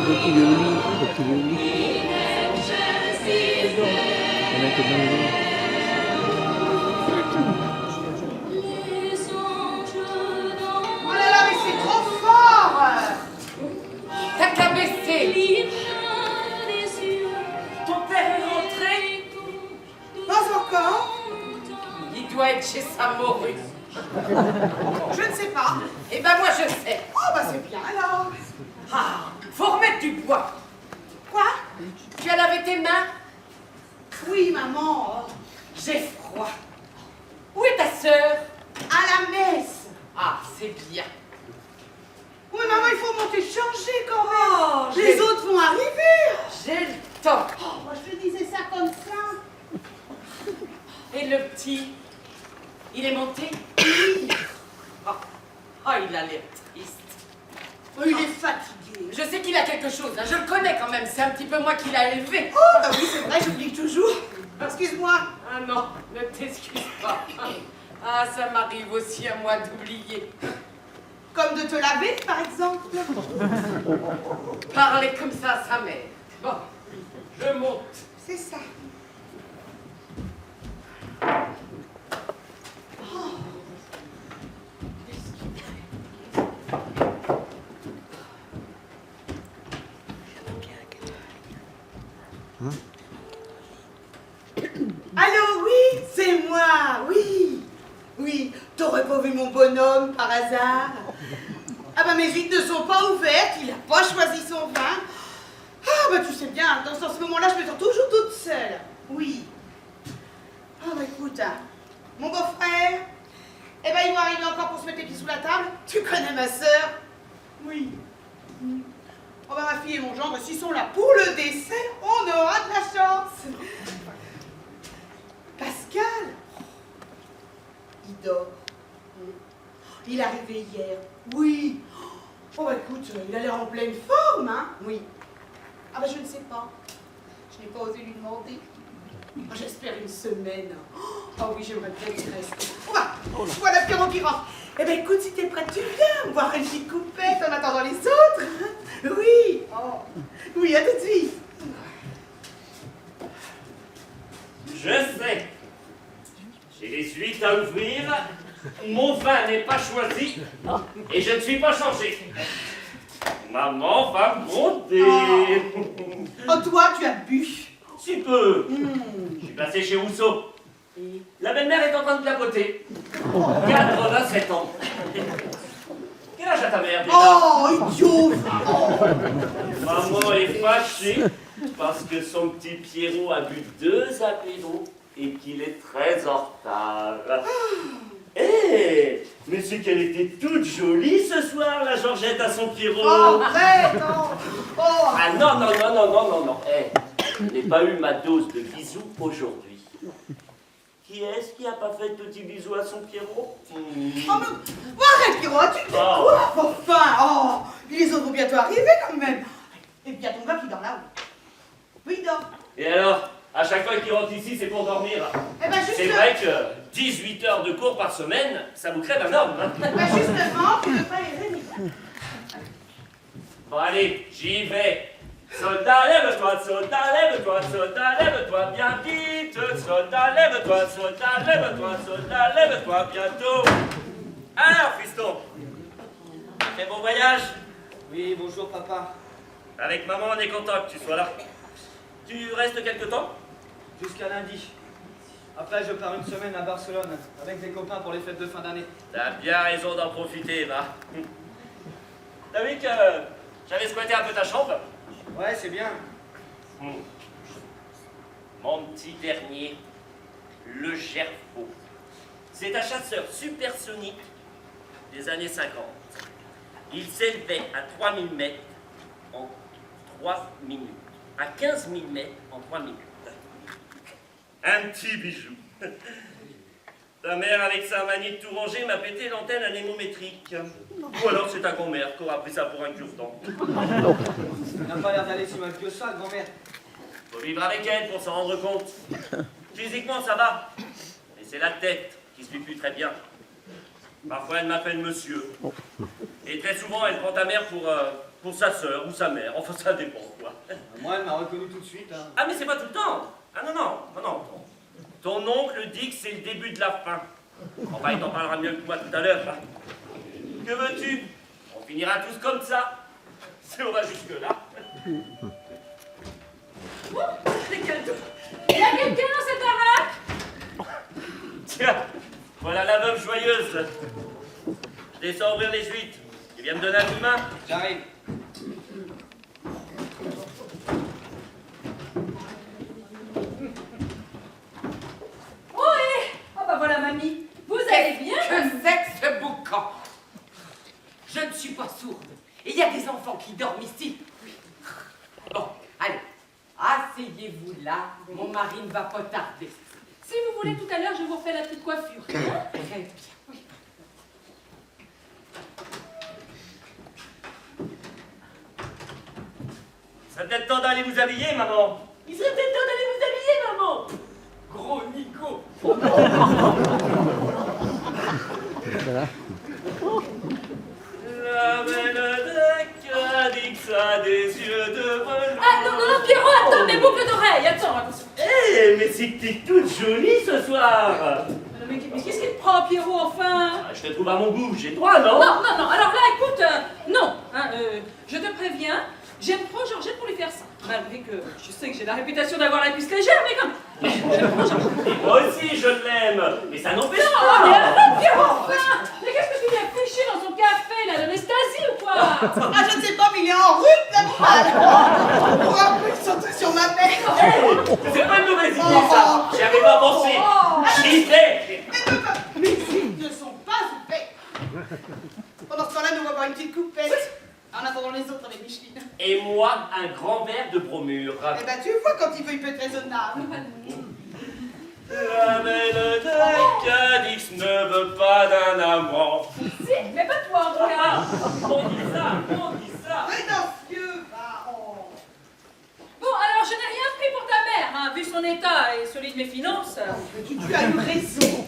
petit violi, le petit violi. On a que dans le Oh là là, mais c'est trop fort! T'as qu'à baisser. Ton père est rentré. Pas encore? Il doit être chez sa morue. Je ne sais pas. Eh ben moi je sais. Oh bah c'est bien alors. Ah, faut remettre du bois. Quoi? Tu as lavé tes mains? Oui, maman. J'ai froid. Où est ta sœur? À la messe. Ah, c'est bien. Oui, maman, il faut monter changer quand même. Oh, Les autres vont arriver. J'ai le temps. Oh, moi je te disais ça comme ça. Et le petit, il est monté? Oh, oh, il a l'air triste. Oh, il est fatigué. Je sais qu'il a quelque chose, hein. Je le connais quand même, c'est un petit peu moi qui l'a élevé. Oh, bah oui, c'est vrai, j'oublie toujours. Excuse-moi. Ah non, ne t'excuse pas. Ah, ça m'arrive aussi à moi d'oublier. Comme de te laver, par exemple. Parler comme ça à sa mère. Bon, je monte. C'est ça. Allô, oui, c'est moi, oui. Oui, t'aurais pas vu mon bonhomme par hasard? Ah bah mes vitres ne sont pas ouvertes, il a pas choisi son vin. Ah bah tu sais bien, dans ce moment-là, je me sens toujours toute seule. Oui. Ah bah écoute, hein, mon beau-frère, eh ben il va arriver encore pour se mettre les pieds sous la table. Tu connais ma sœur? Oui. Oh bah ma fille et mon gendre, s'ils sont là pour le dessert, on aura de la chance. Pascal, il dort. Il est arrivé hier. Oui. Oh bah écoute, il a l'air en pleine forme, hein? Oui. Ah bah je ne sais pas. Je n'ai pas osé lui demander. Oh, j'espère une semaine. Oh oui, j'aimerais bien qu'il reste. Voilà Pierrot qui rentre. Eh ben écoute, si t'es prête, tu viens boire une petite coupette en attendant les autres. Oui. Oh. Oui, à tout de suite. Je sais. J'ai les huit à ouvrir. Mon vin n'est pas choisi. Et je ne suis pas changé. Maman va monter. Oh, toi, tu as bu. Si peu. Je suis passé chez Rousseau. La belle-mère est en train de clapoter. 87 ans. Quel âge a ta mère déjà? Oh, idiot. Maman est fâchée parce que son petit Pierrot a bu 2 apéros et qu'il est très en retard. Eh, mais c'est qu'elle était toute jolie ce soir, la Georgette à son Pierrot. Oh, arrête, non. Oh. Ah non, non, non, non, non, non, non. Eh, je n'ai pas eu ma dose de bisous aujourd'hui. Qui est-ce qui n'a pas fait de petits bisous à son Pierrot? Oh, mais... arrête, Pierrot, tu te fais quoi? Enfin, oh, les autres vont bientôt arriver quand même. Et puis, il y a ton gars qui dort là-haut. Oui, il dort. Et alors, à chaque fois qu'il rentre ici, c'est pour dormir. Eh ben, C'est vrai que 18 heures de cours par semaine, ça vous crève un homme. Hein. Ben, justement, tu ne veux pas les aimer. Bon, allez, j'y vais. Soldat, lève-toi, soldat, lève-toi, soldat, lève-toi bien vite. Soldat, lève-toi, soldat, lève-toi, soldat, lève-toi bientôt. Alors, fiston, très bon voyage. Oui, bonjour papa. Avec maman, on est content que tu sois là. Tu restes quelque temps? Jusqu'à lundi. Après, je pars une semaine à Barcelone avec des copains pour les fêtes de fin d'année. T'as bien raison d'en profiter, va. T'as vu que j'avais squatté un peu ta chambre? Ouais, c'est bien. Mon petit dernier, le Gerfaut. C'est un chasseur supersonique des années 50. Il s'élevait à 3000 mètres en 3 minutes. À 15 000 mètres en 3 minutes. Un petit bijou. Ta mère, avec sa manie de tout ranger, m'a pété l'antenne anémométrique. Ou alors c'est ta grand-mère qui aura pris ça pour un cure-dent. Elle n'a pas l'air d'aller si mal que ça, grand-mère. Faut vivre avec elle pour s'en rendre compte. Physiquement, ça va. Mais c'est la tête qui se lui pue très bien. Parfois, elle m'appelle monsieur. Et très souvent, elle prend ta mère pour sa sœur ou sa mère. Enfin, ça dépend, quoi. Moi, elle m'a reconnu tout de suite. Hein. Ah, mais c'est pas tout le temps. Ah non, non, non, non. Ton oncle dit que c'est le début de la fin. Enfin, il t'en parlera mieux que moi tout à l'heure. Que veux-tu? On finira tous comme ça. Si on va jusque-là. Oh, les cadeaux. Il y a quelqu'un dans cette baraque? Tiens, voilà la veuve joyeuse. Je descends ouvrir les huîtres. Tu viens me donner un coup de main? J'arrive. Oh, oh, bah voilà, mamie. Vous allez bien? Que c'est que ce boucan? Je ne suis pas sourde. Et il y a des enfants qui dorment ici. Bon, allez, asseyez-vous là. Mon mari ne va pas tarder. Si vous voulez, tout à l'heure, je vous refais la petite coiffure. Très bien. Oui. Ça peut-être temps d'aller vous habiller, maman. Il serait peut-être temps d'aller vous habiller, maman. Gros Nico. Voilà. La belle de Cadix a des yeux de velours. Ah, non, non, non, Pierrot, attends, mes boucles d'oreilles, attends, attention. Eh, mais c'est que t'es toute jolie ce soir. Mais qu'est-ce qu'il te prend, Pierrot, enfin? Ah, je te trouve à mon goût, j'ai le droit, non? Non, non, non, alors là, écoute, non, hein, je te préviens, j'aime trop Georgette pour lui faire ça. Malgré que je sais que j'ai la réputation d'avoir la cuisse légère, mais comme j'aime trop Georgette. Et moi aussi, je l'aime, mais ça n'empêche Non, pas. mais arrête, Pierrot, enfin! Mais qu'est-ce que tu viens ficher dans son café, là, d'Anastasie ou quoi? Ah, je ne sais pas, mais il est en route, l'animal. Oh, un peu, surtout sur ma mère. C'est pas une mauvaise idée, ça. J'y avais pas pensé. J'y étais. Mes huîtres ne sont pas ouvertes. Pendant ce temps-là, nous allons avoir une petite coupette. En attendant les autres avec Micheline. Et moi, un grand verre de bromure. Eh ben, tu vois, quand il peut être raisonnable. La belle de Cadix ne veut pas d'un amant. Si, mais pas toi, en tout cas. On dit ça. Prétentieux, baron. Bon, alors, je n'ai rien pris pour ta mère, hein, vu son état et celui de mes finances. Tu as eu raison.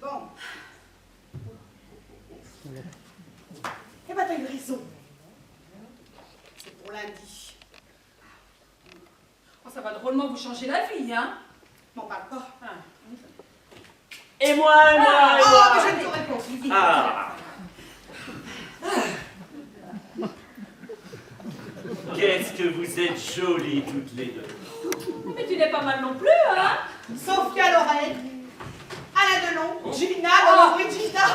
Bon. Eh ben, t'as eu raison. C'est pour lundi. Oh, ça va drôlement vous changer la vie, hein? M'en parle pas. Ah. Et moi, et moi, et Oh, moi. mais je ne te réponds. Ah. Qu'est-ce que vous êtes jolies toutes les deux. Mais tu n'es pas mal non plus, hein? Sophia Loren, Alain Delon, Gina Oh. de Brigida.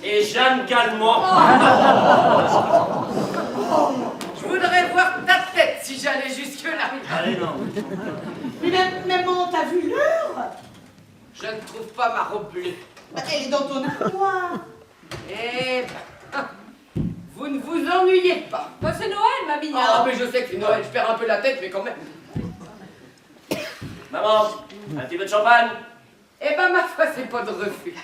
Et Jeanne Calment. Je voudrais voir ta tête si j'allais jusque-là. Allez, non. Mais même, maman, t'as vu l'heure? Je ne trouve pas ma robe bleue. Bah, elle est dans ton armoire. Eh ben, vous ne vous ennuyez pas. Bah, c'est Noël, mamie. Ah, hein. mais je sais que c'est Noël, je perds un peu la tête, mais quand même. Maman, un petit peu de champagne. Eh ben, ma foi, c'est pas de refus.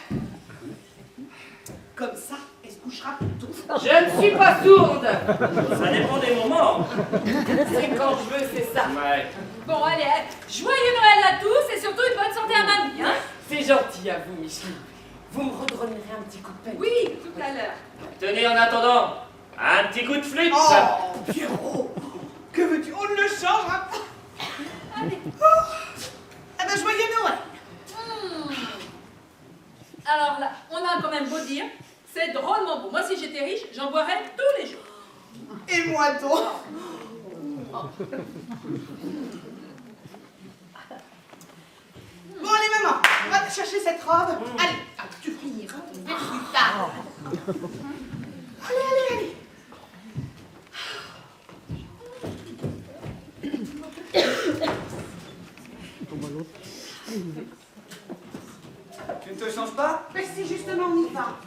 Comme ça, elle se couchera plus tôt. Je ne suis pas sourde. Ça dépend des moments. C'est quand je veux, c'est ça. Ouais. Bon, allez, joyeux Noël à tous et surtout une bonne santé à mamie, hein? C'est gentil à vous, Micheline. Vous me redonnerez un petit coup de peine. Oui, tout à l'heure. Tenez en attendant, un petit coup de flûte. Oh, Pierrot, que veux-tu? On ne le changera pas. Allez. Ah ben, joyeux Noël. Alors là, on a quand même beau dire, c'est drôlement beau. Moi, si j'étais riche, j'en boirais tous les jours. Et moi donc. Bon, allez, maman, on va te chercher cette robe. Allez, tu finiras ton verre plus tard. Allez. Tu ne te changes pas? Mais si justement on y va.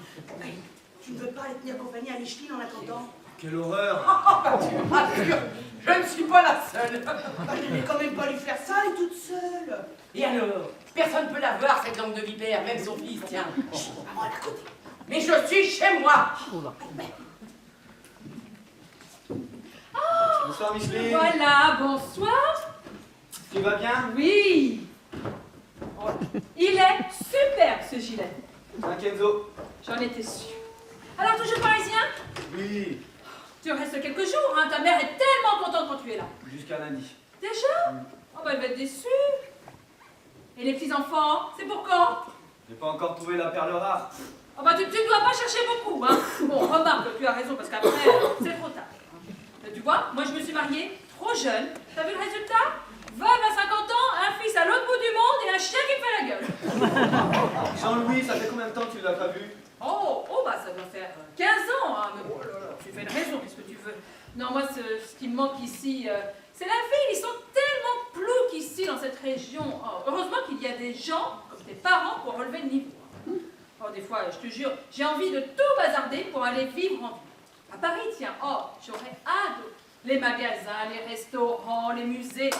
Hey, tu ne veux pas aller tenir compagnie à Micheline en attendant? Quelle horreur! Ah, bah, tu me rassures, je ne suis pas la seule. Bah, je ne vais quand même pas lui faire ça, elle est toute seule. Et alors? Personne ne peut la voir, cette langue de vipère, même son fils, tiens. Maman, à côté. Mais je suis chez moi. Ah, Bonsoir, Micheline. Voilà, bonsoir. Tu vas bien? Oui. Oh, il est super ce gilet. Un Kenzo. J'en étais sûre. Alors, toujours parisien? Oui. Tu restes quelques jours, hein. Ta mère est tellement contente quand tu es là. Jusqu'à lundi. Déjà? Oh, bah, elle va être déçue. Et les petits-enfants, c'est pour quand? J'ai pas encore trouvé la perle rare. Oh, bah, tu ne dois pas chercher beaucoup, hein. Bon, remarque, tu as raison, parce qu'après, c'est trop tard. Mais tu vois, moi, je me suis mariée trop jeune. T'as vu le résultat? Veuve à 50 ans, un fils à l'autre bout du monde et un chien qui me fait la gueule. Jean-Louis, ça fait combien de temps que tu l'as pas vu? Oh, bah ça doit faire 15 ans, hein, mais oh là là, tu fais une raison, qu'est-ce que tu veux? Non, moi, ce qui me manque ici, c'est la ville, ils sont tellement ploucs ici, dans cette région. Oh, heureusement qu'il y a des gens, comme tes parents, pour relever le niveau. Oh, des fois, je te jure, j'ai envie de tout bazarder pour aller vivre en ville. À Paris, tiens, oh, j'aurais hâte. Les magasins, les restaurants, les musées.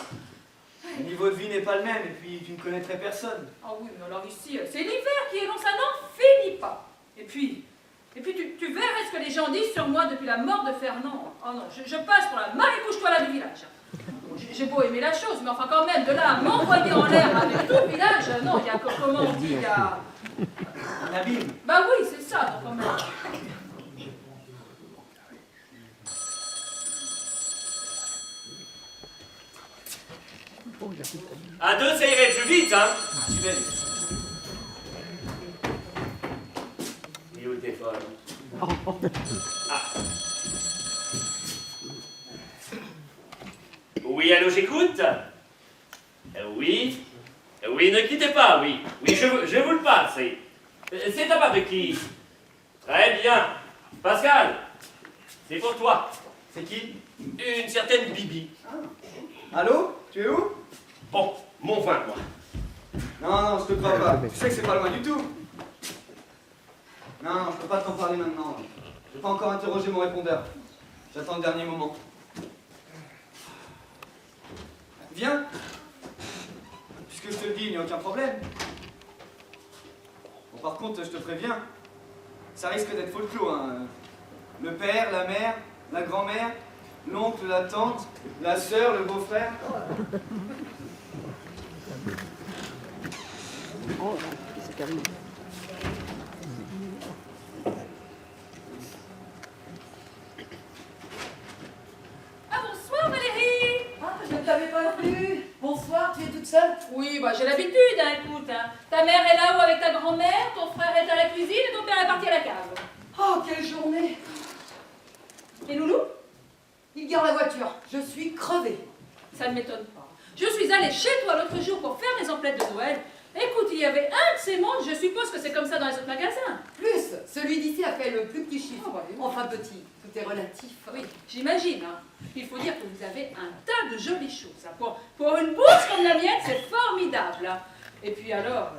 Le niveau de vie n'est pas le même, et puis tu ne connaîtrais personne. Oh oui, mais alors ici, c'est l'hiver qui est long, ça n'en finit pas. Et puis tu verrais ce que les gens disent sur moi depuis la mort de Fernand. Oh non, je passe pour la Marie-Couche-toi là du village. Bon, j'ai beau aimer la chose, mais enfin quand même, de là à m'envoyer en l'air avec tout le village, non, il y a, comment on dit, il y a... Un abîme. Bah oui, c'est ça, donc quand même. À deux, ça irait plus vite, hein. Tu belle. Il est où le téléphone? Ah. Oui, allô, j'écoute. Oui. Oui, ne quittez pas, oui. Oui, je vous le passe. C'est ta part de qui? Très bien. Pascal, c'est pour toi. C'est qui? Une certaine Bibi. Allô? Tu es où? Bon, mon vin, moi. Non, je te crois pas. Tu sais que c'est pas loin du tout. Non, je peux pas t'en parler maintenant. J'ai pas encore interrogé mon répondeur. J'attends le dernier moment. Viens. Puisque je te le dis, il n'y a aucun problème. Bon, par contre, je te préviens, ça risque d'être folklore, hein. Le père, la mère, la grand-mère, l'oncle, la tante, la sœur, le beau-frère. Oh, c'est carré. Ah, bonsoir Valérie. Ah, je ne t'avais pas vu. Bonsoir, tu es toute seule? Oui, bah j'ai l'habitude, hein, écoute. Hein. Ta mère est là-haut avec ta grand-mère, ton frère est à la cuisine et ton père est parti à la cave. Oh, quelle journée! Et Loulou? Il garde la voiture. Je suis crevée. Ça ne m'étonne pas. Je suis allée chez toi l'autre jour pour faire mes emplettes de Noël. Écoute, il y avait un de ces mondes, je suppose que c'est comme ça dans les autres magasins. Plus, celui d'ici a fait le plus petit chiffre. Oh, bah, oui. Enfin petit, tout est relatif. Oui, j'imagine. Hein. Il faut dire que vous avez un tas de jolies choses. Hein. Pour une bourse comme la mienne, c'est formidable. Hein. Et puis alors,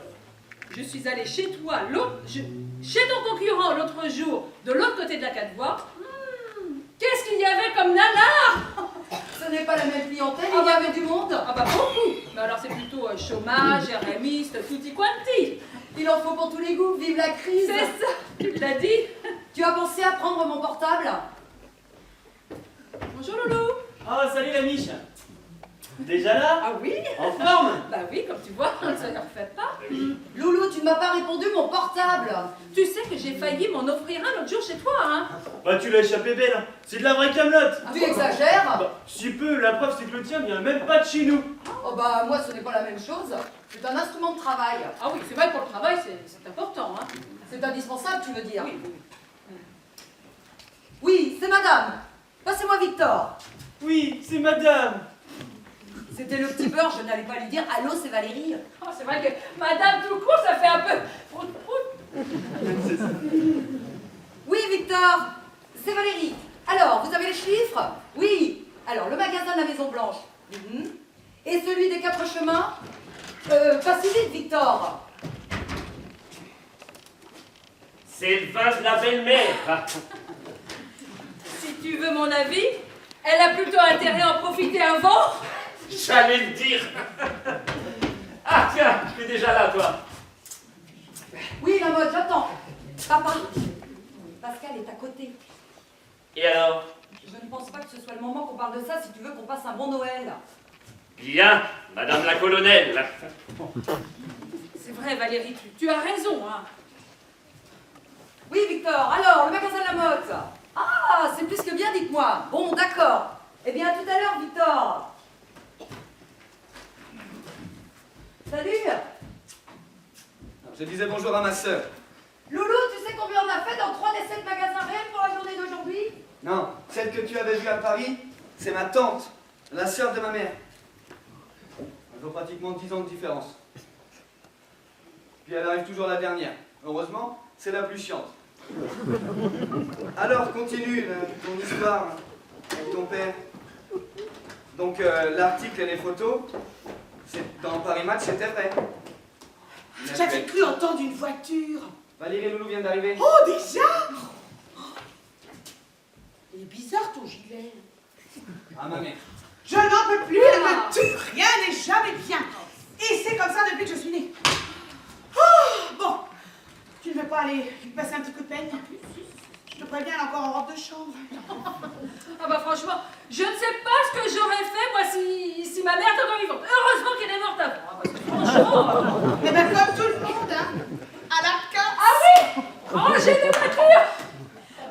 je suis allée chez toi, chez ton concurrent l'autre jour, de l'autre côté de la quatre-voies. Qu'est-ce qu'il y avait comme nanar? Ce n'est pas la même clientèle, Ah il y bah, avait du monde. Ah bah beaucoup. Mais alors c'est plutôt chômage, RMiste, tutti quanti. Il en faut pour tous les goûts, vive la crise. C'est ça, tu l'as dit. Tu as pensé à prendre mon portable? Bonjour Loulou. Oh, salut la miche. Déjà là? Ah oui? En forme? Bah oui, comme tu vois, on ne se le refait pas. Loulou, tu ne m'as pas répondu mon portable. Tu sais que j'ai failli m'en offrir un l'autre jour chez toi, hein? Bah tu l'as échappé belle, hein. C'est de la vraie camelote. Tu exagères? Bah, si peu, la preuve c'est que le tien vient même pas de chez nous. Oh bah moi ce n'est pas la même chose. C'est un instrument de travail. Ah oui, c'est vrai que pour le travail, c'est important, hein? C'est indispensable, tu veux dire? Oui, oui. Oui, c'est madame. Passez-moi Victor. Oui, c'est madame. C'était le petit beurre, je n'allais pas lui dire allô, c'est Valérie. Oh, c'est vrai que madame tout court, ça fait un peu prout prout. Oui, Victor, c'est Valérie. Alors, vous avez les chiffres? Oui. Alors, le magasin de la Maison Blanche. Mhm. Et celui des 4 chemins? Pas si vite, Victor. C'est le vin de la belle-mère. Si tu veux mon avis, elle a plutôt intérêt à en profiter avant. J'allais le dire. Ah tiens, tu es déjà là, toi. Oui, la mode, j'attends. Papa, Pascal est à côté. Et alors? Je ne pense pas que ce soit le moment qu'on parle de ça si tu veux qu'on passe un bon Noël. Bien, madame la colonelle. C'est vrai, Valérie, tu as raison, hein. Oui, Victor, alors, le magasin de la Motte. Ah, c'est plus que bien, dites-moi. Bon, d'accord. Eh bien, à tout à l'heure, Victor. Salut. Je disais bonjour à ma sœur. Loulou, tu sais combien on a fait dans 3 des 7 magasins réels pour la journée d'aujourd'hui? Non, celle que tu avais vue à Paris, c'est ma tante, la sœur de ma mère. Elles ont pratiquement 10 ans de différence. Puis elle arrive toujours la dernière. Heureusement, c'est la plus chiante. Alors, continue ton histoire avec ton père. Donc, l'article et les photos, dans Paris Match, c'était vrai. J'avais cru entendre une voiture. Valérie et Loulou viennent d'arriver. Oh, déjà? Il est bizarre ton gilet. Ah, ma mère. Je n'en peux plus, elle me tue. Rien n'est jamais bien. Et c'est comme ça depuis que je suis née. Oh, bon, tu ne veux pas aller lui passer un petit coup de peigne? Je te préviens, elle est encore en robe de chambre. Ah bah franchement, je ne sais pas ce que j'aurais fait, moi, si ma mère était encore vivante. Heureusement qu'elle est morte avant, hein, parce que franchement... Eh ben comme tout le monde, hein. À la casse. Ah oui! Oh, j'ai des voitures!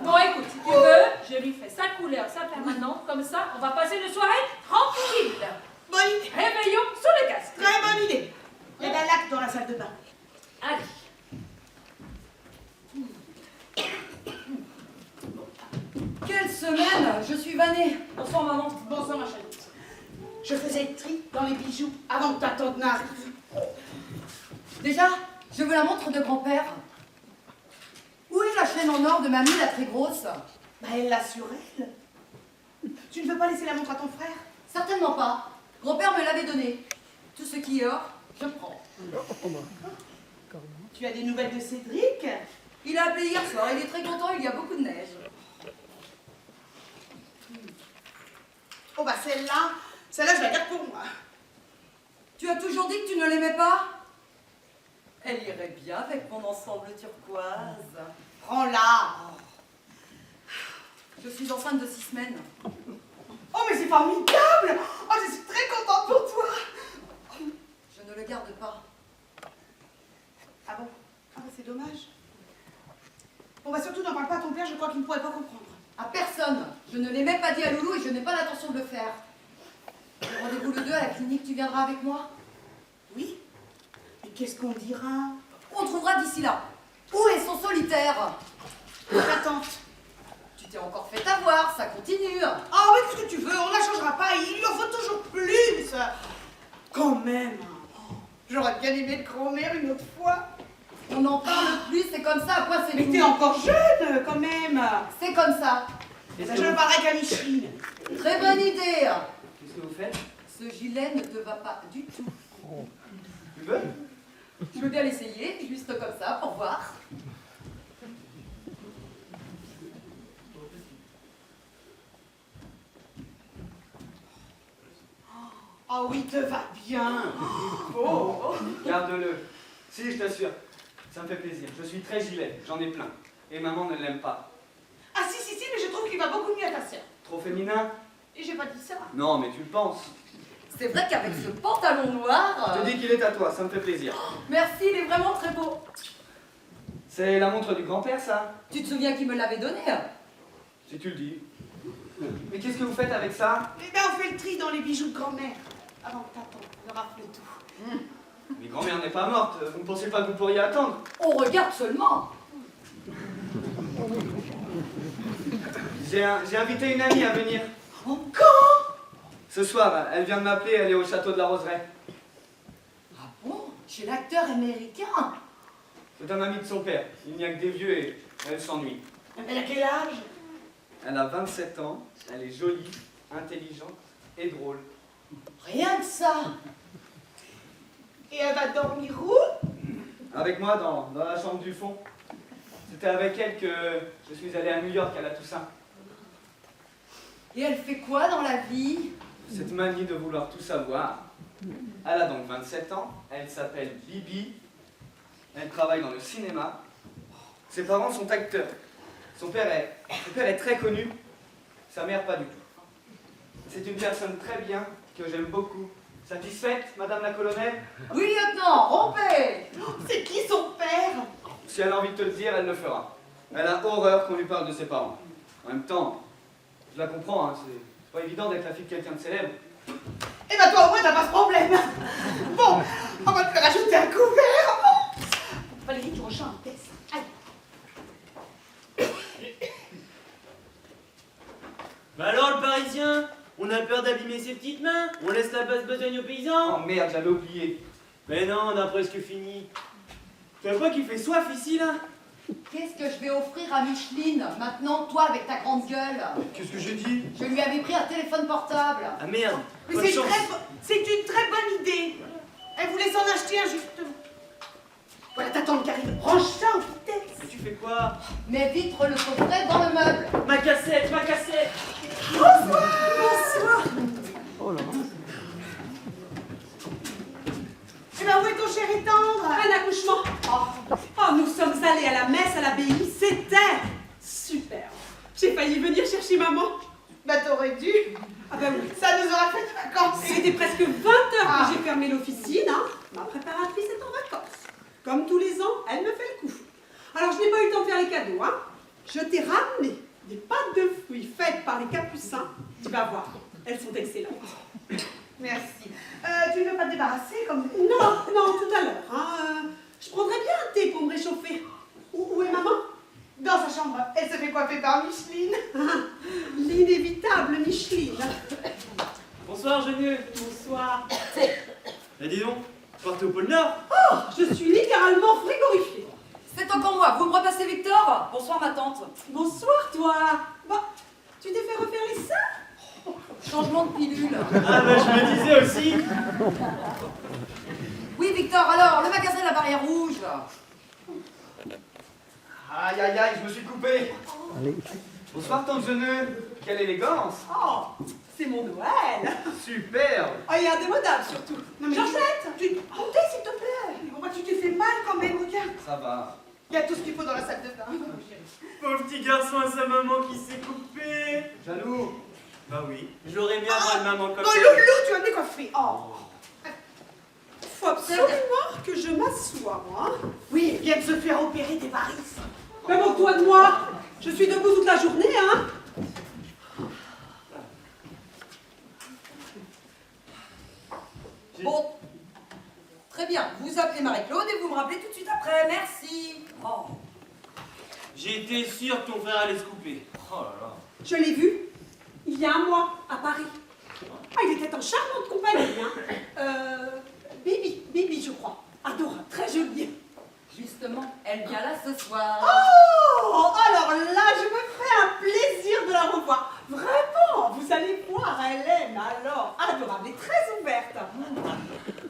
Bon, écoute, si tu veux, je lui fais sa couleur, sa permanente, comme ça, on va passer une soirée tranquille. Bonne idée. Réveillons sous le casque. Très bonne idée. Eh ben l'acte dans la salle de bain. Allez. Quelle semaine! Je suis vannée. Bonsoir, maman. Bonsoir ma chérie. Je faisais le tri dans les bijoux avant que ta tante n'arrive. Déjà, je veux la montre de grand-père. Où est la chaîne en or de mamie, la très grosse? Bah elle l'a sur elle. Tu ne veux pas laisser la montre à ton frère? Certainement pas. Grand-père me l'avait donnée. Tout ce qui est or, je prends. Tu as des nouvelles de Cédric? Il a appelé hier soir, il est très content, il y a beaucoup de neige. Oh bah celle-là je la garde pour moi. Tu as toujours dit que tu ne l'aimais pas? Elle irait bien avec mon ensemble turquoise. Prends-la. Je suis enceinte de 6 semaines. Oh mais c'est formidable. Oh je suis très contente pour toi. Je ne le garde pas. Ah bon? Ah bah c'est dommage. Bon bah surtout n'en parle pas à ton père, je crois qu'il ne pourrait pas comprendre. À personne. Je ne l'ai même pas dit à Loulou et je n'ai pas l'intention de le faire. Rendez-vous le 2 à la clinique, tu viendras avec moi? Oui? Mais qu'est-ce qu'on dira? On trouvera d'ici là. Où est son solitaire? Ta tante. Tu t'es encore fait avoir, ça continue. Oh mais qu'est-ce que tu veux? On ne la changera pas, il lui en faut toujours plus. Quand même. J'aurais bien aimé le grand-mère une autre fois. On n'en parle plus, c'est comme ça, à quoi c'est Mais t'es encore jeune quand même. C'est comme ça. Et ça je ne parlerai qu'à Micheline. Très bonne idée. Qu'est-ce que vous faites? Ce gilet ne te va pas du tout. Tu veux? Je veux bien l'essayer, juste comme ça, pour voir. Oh oui, te va bien. Oh. Garde-le. Si, je t'assure. Ça me fait plaisir. Je suis très gilet, j'en ai plein. Et maman ne l'aime pas. Ah si, mais je trouve qu'il va beaucoup mieux à ta sœur. Trop féminin? Et j'ai pas dit ça. Non, mais tu le penses. C'est vrai qu'avec ce pantalon noir... Je te dis qu'il est à toi, ça me fait plaisir. Merci, il est vraiment très beau. C'est la montre du grand-père, ça? Tu te souviens qui me l'avait donné? Si tu le dis. Mais qu'est-ce que vous faites avec ça? Eh ben on fait le tri dans les bijoux de grand-mère. Avant que ta tante ne rafle tout. Mais grand-mère n'est pas morte, vous ne pensez pas que vous pourriez attendre? On regarde seulement. J'ai invité une amie à venir. Encore? Ce soir, elle vient de m'appeler, elle est au château de la Roseraie. Ah bon? Chez l'acteur américain? C'est un ami de son père. Il n'y a que des vieux et elle s'ennuie. Elle a quel âge? Elle a 27 ans, elle est jolie, intelligente et drôle. Rien que ça. Et elle va dormir où? Avec moi dans la chambre du fond. C'était avec elle que je suis allé à New York à la Toussaint. Et elle fait quoi dans la vie? Cette manie de vouloir tout savoir. Elle a donc 27 ans, elle s'appelle Libby, elle travaille dans le cinéma. Ses parents sont acteurs. Son père est très connu. Sa mère, pas du tout. C'est une personne très bien, que j'aime beaucoup. Satisfaite, madame la colonelle? Oui, lieutenant, rompez! C'est qui son père? Si elle a envie de te le dire, elle le fera. Elle a horreur qu'on lui parle de ses parents. En même temps, je la comprends, hein, c'est pas évident d'être la fille de quelqu'un de célèbre. Eh ben toi au moins t'as pas ce problème. Bon, on va te faire ajouter un couvert. Oh. Valérie, tu rechants un test. Allez. Bah alors, le Parisien, on a peur d'abîmer ses petites mains? On laisse la basse besogne aux paysans? Oh merde, j'avais oublié. Mais non, on a presque fini. Tu vois pas qu'il fait soif ici, là? Qu'est-ce que je vais offrir à Micheline, maintenant, toi, avec ta grande gueule? Qu'est-ce que j'ai dit? Je lui avais pris un téléphone portable. Ah merde, Mais pas de chance. c'est une très bonne idée. Elle voulait s'en acheter un justement. Voilà ta tante qui arrive. Range ça en vitesse. Mais tu fais quoi? Mais vitre le coffret dans le meuble. Ma cassette, ma cassette! Bonsoir. Oh là. Eh ben où est ton chéri tendre? Un accouchement. Oh, nous sommes allés à la messe à l'abbaye. C'était super. J'ai failli venir chercher maman. Bah t'aurais dû. Ah ben oui. Ça nous aura fait des vacances. C'était presque 20 heures Ah. que j'ai fermé l'officine. Hein. Ma préparatrice est en vacances. Comme tous les ans, elle me fait le coup. Alors je n'ai pas eu le temps de faire les cadeaux. Hein. Je t'ai ramené des pâtes de fruits faites par les Capucins. Tu vas voir, elles sont excellentes. Merci. Tu ne veux pas te débarrasser comme... Non, non, tout à l'heure. Hein. Je prendrais bien un thé pour me réchauffer. Où est maman? Dans sa chambre. Elle se fait coiffer par Micheline. L'inévitable Micheline. Bonsoir, Genieux. Bonsoir. Eh dis donc, partez au pôle Nord? Oh, je suis littéralement frigorifiée. C'est encore moi. Vous me repassez Victor? Bonsoir, ma tante. Bonsoir, toi. Bah, tu t'es fait refaire les seins? Changement de pilule. Ah bah je me disais aussi. Oui, Victor, alors, le magasin de la barrière rouge. Aïe aïe aïe, je me suis coupé. Allez. Bonsoir, tante Geneux. Quelle élégance. Oh, c'est mon Noël. Superbe. Oh, il est indémodable, surtout. Non, mais Georgette, Montez s'il te plaît. Mais bon, tu t'es fait mal quand même, regarde. Ça va. Il y a tout ce qu'il faut dans la salle de bain. Pauvre petit garçon à sa maman qui s'est coupé. Jaloux. Bah oui, j'aurais bien avoir une maman comme Oh ça. loulou, tu vas me décoiffer. Oh. faut absolument que je m'assoie, moi. Oui, il vient de se faire opérer des varices. Mais moque-toi de moi. Je suis debout toute la journée, hein. Bon, très bien. Vous appelez Marie-Claude et vous me rappelez tout de suite après. Merci. Oh. J'étais sûr que ton frère allait se couper. Oh là là. Je l'ai vu il y a un mois à Paris. Ah, il était en charmante compagnie, hein. Bibi, je crois. Adorable, très jolie. Justement, elle vient là ce soir. Oh, alors là, je me fais un plaisir de la revoir. Vraiment, vous allez voir, elle est, mais alors, adorable et très ouverte.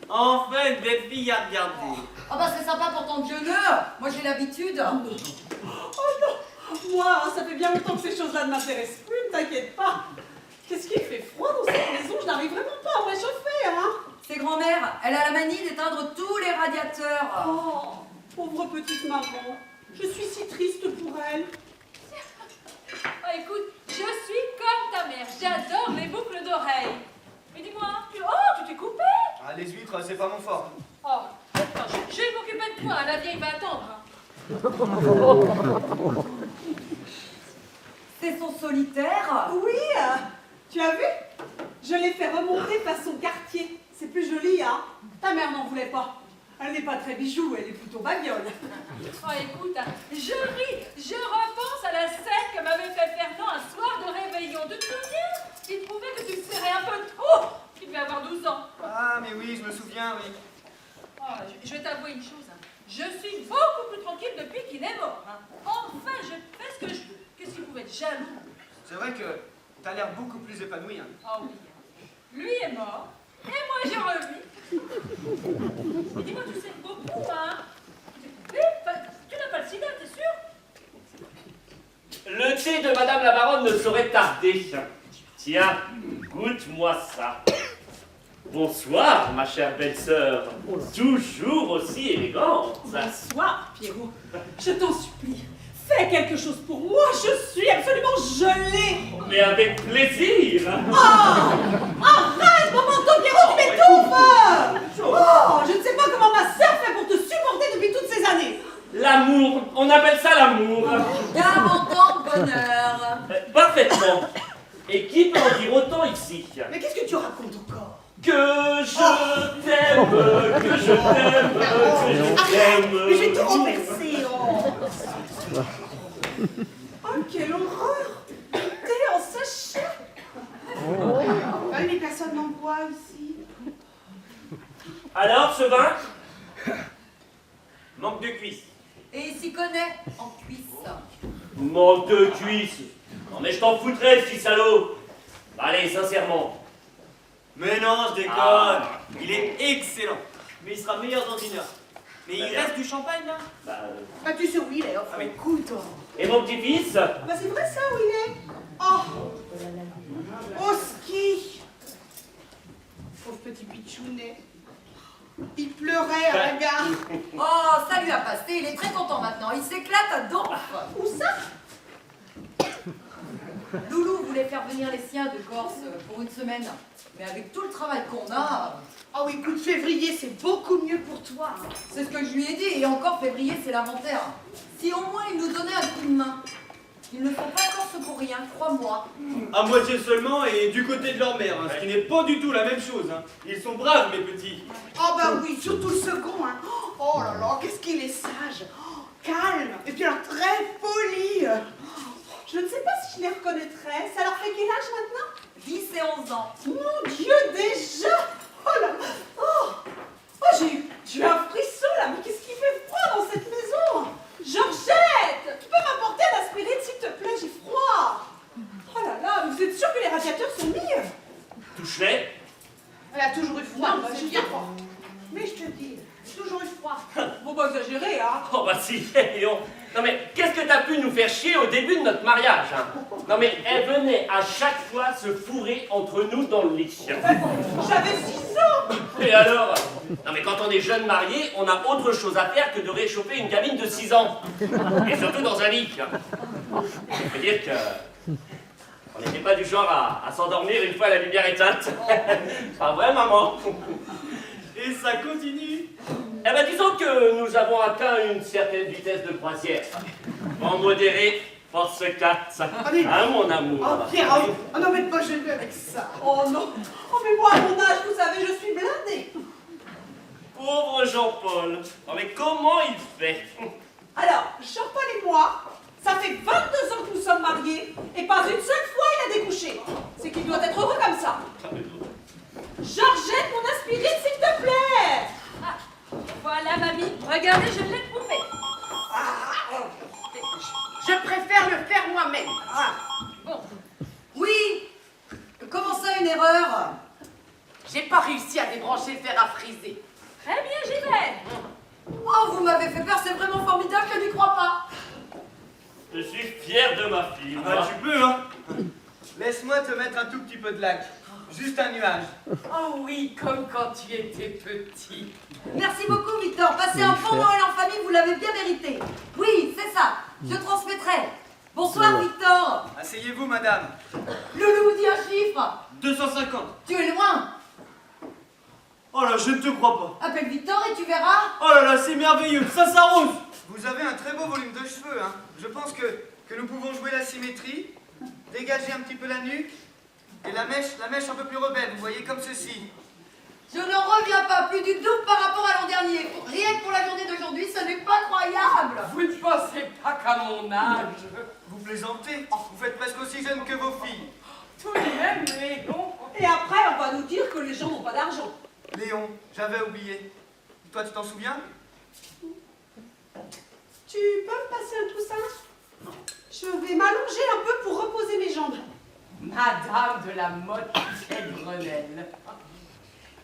Enfin, une belle fille à regarder. Oh bah c'est sympa pour ton Geneux. Moi j'ai l'habitude. Oh non, moi, ça fait bien longtemps que ces choses-là ne m'intéressent plus, ne t'inquiète pas. Qu'est-ce qu'il fait froid dans cette maison, je n'arrive vraiment pas à me réchauffer, hein. C'est grand-mère, elle a la manie d'éteindre tous les radiateurs. Oh, pauvre petite maman, je suis si triste pour elle. Oh, écoute, je suis comme ta mère. J'adore les boucles d'oreilles. Mais dis-moi, tu t'es coupé? Ah, les huîtres, c'est pas mon fort. Oh, attends, je vais m'occuper de toi. La vieille va attendre. Hein. C'est son solitaire. Oui, tu as vu? Je l'ai fait remonter façon quartier. C'est plus joli, hein. Ta mère n'en voulait pas. Elle n'est pas très bijou, elle est plutôt bagnole. Oh, écoute, hein, je ris, je repense à la scène que m'avait fait Fernand un soir de réveillon. Tu te souviens? Il trouvait que tu te serrais un peu trop. Il devait avoir 12 ans. Ah, mais oui, je me souviens, oui. Oh, je vais t'avouer une chose. Hein. Je suis beaucoup plus tranquille depuis qu'il est mort. Hein. Enfin, je fais ce que je veux. Qu'est-ce qu'il pouvait être jaloux? C'est vrai que t'as l'air beaucoup plus épanoui. Hein. Oh oui. Lui est mort, et moi j'ai revis. Et dis-moi, tu sais beaucoup, hein? Tu t'es coupé? Enfin, tu n'as pas le sida, t'es sûr? Le thé de Madame la Baronne ne saurait tarder. Tiens, goûte-moi ça. Bonsoir, ma chère belle-sœur. Toujours aussi élégante. Bonsoir, Pierrot. Je t'en supplie. Fais quelque chose pour moi, je suis absolument gelée. Mais avec plaisir. Arrête, mon manteau, Pierrot, tu m'étouffes. Oh, je ne sais pas comment ma sœur fait pour te supporter depuis toutes ces années. L'amour, on appelle ça l'amour. 40 ans de bonheur. Parfaitement. Et qui peut en dire autant ici? Mais qu'est-ce que tu racontes encore? Que je t'aime, que je t'aime, que je t'aime. Mais je vais tout renverser, oh. Oh, quelle horreur. T'es en sachet. Ouais, mais personne n'en boit ici. Alors, ce vin manque de cuisses. Et il s'y connaît en cuisse. Manque de cuisses. Non mais je t'en foutrais, petit salaud. Allez, sincèrement. Mais non, je déconne. Ah. Il est excellent. Mais il sera meilleur dans une heure. Mais il Très bien. reste du champagne là? Bah, tu sais où il est, enfin, Ah oui. écoute. Oh. Et mon petit-fils? Bah, c'est vrai ça où il est. Oh. Au ski. Pauvre petit pitchounet. Il pleurait à la gare. Oh, ça lui a passé, il est très content maintenant. Il s'éclate à Donf. Où ça? Loulou voulait faire venir les siens de Corse pour une semaine. Mais avec tout le travail qu'on a, Oh, écoute, février, c'est beaucoup mieux pour toi. c'est ce que je lui ai dit. Et encore, février, c'est l'inventaire. Si au moins il nous donnait un coup de main. Ils ne font pas Corse pour rien, crois-moi. À moitié seulement et du côté de leur mère, hein, ce qui n'est pas du tout la même chose. Hein. Ils sont braves, mes petits. Oh, bah oui, surtout le second, hein. Oh là là, qu'est-ce qu'il est sage. Oh, calme. Et puis alors, très poli. Je ne sais pas si je les reconnaîtrais. Ça leur fait quel âge maintenant? 10 et 11 ans. Mon Dieu, déjà. Oh là. Oh, j'ai eu un frisson là. Mais qu'est-ce qui fait froid dans cette maison? Georgette, tu peux m'apporter un aspirine s'il te plaît, j'ai froid. Oh là là, mais vous êtes sûr que les radiateurs sont mis? Touche-les. Elle a toujours eu froid, Non, moi, c'est j'ai bien. froid. Mais je te dis, j'ai toujours eu froid. Faut pas exagérer, hein. Oh bah si, voyons. Non mais qu'est-ce que t'as pu nous faire chier au début de notre mariage, hein? Non mais elle venait à chaque fois se fourrer entre nous dans le lit. J'avais 6 ans. Et alors? Non mais quand on est jeune marié, on a autre chose à faire que de réchauffer une gamine de 6 ans. Et surtout dans un lit. Je peux dire que on n'était pas du genre à s'endormir une fois la lumière éteinte. Pas vrai, maman? Et ça continue. Eh ben disons que nous avons atteint une certaine vitesse de croisière. En modéré, force 4. mais- Hein, mon amour? Oh, Pierre, oh non, mais pas gêné avec ça. Oh non. Oh mais moi à mon âge, vous savez, je suis blindée. Pauvre Jean-Paul. Non mais comment il fait? Alors, Jean-Paul et moi, ça fait 22 ans que nous sommes mariés et pas une seule fois il a découché. C'est qu'il doit être heureux comme ça. Georgette, mon aspirine, s'il te plaît. Ah, voilà, mamie. Regardez, je l'ai trouvé. Je préfère le faire moi-même. Bon, Oui. Comment ça, une erreur? J'ai pas réussi à débrancher le fer à friser. très bien, j'y vais. Oh, vous m'avez fait peur, c'est vraiment formidable, je n'y crois pas. Je suis fier de ma fille. Ah, moi. tu peux, hein. Laisse-moi te mettre un tout petit peu de lac. Juste un nuage. Oh oui, comme quand tu étais petit. Merci beaucoup, Victor. Passez un bon Noël en famille, vous l'avez bien mérité. Oui, c'est ça. Je transmettrai. Bonsoir, Victor. Asseyez-vous, madame. Loulou, dis un chiffre. 250. Tu es loin. Oh là, je ne te crois pas. Appelle Victor et tu verras. Oh là là, c'est merveilleux. Ça s'arrose. Vous avez un très beau volume de cheveux, hein. Je pense que nous pouvons jouer la symétrie, dégager un petit peu la nuque, et la mèche un peu plus rebelle, vous voyez, comme ceci. Je n'en reviens pas, plus du double par rapport à l'an dernier. Rien que pour la journée d'aujourd'hui, ce n'est pas croyable. Vous ne pensez pas qu'à mon âge, Vous plaisantez? Vous faites presque aussi jeune que vos filles. tout de même, Léon. Et après, on va nous dire que les gens n'ont pas d'argent. Léon, j'avais oublié. Toi, tu t'en souviens? Tu peux me passer un coussin? Je vais m'allonger un peu pour reposer mes jambes. Madame de la Motte Grenelle.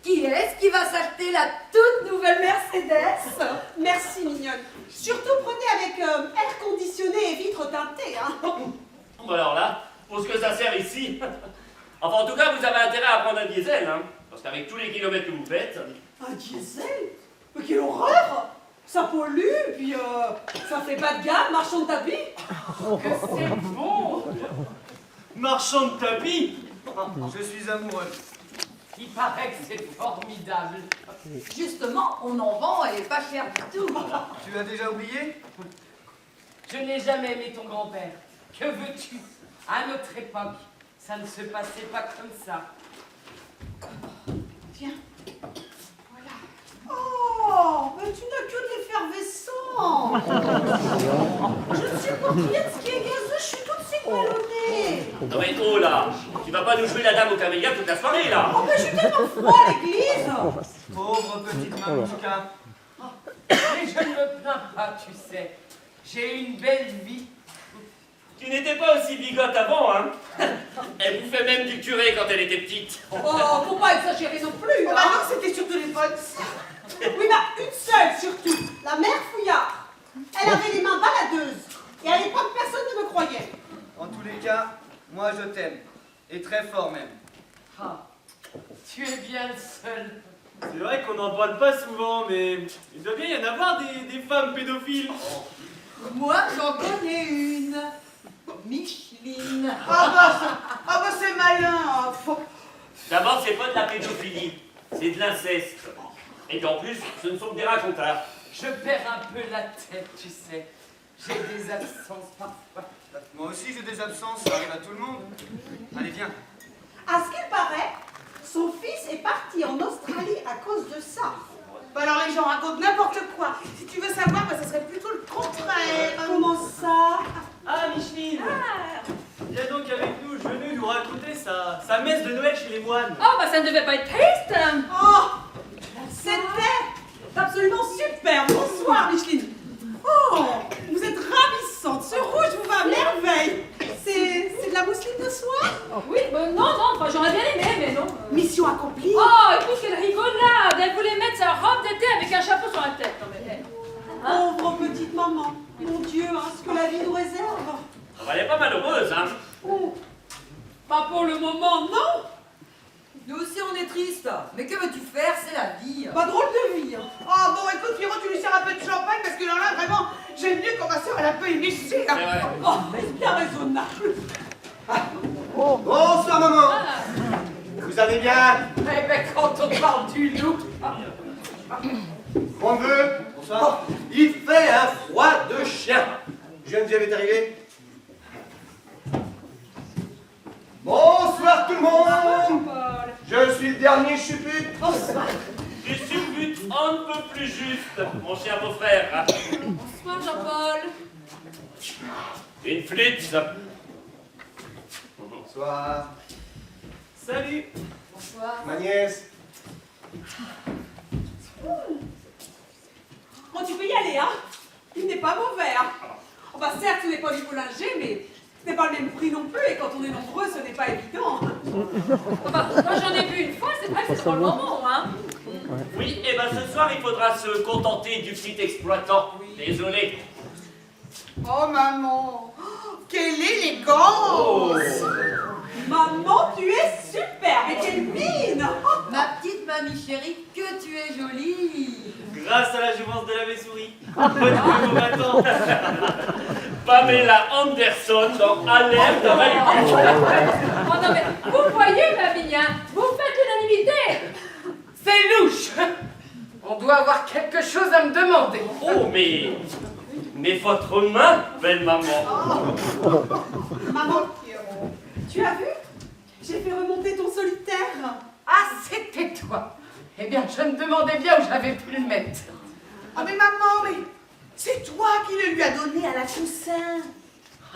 Qui est-ce qui va s'acheter la toute nouvelle Mercedes? Merci, mignonne. Surtout prenez avec air conditionné et vitres teintées. Hein. Bon alors là, pour ce que ça sert ici. Enfin en tout cas, vous avez intérêt à prendre un diesel, hein. Parce qu'avec tous les kilomètres que vous faites. Un diesel? Mais quelle horreur! Ça pollue, puis ça fait pas de gamme, marchand de tapis. Que c'est bon. Marchand de tapis. Je suis amoureux. Il paraît que c'est formidable. Justement, on en vend et pas cher du tout. Tu as déjà oublié? Je n'ai jamais aimé ton grand-père. Que veux-tu? À notre époque, ça ne se passait pas comme ça. Tiens. Oh, mais tu n'as que de l'effervescent. Je ne supporte rien de ce qui est gazeux, je suis toute ballonnée. Non mais oh là, tu vas pas nous jouer la dame au camélia toute la soirée là. Oh, mais je suis tellement froid à l'église. Pauvre petite Mamuka. Mais je ne me plains pas, tu sais. J'ai eu une belle vie. Tu n'étais pas aussi bigote avant, hein. Elle bouffait même du curé quand elle était petite. Oh, faut pas exagérer non plus, Oh, hein. bah non, c'était surtout les bonnes. Oui, bah, une seule surtout, la mère Fouillard. Elle avait les mains baladeuses. Et à l'époque, personne ne me croyait. En tous les cas, moi je t'aime. Et très fort même. Ah, tu es bien le seul. C'est vrai qu'on n'en parle pas souvent, mais il doit bien y en avoir des femmes pédophiles. Moi, j'en connais une. Micheline. Ah bah c'est malin. Hein. D'abord, c'est pas de la pédophilie, c'est de l'inceste. Et en plus, ce ne sont que des racontars. Je perds un peu la tête, tu sais. J'ai des absences parfois. Moi aussi j'ai des absences, ça arrive à tout le monde. Allez, viens. À ce qu'il paraît, son fils est parti en Australie à cause de ça. Bah alors les gens racontent n'importe quoi. Si tu veux savoir, bah, ça serait plutôt le contraire. Comment ça? Ah, Micheline. Viens donc avec nous, je venais nous raconter sa messe de Noël chez les moines. Oh, bah ça ne devait pas être triste. Oh, c'était absolument super. Bonsoir, Micheline. Oh, vous êtes ravissante. Ce rouge vous va à merveille. C'est de la mousseline de soie? Oui, non, enfin, j'aurais bien aimé, mais non. Mission accomplie. Oh, écoute, quelle rigolade. Elle voulait mettre sa robe d'été avec un chapeau sur la tête. Non, mais elle. Pauvre petite maman. Mon Dieu, hein, ce que la vie nous réserve. Ah bah, elle est pas malheureuse, hein. Oh, pas pour le moment, non. Nous aussi, on est tristes. Mais que veux-tu faire? C'est la vie. Pas drôle de vie. Hein. Oh bon, écoute Pierrot, tu lui sers un peu de champagne parce que là, vraiment, j'aime mieux quand ma soeur elle a un peu éméché. C'est vrai. Oh, mais c'est bien raisonnable. Bonsoir maman. Vous allez bien? Eh ben, quand on parle du loup. Mon neveu. Bonsoir. Il fait un froid de chien. Geneviève est arrivée. Bonsoir tout le monde. Je suis le dernier chuput. Tu supputes un peu plus juste, mon cher beau-frère. Bonsoir, Jean-Paul. Une flûte, ça. Bonsoir. Salut. Bonsoir. Ma nièce. Bon, tu peux y aller, hein. Il n'est pas mauvais, hein. Oh, bah certes, ce n'est pas du boulanger, mais ce n'est pas le même prix non plus, et quand on est nombreux, ce n'est pas évident. Enfin, moi, j'en ai vu une fois, c'est vrai que c'est pas le moment, hein. Oui, et ben ce soir, il faudra se contenter du petit exploitant. Désolé. Oh maman, quelle élégance. Maman, tu es super, mais quelle mine. Ma petite mamie chérie, que tu es jolie. Grâce à la jouvence de la Vessourie. Bonne nuit, mon matin. Pamela Anderson dans Alerte à Malibu. Oh non, mais vous voyez, ma fille, hein, vous faites l'unanimité. C'est louche. On doit avoir quelque chose à me demander. Oh, mais votre main, belle maman. Maman, tu as vu? J'ai fait remonter ton solitaire. Ah, c'était toi. Eh bien, je me demandais bien où j'avais pu le mettre. Ah mais maman, mais c'est toi qui le lui as donné à la Toussaint.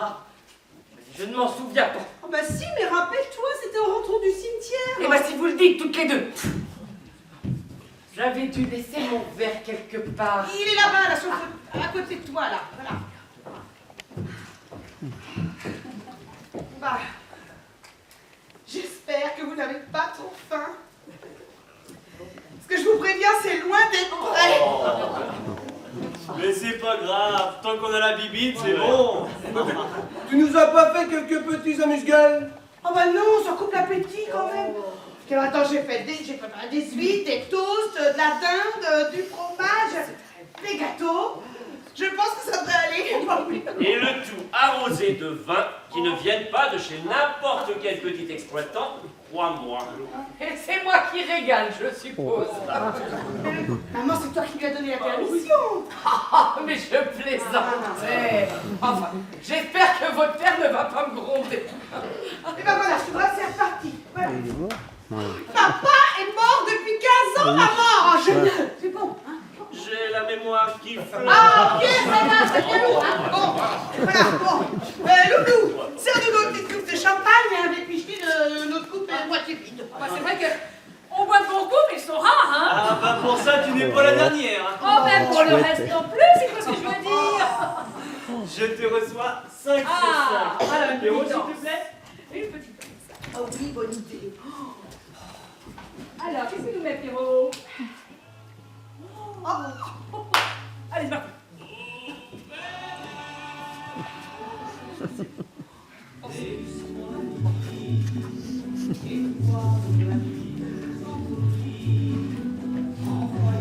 Ah, je ne m'en souviens pas. Oh bah si, mais rappelle-toi, c'était au rentrant du cimetière. Eh bien, si vous le dites toutes les deux. J'avais dû laisser mon verre quelque part. Il est là-bas, là, à côté de toi, là. Voilà. Bah, j'espère que vous n'avez pas trop faim. Parce que je vous préviens, c'est loin d'être prêt. Mais c'est pas grave, tant qu'on a la bibite, c'est bon. Tu nous as pas fait quelques petits amuse-gueules? Oh bah non, ça coupe l'appétit quand même. Alors attends, j'ai préparé des huîtres, des toasts, de la dinde, du fromage, des gâteaux gâteau. Je pense que ça devrait aller. Et le tout arrosé de vin qui ne viennent pas de chez n'importe quel petit exploitant, crois-moi. Et c'est moi qui régale, je suppose. Maman, c'est toi qui lui as donné la permission. Ah, mais je plaisantais. Enfin, j'espère que votre père ne va pas me gronder. Et ben voilà, tu vois, c'est reparti. Voilà. Il est mort. Ouais. Papa est mort depuis 15 ans, maman. Ah, génial. C'est bon. Hein. J'ai la mémoire qui flotte. Ah, ok, ça va, c'est bien lourd. Hein. Bon, voilà, bon. Loulou, sers-nous notre petite coupe de champagne avec Micheline, notre coupe est moitié vide. Bah, c'est vrai que on boit de bons coups, mais ils sont rares, hein. Ah, bah pour ça, tu n'es pas la dernière. Hein. Oh, même pour le reste non plus, c'est quoi ce que je veux dire? Je te reçois 5 sur 5. Ah, voilà, une Pierrot, petite s'il danse. te plaît. Une petite danse. Oh oui, bonne idée. Alors, qu'est-ce que nous met, Pierrot? Oh. Allez, c'est parti.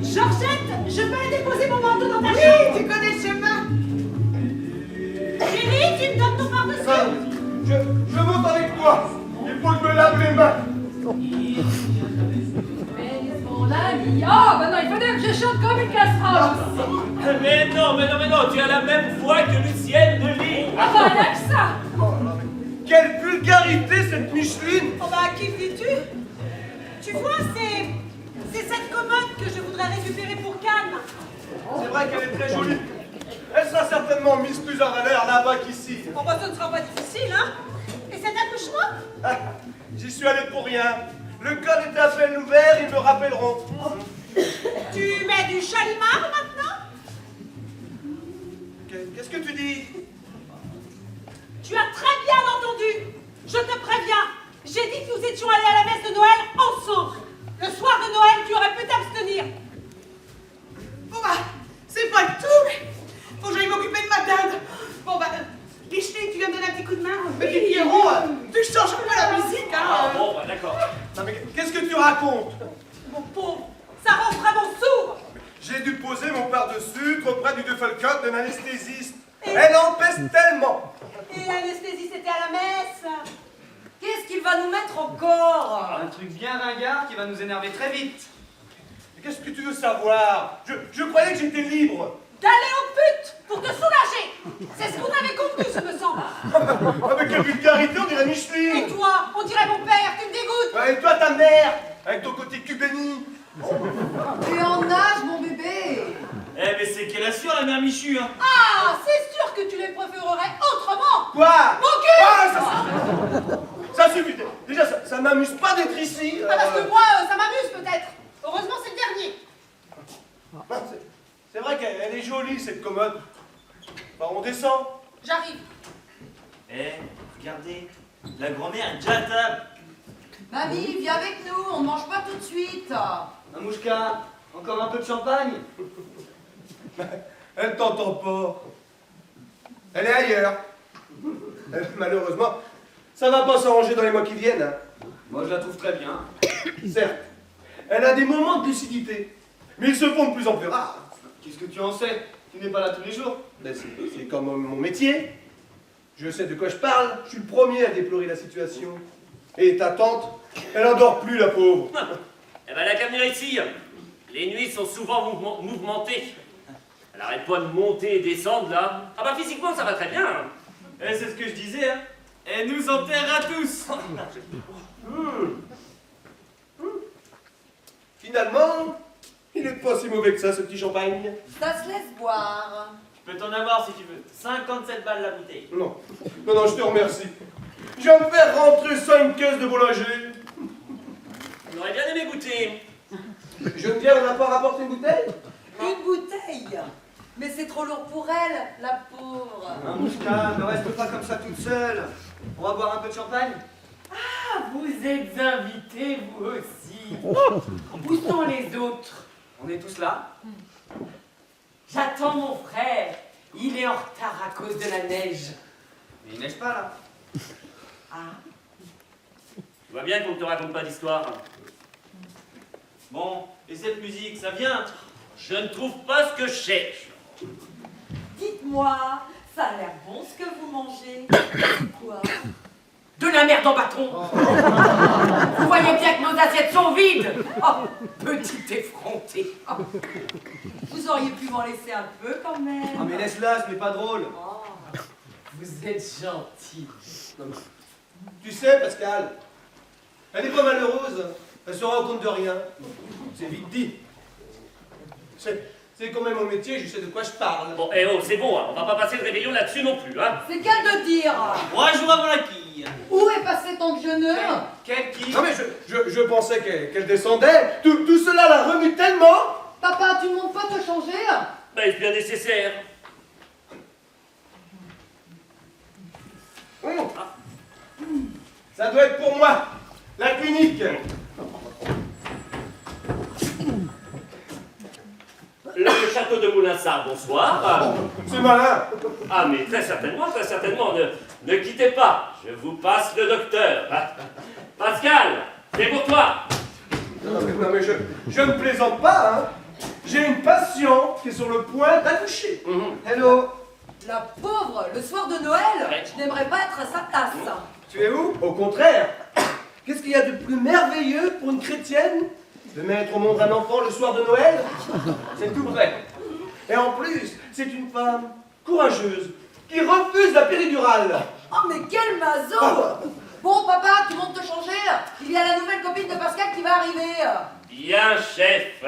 Georgette, je peux aller déposer mon manteau dans ta Oui, chambre? tu connais le chemin. Chérie, tu me donnes ton pardessus? Je monte avec toi. Il faut que je me lave les mains. Mais mon ami, oh, bah non, il faudrait que je chante comme une casserole. Mais non, tu as la même voix que Lucienne de Lille. Ah bah, rien que ça. Quelle vulgarité cette Micheline. Oh bah, qui dis-tu? Tu vois, c'est cette commode que je voudrais récupérer pour Cannes. C'est vrai qu'elle est très jolie. Elle sera certainement mise plus en valeur là-bas qu'ici. Bon bah, ça ne sera pas difficile, hein? Et cet accouchement? Ah, j'y suis allé pour rien. Le col est à peine ouvert, ils me rappelleront. Tu mets du chalimard maintenant? Qu'est-ce que tu dis? Tu as très bien entendu. Je te préviens. J'ai dit que nous étions allés à la messe de Noël ensemble. Le soir de Noël, tu aurais pu t'abstenir. Bon bah, c'est pas le tout, mais faut que j'aille m'occuper de ma dinde. Bon bah, Micheline, tu viens me donner un petit coup de main. Et puis Pierrot, tu changes un peu la musique, hein. Ah bon, bah d'accord. Non mais qu'est-ce que tu racontes? Mon pauvre, ça rend vraiment sourd. J'ai dû poser mon par-dessus auprès du Duffelcock d'un anesthésiste. Elle empeste tellement. Et l'anesthésie, c'était à la messe. Qu'est-ce qu'il va nous mettre encore? Un truc bien ringard qui va nous énerver très vite. Mais qu'est-ce que tu veux savoir? Je croyais que j'étais libre. D'aller aux putes pour te soulager. C'est ce qu'on avait convenu, ce me semble. Avec quelle vulgarité, on dirait Et Micheline. toi, on dirait mon père, tu me dégoûtes. Ouais, et toi, ta mère, avec ton côté cubéni. Tu es en âge, mon bébé. Eh, mais c'est qu'elle assure la mère Michu, hein. Ah, c'est sûr que tu les préférerais autrement. Quoi? Mon cul. Ah, ça suffit. Déjà, ça m'amuse pas d'être ici. Ah, parce que moi, ça m'amuse peut-être. Heureusement, c'est le dernier. C'est vrai qu'elle est jolie, cette commode. Enfin, on descend. J'arrive. Eh, regardez, la grand-mère est déjà à table. Mamie, viens avec nous, on ne mange pas tout de suite. Mamouchka, encore un peu de champagne? Elle t'entend pas. Elle est ailleurs. Malheureusement, ça va pas s'arranger dans les mois qui viennent. Hein. Moi, je la trouve très bien. Certes, elle a des moments de lucidité, mais ils se font de plus en plus rares. Qu'est-ce que tu en sais? Tu n'es pas là tous les jours. Ben, c'est comme mon métier. Je sais de quoi je parle. Je suis le premier à déplorer la situation. Et ta tante, elle endort plus, la pauvre. Eh ben, elle a qu'à venir ici. Les nuits sont souvent mouvementées. Elle arrête pas de monter et descendre, là. Ah bah, physiquement, ça va très bien. Eh, c'est ce que je disais, hein. Elle nous enterrera tous. Finalement, il n'est pas si mauvais que ça, ce petit champagne. Ça se laisse boire. Je peux t'en avoir si tu veux. 57 balles la bouteille. Non, je te remercie. Je vais me faire rentrer 5 caisses de boulanger. On aurait bien aimé goûter. Geneviève, on n'a pas rapporté une bouteille? Une bouteille. Mais c'est trop lourd pour elle, la pauvre. Mamouchka, ne reste pas comme ça toute seule. On va boire un peu de champagne? Ah, vous êtes invités, vous aussi. Où sont les autres? On est tous là. J'attends mon frère. Il est en retard à cause de la neige. Mais il neige pas là. Ah, Tu vois bien qu'on ne te raconte pas d'histoire. Bon, et cette musique, ça vient? Je ne trouve pas ce que je cherche. Dites-moi, ça a l'air bon ce que vous mangez. C'est quoi? De la merde en bâton. Vous voyez bien que nos assiettes sont vides. Oh, petit effronté. Oh. Vous auriez pu m'en laisser un peu quand même. Ah mais laisse-la, ce n'est pas drôle. Oh. Vous êtes gentil. Non, mais tu sais, Pascal, elle n'est pas malheureuse. Elle se rend compte de rien. C'est vite dit. C'est quand même mon métier, je sais de quoi je parle. Bon, eh oh, c'est bon, hein. On va pas passer le réveillon là-dessus non plus, hein. C'est qu'à de dire. 3 jours avant la quille. Où est passé ton vieux nœud? Quel qui? Non mais je pensais qu'elle descendait. Tout cela la remue tellement. Papa, tu ne montes pas te changer? Ben, est-ce bien nécessaire? Ça doit être pour moi. La clinique. Le château de Moulinsart, bonsoir. C'est malin. Ah, mais très certainement, ne quittez pas. Je vous passe le docteur. Hein. Pascal, c'est pour toi. Non mais je ne plaisante pas, hein. J'ai une patiente qui est sur le point d'accoucher. Hello. La pauvre, le soir de Noël, Ouais. je n'aimerais pas être à sa place. Tu es où? Au contraire. Qu'est-ce qu'il y a de plus merveilleux pour une chrétienne de mettre au monde un enfant le soir de Noël? C'est tout vrai. Et en plus, c'est une femme courageuse qui refuse la péridurale. Oh, mais quel mazo! Bon, papa, tu montes te changer? Il y a la nouvelle copine de Pascal qui va arriver. Bien, chef.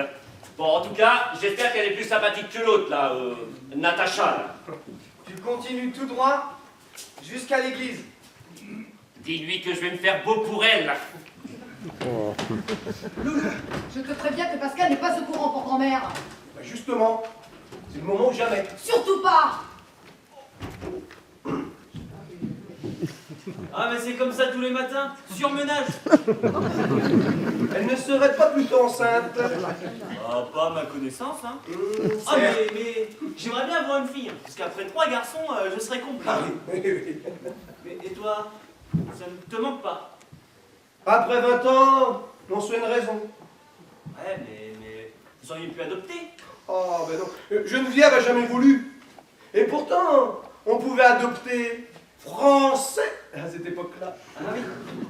Bon, en tout cas, j'espère qu'elle est plus sympathique que l'autre, là, Natacha. Là. Tu continues tout droit jusqu'à l'église. Dis-lui que je vais me faire beau pour elle. Là. Loulou, je te préviens que Pascal n'est pas au courant pour grand-mère. Bah justement, c'est le moment ou jamais. Surtout pas! Ah, mais c'est comme ça tous les matins. Surmenage. Elle ne serait pas plutôt enceinte. Ah, pas à ma connaissance, hein. Ah, C'est- mais j'aimerais bien avoir une fille. Hein, parce qu'après 3 garçons, je serais complet. Ah oui, oui. Mais, et toi, ça ne te manque pas? Après 20 ans, on se fait une raison. Ouais, mais vous auriez pu adopter. Oh, ben non. Geneviève a jamais voulu. Et pourtant, on pouvait adopter français à cette époque-là. Ah oui.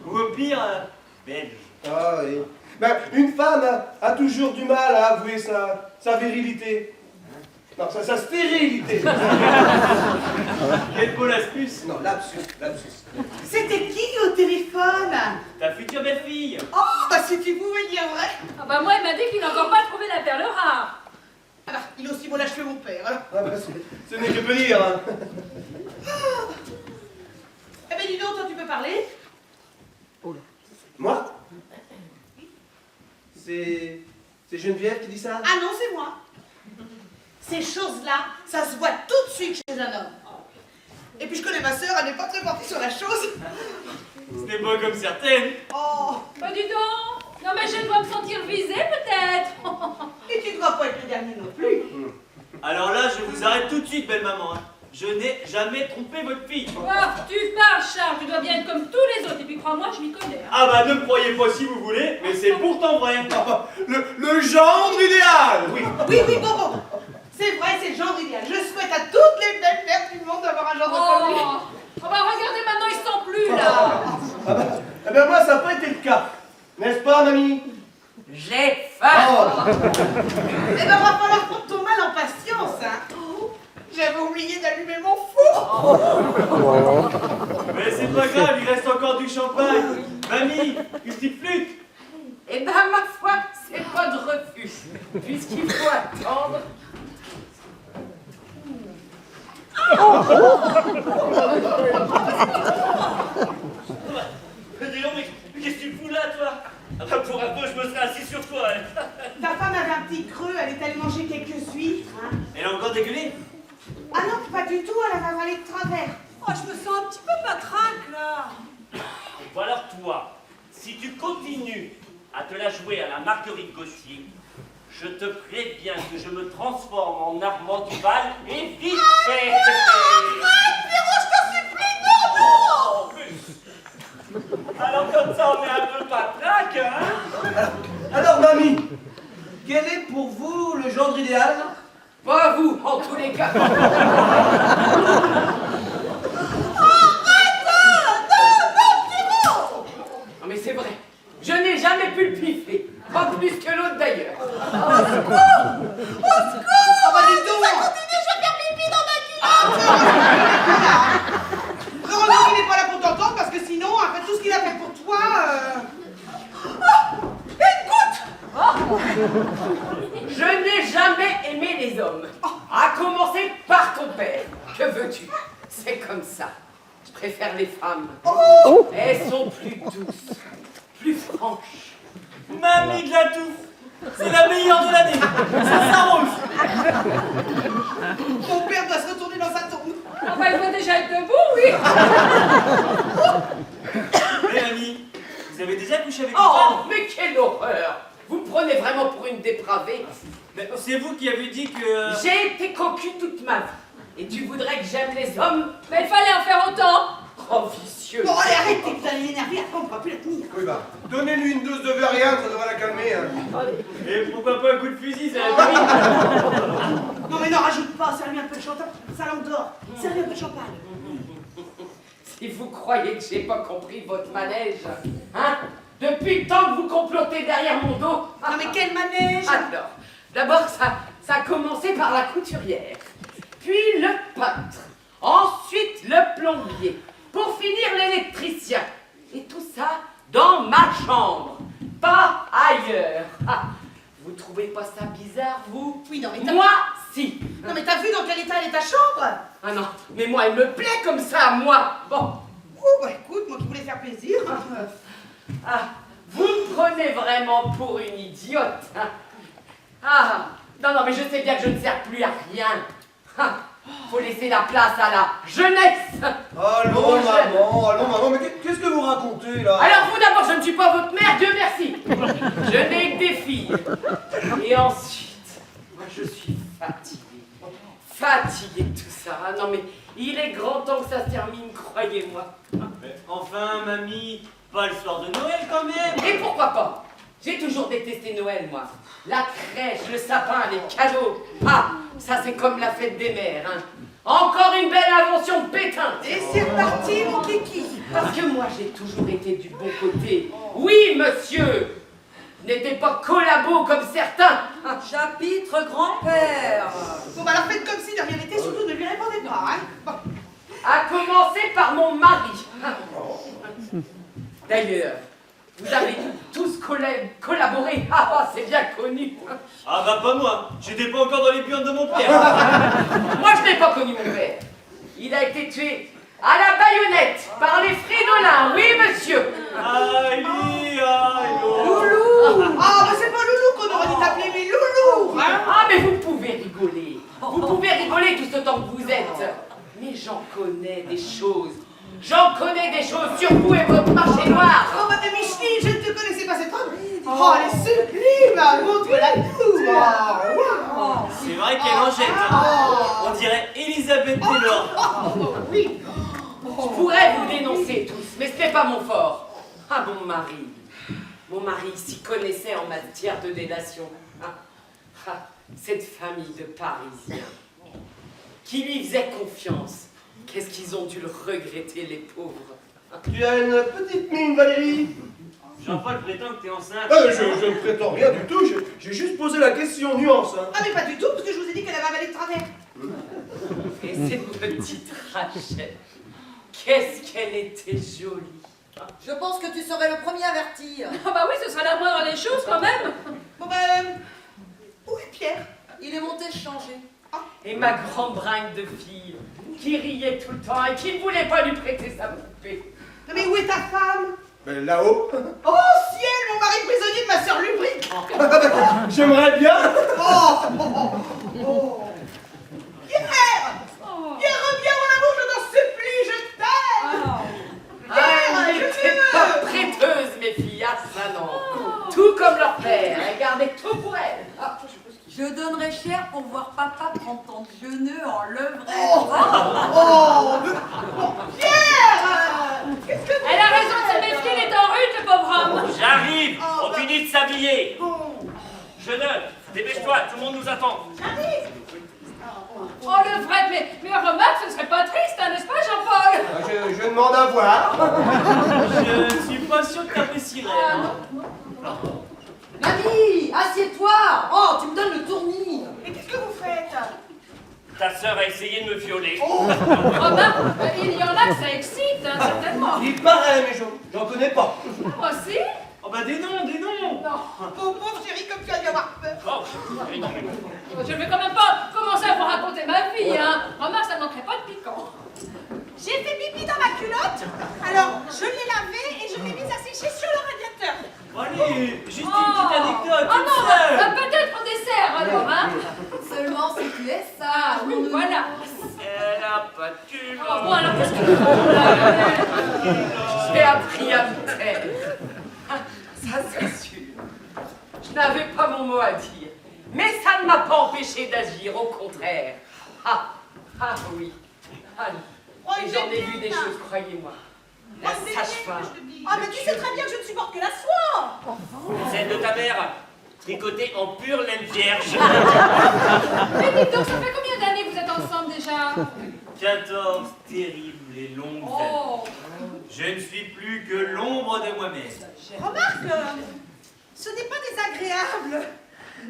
Ou au pire, belge. Ah oui. Ben, une femme a toujours du mal à avouer sa virilité. Non, sa stérilité. Quelle beau l'astuce. Non, lapsus. C'était qui au téléphone? Ta future belle-fille. Oh, bah c'était vous, il y a vrai. Ah bah moi, il m'a dit qu'il n'a encore pas trouvé la perle rare. Ah bah, il a aussi bon âge que mon père, alors. Ah ben, ce n'est que peu dire. Hein. Eh ben dis donc, toi tu peux parler? Moi? C'est Geneviève qui dit ça? Ah non, c'est moi. Ces choses-là, ça se voit tout de suite chez un homme. Et puis je connais ma sœur, elle n'est pas très portée sur la chose. Ce n'est pas comme certaines. Oh, Bah dis donc. Non mais je dois me sentir visée peut-être. et tu ne dois pas être le dernier non plus. Alors là, je vous arrête tout de suite, belle maman. Hein. Je n'ai jamais trompé votre fille. Oh, tu parles, Charles, tu dois bien être comme tous les autres. Et puis crois-moi, je m'y connais. Hein. Ah bah ne me croyez pas si vous voulez, mais c'est pourtant vrai. Le genre idéal, oui. Oui, bon. C'est vrai, c'est le genre idéal. Je souhaite à toutes les belles mères du monde d'avoir un genre de comme lui. Oh bah regardez maintenant, ils sont plus là. Ah bah, eh ben moi, ça n'a pas été le cas. N'est-ce pas, mamie? J'ai faim. Oh. Eh ben, va falloir prendre ton mal en patience, hein. Oh, j'avais oublié d'allumer mon four. Mais c'est pas grave, il reste encore du champagne. Mamie, une petite flûte. Eh ben, ma foi, c'est pas de refus. Puisqu'il faut attendre. Dis donc, mais qu'est-ce que tu fous là, toi? Ah bah, pour un peu, je me serais assis sur toi. Hein. Ta femme avait un petit creux, elle est allée manger quelques huîtres, hein. Elle a encore dégueulé. Ah non, pas du tout, elle avait avalé de travers. Oh, je me sens un petit peu patraque, là. Bon alors toi, si tu continues à te la jouer à la Marguerite Gauthier, je te préviens que je me transforme en Armand Duval et vite fait. En plus. Alors comme ça, on est un peu patraque, hein? Alors, mamie, quel est pour vous le genre idéal? Pas vous, en tous les cas. Non mais c'est vrai, je n'ai jamais pu le piffer. Pas plus que l'autre d'ailleurs. Ah bah dis donc. Ça continue, je vais faire pipi dans ma culotte. Heureusement qu'il n'est pas là pour t'entendre parce que sinon, après tout ce qu'il a fait pour toi... Je n'ai jamais aimé les hommes. À commencer par ton père. Que veux-tu? C'est comme ça. Je préfère les femmes. Elles sont plus douces, plus franches. Mamie de la touffe, c'est la meilleure de l'année. Ça s'arrose. Mon père doit se retourner dans sa tombe. Ah bah, il doit déjà être debout, oui. Mais mamie, vous avez déjà couché avec une Oh, femme? mais quelle horreur! Vous me prenez vraiment pour une dépravée. Mais c'est vous qui avez dit que... J'ai été cocu toute ma vie. Et tu voudrais que j'aime les hommes? Mais il fallait en faire autant. Oh, vicieux. Bon, allez, arrêtez, vous allez l'énerver, après on ne pourra plus la tenir. Oui, bah, donnez-lui une dose de Verian, ça devrait la calmer. Hein. Et pourquoi pas un coup de fusil, ça Non mais n'en rajoute pas, servez un peu de champagne, ça l'endort. Servez un peu de champagne. Si vous croyez que j'ai pas compris votre manège, hein? Depuis le temps que vous complotez derrière mon dos. Non mais quel manège. Alors, d'abord, ça a commencé par la couturière, puis le peintre, ensuite le plombier, pour finir l'électricien. Et tout ça dans ma chambre, pas ailleurs. Ah, vous trouvez pas ça bizarre, vous? Oui, non mais t'as... Moi, si. Non mais t'as vu dans quel état elle est ta chambre? Ah non, mais moi, elle me plaît comme ça, moi. Bon. Oh bah écoute, moi qui voulais faire plaisir. Ah, vous me prenez vraiment pour une idiote. Hein? Ah, non, mais je sais bien que je ne sers plus à rien. Ah, faut laisser la place à la jeunesse. Allons, maman, mais qu'est-ce que vous racontez, là? Alors vous d'abord, je ne suis pas votre mère, Dieu merci. Je n'ai que des filles. Et ensuite, moi je suis fatiguée. Fatiguée de tout ça. Ah, non mais il est grand temps que ça se termine, croyez-moi. Mais enfin, mamie, pas le soir de Noël quand même. Et pourquoi pas? J'ai toujours détesté Noël, moi. La crèche, le sapin, les cadeaux. Ah, ça c'est comme la fête des mères, hein. Encore une belle invention de Pétain. Et c'est reparti mon kiki. Parce que moi j'ai toujours été du bon côté. Oui, monsieur. N'était pas collabo comme certains. Chapitre grand-père. Bon bah alors faites comme si de rien n'était, surtout ne lui répondez pas, hein. Bon. À commencer par mon mari. D'ailleurs, vous avez tous collaboré. Ah, c'est bien connu. Ah bah pas moi, j'étais pas encore dans les burnes de mon père. Moi, je n'ai pas connu mon père. Il a été tué à la baïonnette par les fridolins. Oui, monsieur. Aïe, Loulou. Ah bah c'est pas Loulou qu'on aurait dû t'appeler, mais Loulou, hein. Ah, mais vous pouvez rigoler. Vous pouvez rigoler tout ce temps que vous êtes. Mais j'en connais des choses. J'en connais des choses sur vous et votre marché noir. Oh bah Micheline, je ne te connaissais pas cette robe. Oh elle est sublime, montre-la tout. c'est vrai qu'elle en jette. Hein. On dirait Elisabeth Taylor. Oui. Je pourrais vous dénoncer tous, mais ce n'est pas mon fort. Ah, mon mari s'y connaissait en matière de délation. Cette famille de Parisiens qui lui faisaient confiance. Qu'est-ce qu'ils ont dû le regretter, les pauvres. Tu as une petite mine, Valérie. Jean-Paul prétend que t'es enceinte. Je ne prétends rien du tout, j'ai juste posé la question nuance. Hein. Ah mais pas du tout, parce que je vous ai dit qu'elle avait avalé de travers. Et cette petite Rachel, qu'est-ce qu'elle était jolie. Je pense que tu serais le premier averti. Ah bah oui, ce sera la moindre des choses quand même. Bon bah... où est Pierre? Il est monté changer. Et ma grande bringue de fille, qui riait tout le temps et qui ne voulait pas lui prêter sa poupée. Non mais où est ta femme? Ben là-haut. Oh ciel, mon mari prisonnier de ma sœur Lubrique. J'aimerais bien. Pierre! Pierre, reviens mon amour, je t'en supplie, je t'aime. Ah, elle n'était pas prêteuse, mes filles, ah ça non. Tout comme leur père, elle gardait tout pour elle. Je donnerais cher pour voir papa prendre ton genou en levrette. Pierre! Elle a raison de se méfier, il est en rue, le pauvre homme. J'arrive, on finit de s'habiller. Jeune homme, dépêche-toi, tout le monde nous attend. J'arrive. Oh, le vrai, mais remarque, ce ne serait pas triste, hein, n'est-ce pas, Jean-Paul? Je demande à voir. Je suis pas sûr que t'apprécierais. Hein. Mamie, assieds-toi. Oh, tu me donnes le tournis. Mais qu'est-ce que vous faites? Ta sœur a essayé de me violer. Remarque, il y en a que ça excite, hein, certainement. Il paraît, mais j'en connais pas. Moi aussi? Oh bah des noms, des noms. Non. Mon pauvre chéri, comme tu as dû avoir peur. Oh, non, mais Je vais quand même pas commencer à vous raconter ma vie, hein. Remarque, ça ne manquerait pas de piquant. J'ai fait pipi dans ma culotte, alors je l'ai lavée et je l'ai mise à sécher sur le radiateur. Bon, allez, juste une petite anecdote. Oh une non, seule. peut-être au dessert, alors, hein. Seulement si tu es Ah sage. oui, mon voilà. elle a pas de cul. Oh, bon, alors, qu'est-ce que... J'ai appris à me taire. Ça, c'est sûr. Je n'avais pas mon mot à dire. Mais ça ne m'a pas empêché d'agir, au contraire. Ah oui. Ah, et j'en ai vu des choses, croyez-moi. La sage-femme. Ah, mais tu sais très bien que je ne supporte que la soie. Celle de ta mère, tricotée en pure laine vierge. Mais dites donc, ça fait combien d'années que vous êtes ensemble déjà? 14 terribles et longues années. Oh. Je ne suis plus que l'ombre de moi-même. Remarque, ce n'est pas désagréable.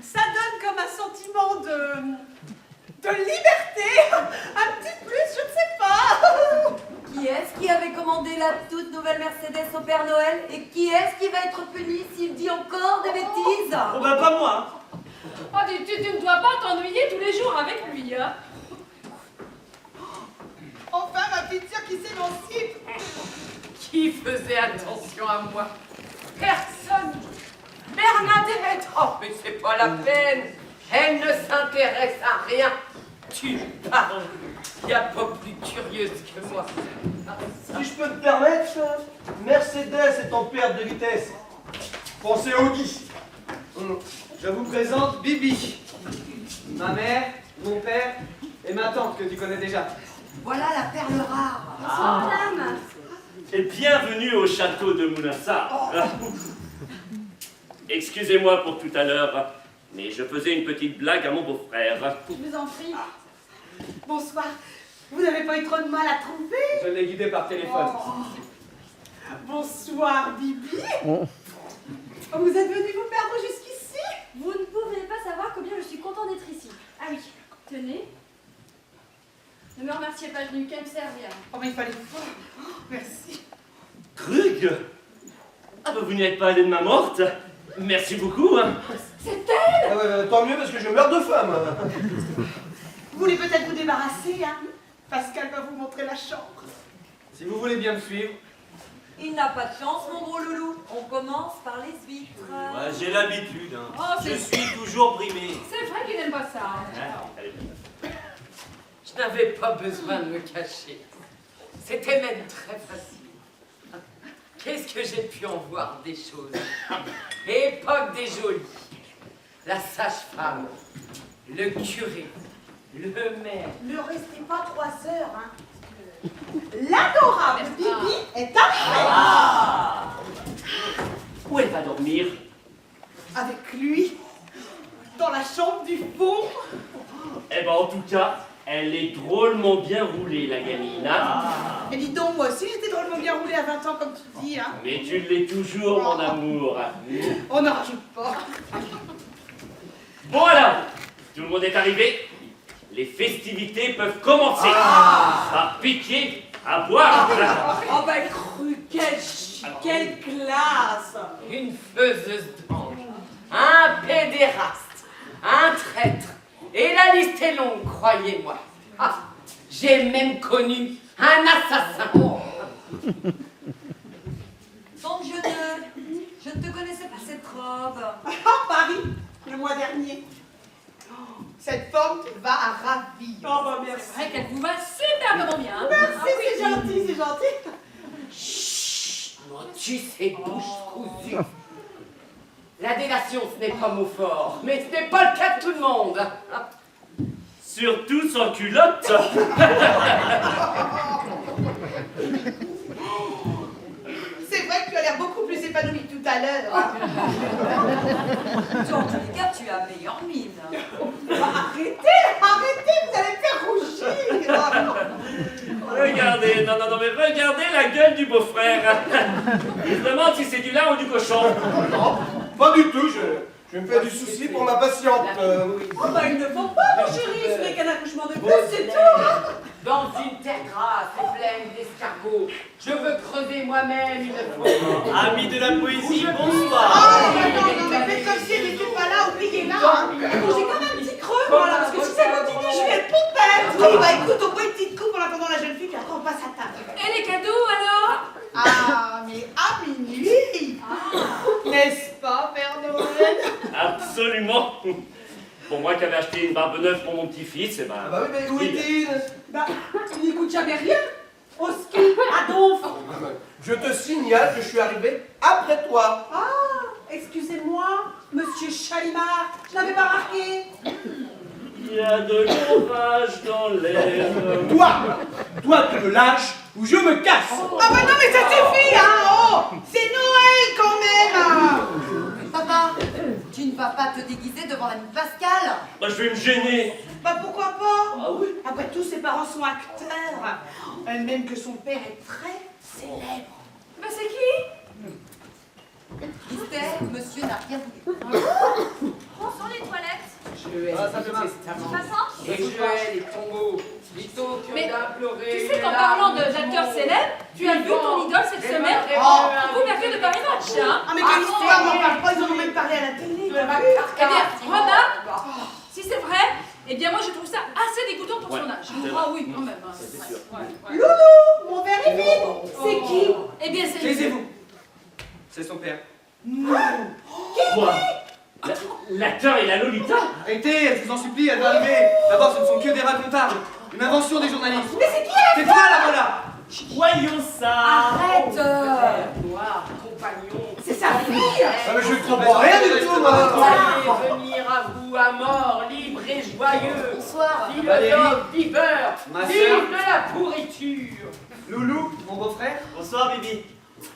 Ça donne comme un sentiment de liberté. Un petit plus, je ne sais pas. Qui est-ce qui avait commandé la toute nouvelle Mercedes au Père Noël? Et qui est-ce qui va être puni s'il dit encore des bêtises? Oh bah pas moi. Oh, tu ne dois pas t'ennuyer tous les jours avec lui, hein. Enfin, ma petite sœur qui s'émancipe. Qui faisait attention à moi? Personne. Bernadette. Oh, mais c'est pas la peine. Elle ne s'intéresse à rien. Tu parles. Il n'y a pas plus curieuse que moi. Si je peux te permettre, Mercedes est en perte de vitesse. Pensez au Guy. Je vous présente Bibi. Ma mère, mon père et ma tante que tu connais déjà. Voilà la perle rare. Bonsoir, madame. Et bienvenue au château de Moulinsart. Excusez-moi pour tout à l'heure, mais je faisais une petite blague à mon beau-frère. Je vous en prie. Bonsoir. Vous n'avez pas eu trop de mal à trouver? Je l'ai guidé par téléphone. Bonsoir, Bibi. Vous êtes venu vous perdre jusqu'ici? Vous ne pouvez pas savoir combien je suis content d'être ici. Ah oui, tenez. Ne me remerciez pas, je n'ai eu qu'à me servir. Oh, mais il fallait... Oh, merci. Krug? Ah bah vous n'êtes pas allé de ma morte? Merci beaucoup. Hein. C'est elle! Ah ouais, tant mieux parce que je meurs de faim. Vous voulez peut-être vous débarrasser, hein? Pascal va vous montrer la chambre. Si vous voulez bien me suivre. Il n'a pas de chance, mon gros loulou. On commence par les huîtres. Ouais, j'ai l'habitude. Hein. Oh, Je c'est- suis toujours brimé. C'est vrai qu'il n'aime pas ça. Je n'avais pas besoin de me cacher. C'était même très facile. Qu'est-ce que j'ai pu en voir des choses? Époque des jolies. La sage-femme, le curé, le maire. Ne restez pas 3 heures, hein? L'adorable Bibi est arrivée. Où elle va dormir? Avec lui, dans la chambre du fond. Eh ben en tout cas, elle est drôlement bien roulée, la gamine. Hein. Et dis donc, moi aussi, j'étais drôlement bien roulée à 20 ans, comme tu dis, hein? Mais tu l'es toujours, mon amour. On n'en rajoute pas. Bon alors, tout le monde est arrivé. Les festivités peuvent commencer. À piquer, à boire. Oh ben cru, quelle classe. Une faiseuse d'ange, un pédéraste, un traître. Et la liste est longue, croyez-moi. Ah, j'ai même connu un assassin. Donc je ne te connaissais pas cette robe. À Paris, le mois dernier. Cette forme te va à ravir. Oh bah merci. C'est vrai qu'elle vous va superbement bien. Hein. Merci, c'est gentil, c'est gentil. Chut, tu ces bouches cousues. La délation, ce n'est pas mot fort, mais ce n'est pas le cas de tout le monde. Surtout sans culotte. C'est vrai que tu as l'air beaucoup plus épanoui que tout à l'heure. Hein? En tous les cas, tu as meilleure mine. Arrêtez, vous allez me Non, mais regardez la gueule du beau-frère. Il se demande si c'est du lard ou du cochon. Non, pas du tout, je me fais du souci pour ma patiente. Oh bah il ne faut pas, mon chéri, ce n'est qu'un accouchement de plus, c'est tout, hein. Dans une terre grasse et pleine d'escargots, je veux creuser moi-même une fosse. Ami de la poésie, Oh, bonsoir. non, mais faites comme si elle n'était pas là, oubliez-la, hein. Bon, j'ai quand même un petit creux, moi, là, parce que si ça continue, je vais être pompette. Oui, bah écoute, on boit une petite coupe en attendant la jeune fille, puis après on passe à table. Et les cadeaux alors? Ah, mais à minuit, n'est-ce pas, Père Noël? Absolument. Pour moi qui avais acheté une barbe neuve pour mon petit-fils, et ben... Ah bah oui, mais où est-il? Bah, il n'écoute jamais rien. Au ski, à Donf. Je te signale que je suis arrivé après toi. Ah, excusez-moi, monsieur Chalimard, je n'avais pas remarqué. Il y a de l'orage dans l'air. Toi, tu me lâches ou je me casse. Ah bah non, mais ça suffit, hein. Oh, c'est Noël quand même, hein. Papa, tu ne vas pas te déguiser devant l'ami Pascal? Bah, je vais me gêner. Bah pourquoi pas? Ah oui? Après tout, ses parents sont acteurs. Même que son père est très célèbre. Bah c'est qui? Mystère, monsieur n'a rien voulu. Où sont les toilettes? Joël, testament. Passant? Et Joël est tombeau. Plutôt que Mais d'implorer. Tu sais qu'en parlant d'acteurs célèbres, tu as vu ton idole cette semaine Oh. au mercredi de Paris Match, hein? Ah mais quelle histoire, n'en parle pas, ils en ont même parlé à la télé. De t'as ma vu? Eh bien, carte. remarque, si c'est vrai, eh bien moi je trouve ça assez dégoûtant pour son âge. c'est Ah oui, quand même. Hein. c'est sûr. Ouais. Loulou, mon verre est vide. C'est qui? Eh bien c'est... Taisez-vous. C'est son père. Quoi? L'acteur et la Lolita? Arrêtez, je vous en supplie, elle va arriver. D'abord, ce ne sont que des racontables. Une invention des journalistes. Mais c'est qui? C'est toi, la voilà. Voyons ça. Arrête! Noir, compagnon. C'est sa fille. Ah mais je ne comprends rien du tout, moi. Allez venir à vous à mort, libre et joyeux. Bonsoir. Philosophe, viveur, Ma vive sœur. de la pourriture. Loulou, mon beau-frère. Bonsoir, Bibi.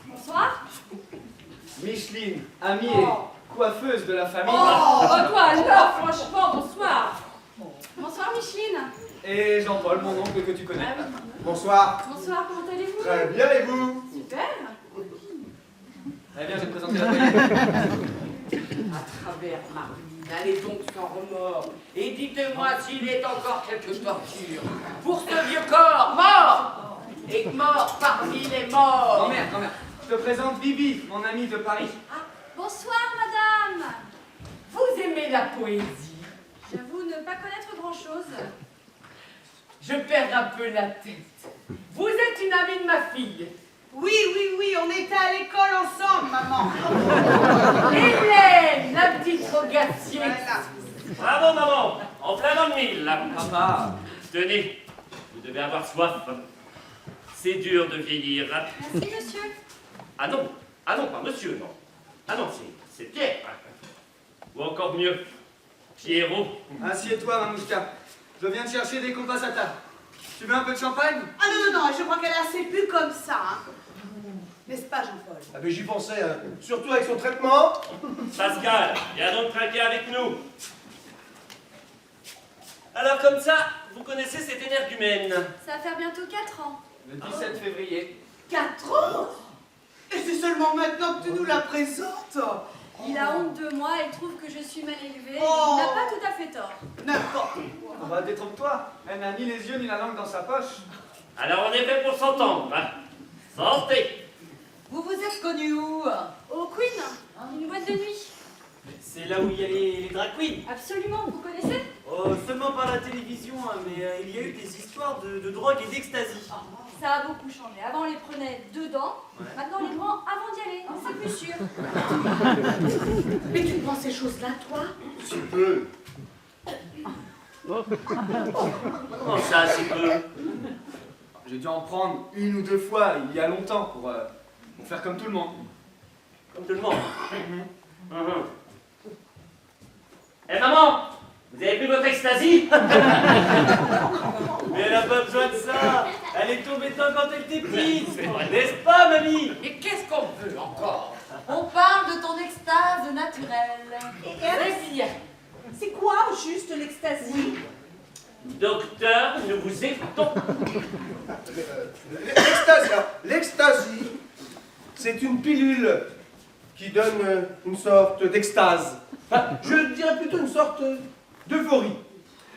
Bonsoir. Micheline, amie et coiffeuse de la famille. Oh, toi alors, franchement, bonsoir. Bonsoir Micheline. Et Jean-Paul, mon oncle que tu connais. Bonsoir. Bonsoir, comment allez-vous? Très bien, et vous? Super. Très bien, je vais te présenter la famille. À travers ma ruine, allez donc sans remords, et dites-moi s'il est encore quelques tortures pour ce vieux corps mort, et mort parmi les morts. Grand-mère, grand-mère. Je te présente Bibi, mon amie de Paris. Ah, bonsoir madame. Vous aimez la poésie? J'avoue ne pas connaître grand-chose. Je perds un peu la tête. Vous êtes une amie de ma fille. Oui, on était à l'école ensemble, maman. Hélène, la petite rogatier. Voilà. Bravo, maman. En plein dans le mille, là. Papa. Tenez, vous devez avoir soif. C'est dur de vieillir. Merci monsieur. Ah non, pas monsieur, non. Ah non, c'est Pierre. Ou encore mieux, Pierrot. Assieds-toi, Mamouchka. Je viens de chercher des compas à table. Tu veux un peu de champagne? Ah non, je crois qu'elle a assez bu comme ça, hein. N'est-ce pas, Jean-Paul? Ah mais j'y pensais, hein. Surtout avec son traitement. Pascal, viens donc trinquer avec nous. Alors comme ça, vous connaissez cet énergumène? Ça va faire bientôt 4 ans. Le 17 février. 4 ans? Et c'est seulement maintenant que tu nous la présentes? Il a honte de moi et trouve que je suis mal élevée. Oh. Il n'a pas tout à fait tort. N'importe. On va détrompe-toi. Elle n'a ni les yeux ni la langue dans sa poche. Alors on est fait pour s'entendre. Hein. Sortez. Vous vous êtes connus où? Au Queen, une boîte de nuit. C'est là où il y a les drag queens. Absolument, vous connaissez? Oh, seulement par la télévision, hein, mais il y a eu des histoires de drogue et d'ecstasy. Ça a beaucoup changé. Avant, on les prenait dedans. Maintenant, on les prend avant d'y aller. C'est plus sûr. Mais tu prends ces choses-là, toi? Si peu. Comment ça, si peu? J'ai dû en prendre une ou deux fois il y a longtemps pour faire comme tout le monde. Comme tout le monde. Eh maman, vous avez pris votre ecstasy? Mais elle a pas besoin de ça. Elle est tombée dedans quand elle était petite. N'est-ce pas, mamie? Mais qu'est-ce qu'on veut encore? On parle de ton extase naturelle. Et elle, Très bien. c'est quoi au juste l'extasie? Docteur, nous vous écoutons. L'ecstasy, c'est une pilule qui donne une sorte d'extase. Enfin, je dirais plutôt une sorte d'euphorie.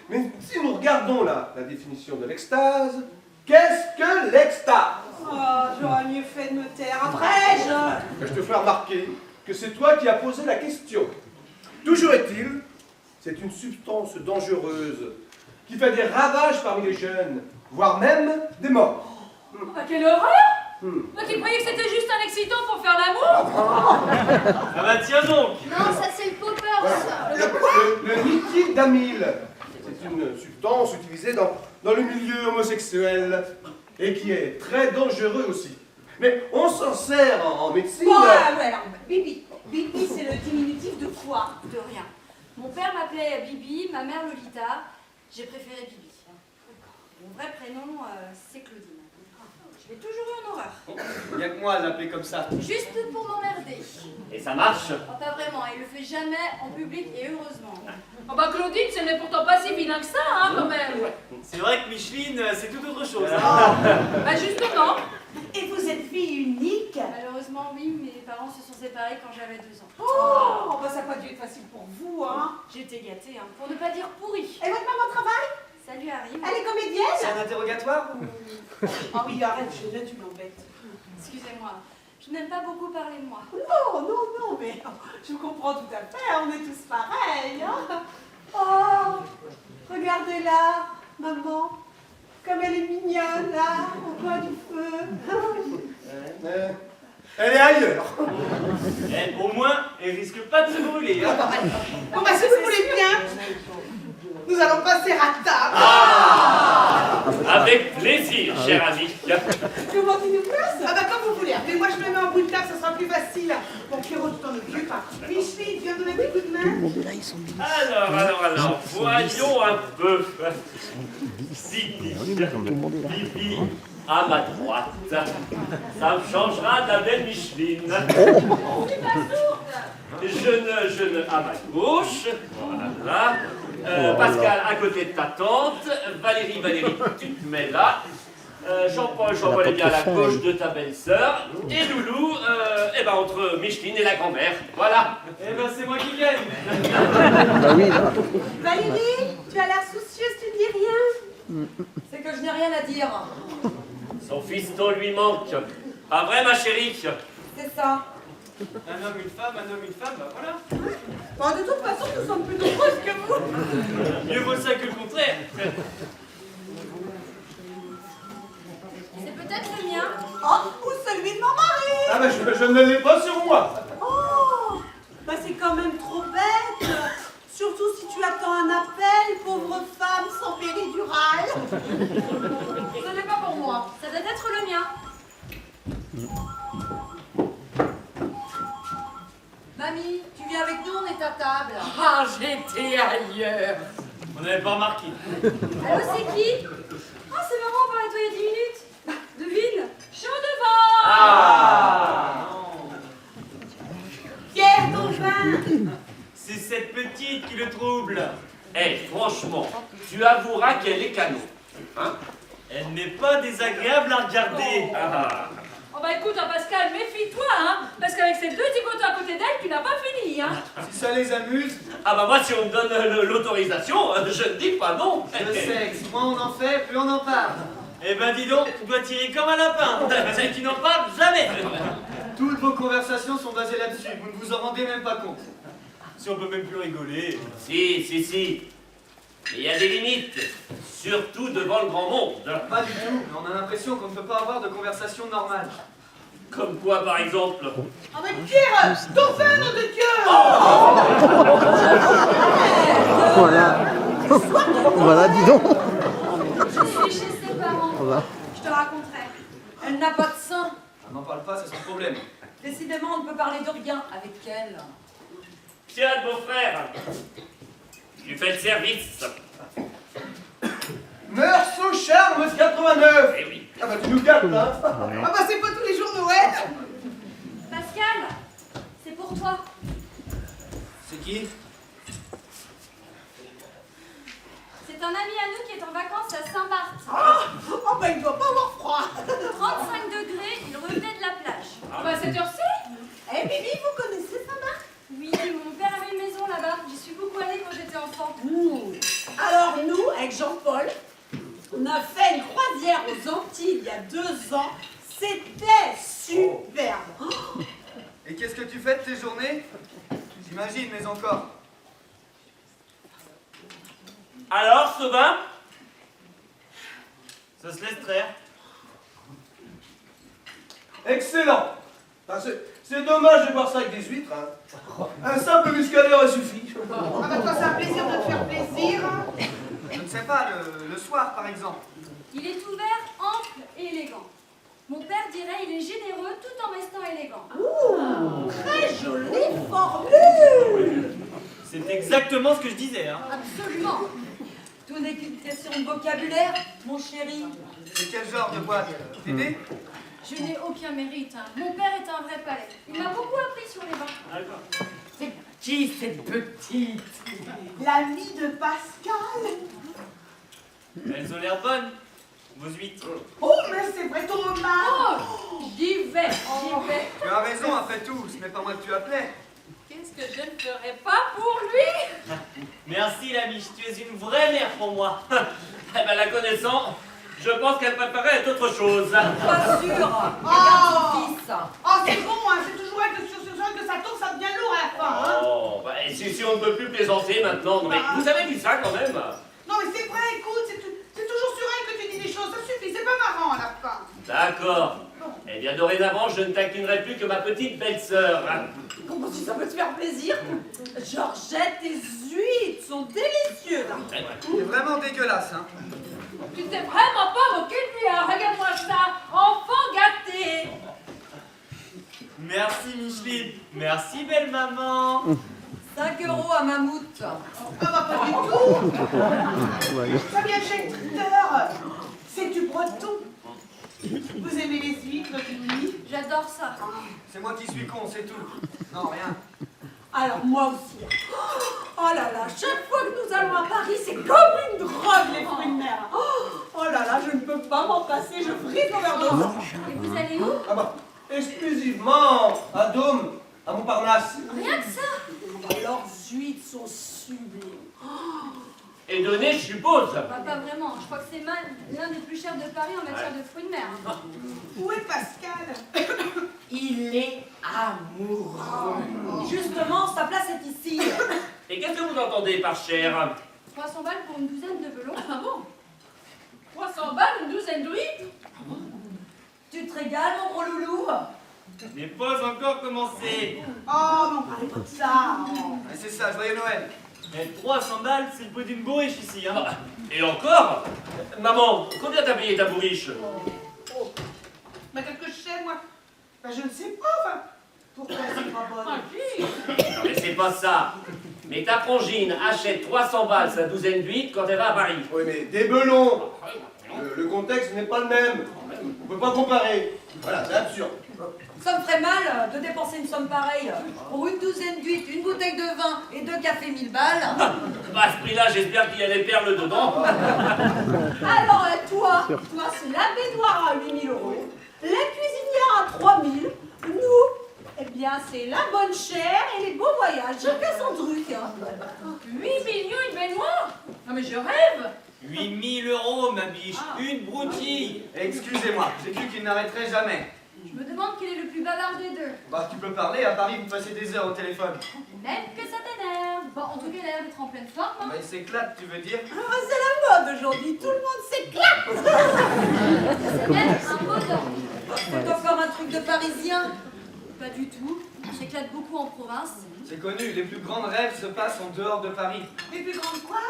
Mais si nous regardons la définition de l'extase, qu'est-ce que l'extase? Oh, j'aurais mieux fait de me taire. Après, Je te fais remarquer que c'est toi qui as posé la question. Toujours est-il, c'est une substance dangereuse qui fait des ravages parmi les jeunes, voire même des morts. Ah, quelle horreur! Moi qui croyais que c'était juste un excitant pour faire l'amour! Ah bah tiens donc. Non, ça c'est le poppers. Le liquide d'amyle, c'est une substance utilisée dans le milieu homosexuel et qui est très dangereux aussi. Mais on s'en sert en médecine. ouais, alors, Bibi. Bibi, c'est le diminutif de quoi? De rien. Mon père m'appelait Bibi, ma mère Lolita. J'ai préféré Bibi. Mon vrai prénom, c'est Claudine. Je l'ai toujours eu en horreur. Il n'y a que moi à l'appeler comme ça. Juste pour m'emmerder. Et ça marche? Oh, pas vraiment, il le fait jamais en public et heureusement. Oh bah Claudine, ce n'est pourtant pas si vilain que ça, hein, quand même! C'est vrai que Micheline, c'est tout autre chose. Hein. Bah justement! Et vous êtes fille unique? Malheureusement, oui, mes parents se sont séparés quand j'avais 2 ans. Oh, bah ça n'a pas dû être facile pour vous, hein? J'étais gâtée, hein, pour ne pas dire pourrie. Et votre maman travaille? Ça lui arrive. Elle est comédienne? C'est un interrogatoire? Ah oui, arrête, Jeannette, tu m'embêtes. Excusez-moi, je n'aime pas beaucoup parler de moi. Non, mais je comprends tout à fait, on est tous pareils, hein? Oh, regardez-la, maman, comme elle est mignonne, là, au coin du feu. Elle est ailleurs. Eh, au moins, elle risque pas de se brûler. Hein. Bon bah si vous voulez bien, nous allons passer à table. Ah! Avec plaisir, cher ami. Comment tu nous places? Ah bah comme vous voulez, mais moi je me mets en bout de table, ça sera plus facile. Bon Pierrot, tu t'en occupes. Micheline, tu viens me donner un petit coup de main? Alors, voyons un peu. Bibi à ma droite. Ça me changera de la belle Micheline. Je à ma gauche. Voilà. Pascal à côté de ta tante. Valérie, tu te mets là. Jean-Paul est bien à la gauche de ta belle-sœur. Et Loulou, entre Micheline et la grand-mère. Voilà. Eh ben, c'est moi qui gagne. Bah oui, là. Valérie, tu as l'air soucieuse, tu dis rien? C'est que je n'ai rien à dire. Son fiston lui manque. Pas vrai, ma chérie? C'est ça. Un homme, une femme, bah voilà. Bon, de toute façon, nous sommes plus nombreuses que vous. Mieux vaut ça que le contraire. C'est peut-être le mien. Oh, ou celui de mon mari. Ah ben je ne l'ai pas sur moi. Oh, bah c'est quand même trop bête. Surtout si tu attends un appel, pauvre femme sans péridurale. Ce n'est pas pour moi. Ça doit être le mien. Mamie, tu viens avec nous, on est à table. Ah, j'étais ailleurs. On n'avait pas remarqué. Allô, c'est qui? Ah, c'est marrant, on parlait de toi il y a 10 minutes. Devine. Chaud devant. Ah! Pierre, ton vin. C'est cette petite qui le trouble. Eh, franchement, tu avoueras qu'elle est canon. Hein? Elle n'est pas désagréable à regarder. Ah. Oh bah écoute, hein, Pascal, méfie-toi, hein, parce qu'avec ces 2 zigotos à côté d'elle, tu n'as pas fini, hein. Si ça les amuse, Ah bah moi, si on me donne l'autorisation, je ne dis pas non. le sexe, moins on en fait, plus on en parle. Eh ben dis donc, tu dois tirer comme un lapin. C'est qui n'en parle jamais. Toutes vos conversations sont basées là-dessus, vous ne vous en rendez même pas compte. Si on peut même plus rigoler. Si. Mais il y a des limites, surtout devant le grand monde. Pas du tout, mais on a l'impression qu'on ne peut pas avoir de conversation normale. Comme quoi, par exemple? Ah mais Pierre, ton vin, nom de Dieu. Voilà. Voilà, dis donc. Je suis chez ses parents. Voilà. Je te raconterai. Elle n'a pas de sein. On n'en parle pas, c'est son problème. Décidément, on ne peut parler de rien avec elle. Tiens, beau-frère, tu fais le service. Meurs au charme 89. Eh oui. Ah bah tu nous gâtes là. Ah bah c'est pas tous les jours Noël. Pascal, c'est pour toi. C'est qui? C'est C'est un ami à nous qui est en vacances à Saint-Martin. Oh, ben il doit pas avoir froid. 35 degrés, il revenait de la plage. Ah bah cette heure-ci? Eh, Bibi, vous connaissez Saint-Martin? Oui, mon père avait une maison là-bas. J'y suis beaucoup allée quand j'étais enfant. Alors nous, avec Jean-Paul, on a fait une croisière aux Antilles il y a 2 ans. C'était superbe. Et qu'est-ce que tu fais de tes journées? J'imagine, mais encore. Alors, ce vin? Ça se laisse traire. Excellent. Ah, c'est dommage de boire ça avec des huîtres. Hein. Un simple muscadet aurait suffi. Ah bah toi, c'est un plaisir de te faire plaisir. Je ne sais pas, le soir, par exemple. Il est ouvert, ample et élégant. Mon père dirait il est généreux tout en restant élégant. Très jolie formule. C'est exactement ce que je disais, hein. Absolument. Tout n'est qu'une question de vocabulaire, mon chéri. C'est quel genre de boîte? T'aider? Je n'ai aucun mérite. Hein. Mon père est un vrai palais. Il m'a beaucoup appris sur les vins. D'accord. C'est qui cette petite? L'ami de Pascal. Elles ont l'air bonnes, vos huîtres. Oh, mais c'est vrai, Thomas. Oh, j'y vais. Tu as raison, après tout. Ce n'est pas moi que tu appelais. Qu'est-ce que je ne ferais pas pour lui? Merci, l'ami, tu es une vraie mère pour moi. Eh ben, la connaissant, je pense qu'elle préférait être autre chose. Pas sûr. Regarde son fils. Oh, c'est bon, hein, c'est toujours avec le sur que ça tombe, ça devient lourd à la fin. Hein. Oh, bah, si on ne peut plus plaisanter maintenant, mais vous avez vu ça quand même? Non, mais c'est vrai, écoute, c'est toujours sur elle que tu dis des choses, ça suffit, c'est pas marrant à la fin. D'accord. Eh bien, dorénavant, je ne taquinerai plus que ma petite belle-sœur. Comment si ça peut te faire plaisir? Georgette, tes huîtres sont délicieuses. C'est vraiment dégueulasse, hein. Tu t'es vraiment pas moqué de lui, hein? Regarde-moi ça, enfant gâté. Merci, Micheline. Merci, belle maman. 5 € à Mammouth. Ah bah pas du tout. Ça vient de chez le traiteur. C'est du breton. Vous aimez les huîtres, Bibi? J'adore ça. C'est moi qui suis con, c'est tout. Non, rien. Alors moi aussi. Oh là là, chaque fois que nous allons à Paris, c'est comme une drogue les fruits de mer. Oh là là, je ne peux pas m'en passer, je frise l'overdose. Et vous allez où? Ah bah, exclusivement à Dôme, à Montparnasse. Rien que ça. Leurs huîtres sont sublimes. Et donné, je suppose. Bah, pas vraiment. Je crois que c'est l'un des plus chers de Paris en matière de fruits de mer. Hein. Où est Pascal? Il est amoureux. Justement, sa place est ici. Et qu'est-ce que vous entendez par cher? 300 balles pour une douzaine de belons. Ah bon? 300 balles, une douzaine d'huîtres? Tu te régales, mon gros loulou? N'est pas encore commencé. Oh, non, parlez pas de ça. Mais c'est ça, joyeux Noël. Mais 300 balles, c'est le prix d'une bourriche ici, hein. Et encore? Maman, combien t'as payé ta bourriche? Bah, quelque chose, moi. Bah, je ne sais pas, enfin. Pourquoi c'est pas Ah, bonne? si. Non, mais c'est pas ça. Mais ta frangine achète 300 balles sa douzaine d'huîtres quand elle va à Paris. Oui, mais des belons. Le contexte n'est pas le même. On peut pas comparer. Voilà, c'est absurde. Ça me ferait mal de dépenser une somme pareille pour une douzaine d'huîtres, une bouteille de vin et 2 cafés 1000 balles. Bah, à ce prix-là, j'espère qu'il y a des perles dedans. Alors toi, c'est la baignoire à 8 000 €, la cuisinière à 3 000, nous, eh bien c'est la bonne chère et les beaux voyages, chacun son truc. 8 millions une baignoire? Non mais je rêve. 8 000 €, ma biche. Une broutille. Excusez-moi, j'ai cru qu'il n'arrêterait jamais. Je me demande quel est le plus bavard des deux. Bah, tu peux parler, à Paris, vous passez des heures au téléphone. Même que ça t'énerve. Bon, en tout cas, il a l'air d'être en pleine forme. Hein. Bah, il s'éclate, tu veux dire? Ah, c'est la mode aujourd'hui, tout le monde s'éclate. C'est même un beau dormi. C'est encore un truc de parisien. Pas du tout. On s'éclate beaucoup en province. C'est connu, les plus grands rêves se passent en dehors de Paris. Les plus grandes quoi?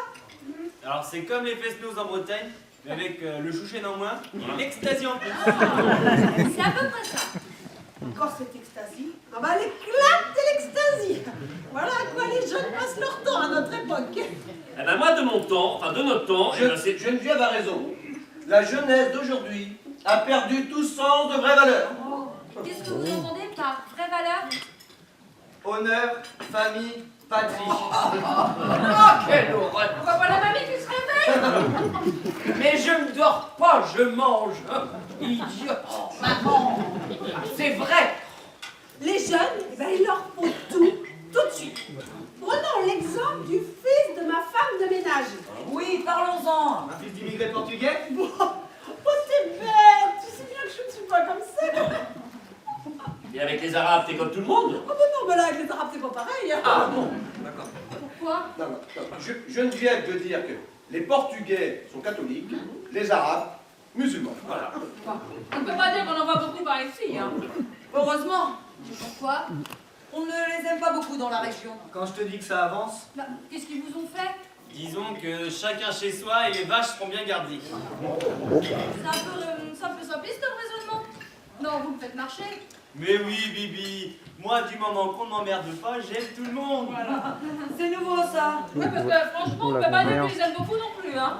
Alors, c'est comme les fest-news en Bretagne, mais avec le chouchen en moins et l'extasie en plus. C'est à peu près ça. Encore cette extasie? Ah bah l'éclate et l'extasie. Voilà à quoi les jeunes passent leur temps à notre époque. Eh ben moi, de mon temps, enfin de notre temps, eh ben, c'est... Geneviève a raison. La jeunesse d'aujourd'hui a perdu tout sens de vraie valeur. Qu'est-ce que vous entendez par vraie valeur? Honneur, famille, patrie. Oh, quelle horreur! On va voir la mamie qui se réveille. je mange. Idiot. Maman, C'est vrai. Les jeunes, eh ben, il leur faut tout de suite. Prenons l'exemple du fils de ma femme de ménage. oui, parlons-en. Un fils d'immigré portugais? Bon, oh, t'es bête, tu sais bien que je ne suis pas comme ça. Et avec les Arabes, t'es comme tout le monde. Oh, ben non, mais là, avec les Arabes, c'est pas pareil. Hein. Ah bon, d'accord. Pourquoi? Non, non, non. Geneviève veut dire que les Portugais sont catholiques, les Arabes, musulmans. Voilà. On ne peut pas dire qu'on en voit beaucoup par ici. Hein. Heureusement, Pourquoi? on ne les aime pas beaucoup dans la région. Quand je te dis que ça avance, Bah, qu'est-ce qu'ils vous ont fait? Disons que chacun chez soi et les vaches seront bien gardées. C'est un peu simpliste comme raisonnement. Non, vous me faites marcher. Mais oui, Bibi, moi, du moment qu'on ne m'emmerde pas, j'aime tout le monde. Voilà. C'est nouveau ça. Ouais, parce que franchement, on ne peut pas dire qu'ils aiment beaucoup non plus. Hein.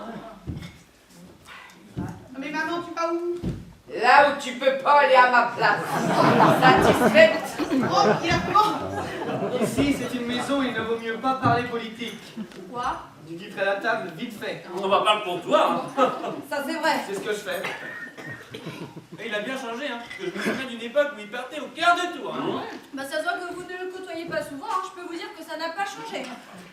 Mais maman, tu vas où? Là où tu peux pas aller à ma place. Satisfaite? Oh, il a comment? ici c'est une maison, il ne vaut mieux pas parler politique. Pourquoi? Tu quitterais la table vite fait. On va parler pour toi. Hein. Ça c'est vrai. C'est ce que je fais. Et il a bien changé, hein. Je me souviens d'une époque où il partait au quart de tour. Hein. Bah, ça se voit que vous ne le côtoyez pas souvent. Hein. Je peux vous dire que ça n'a pas changé.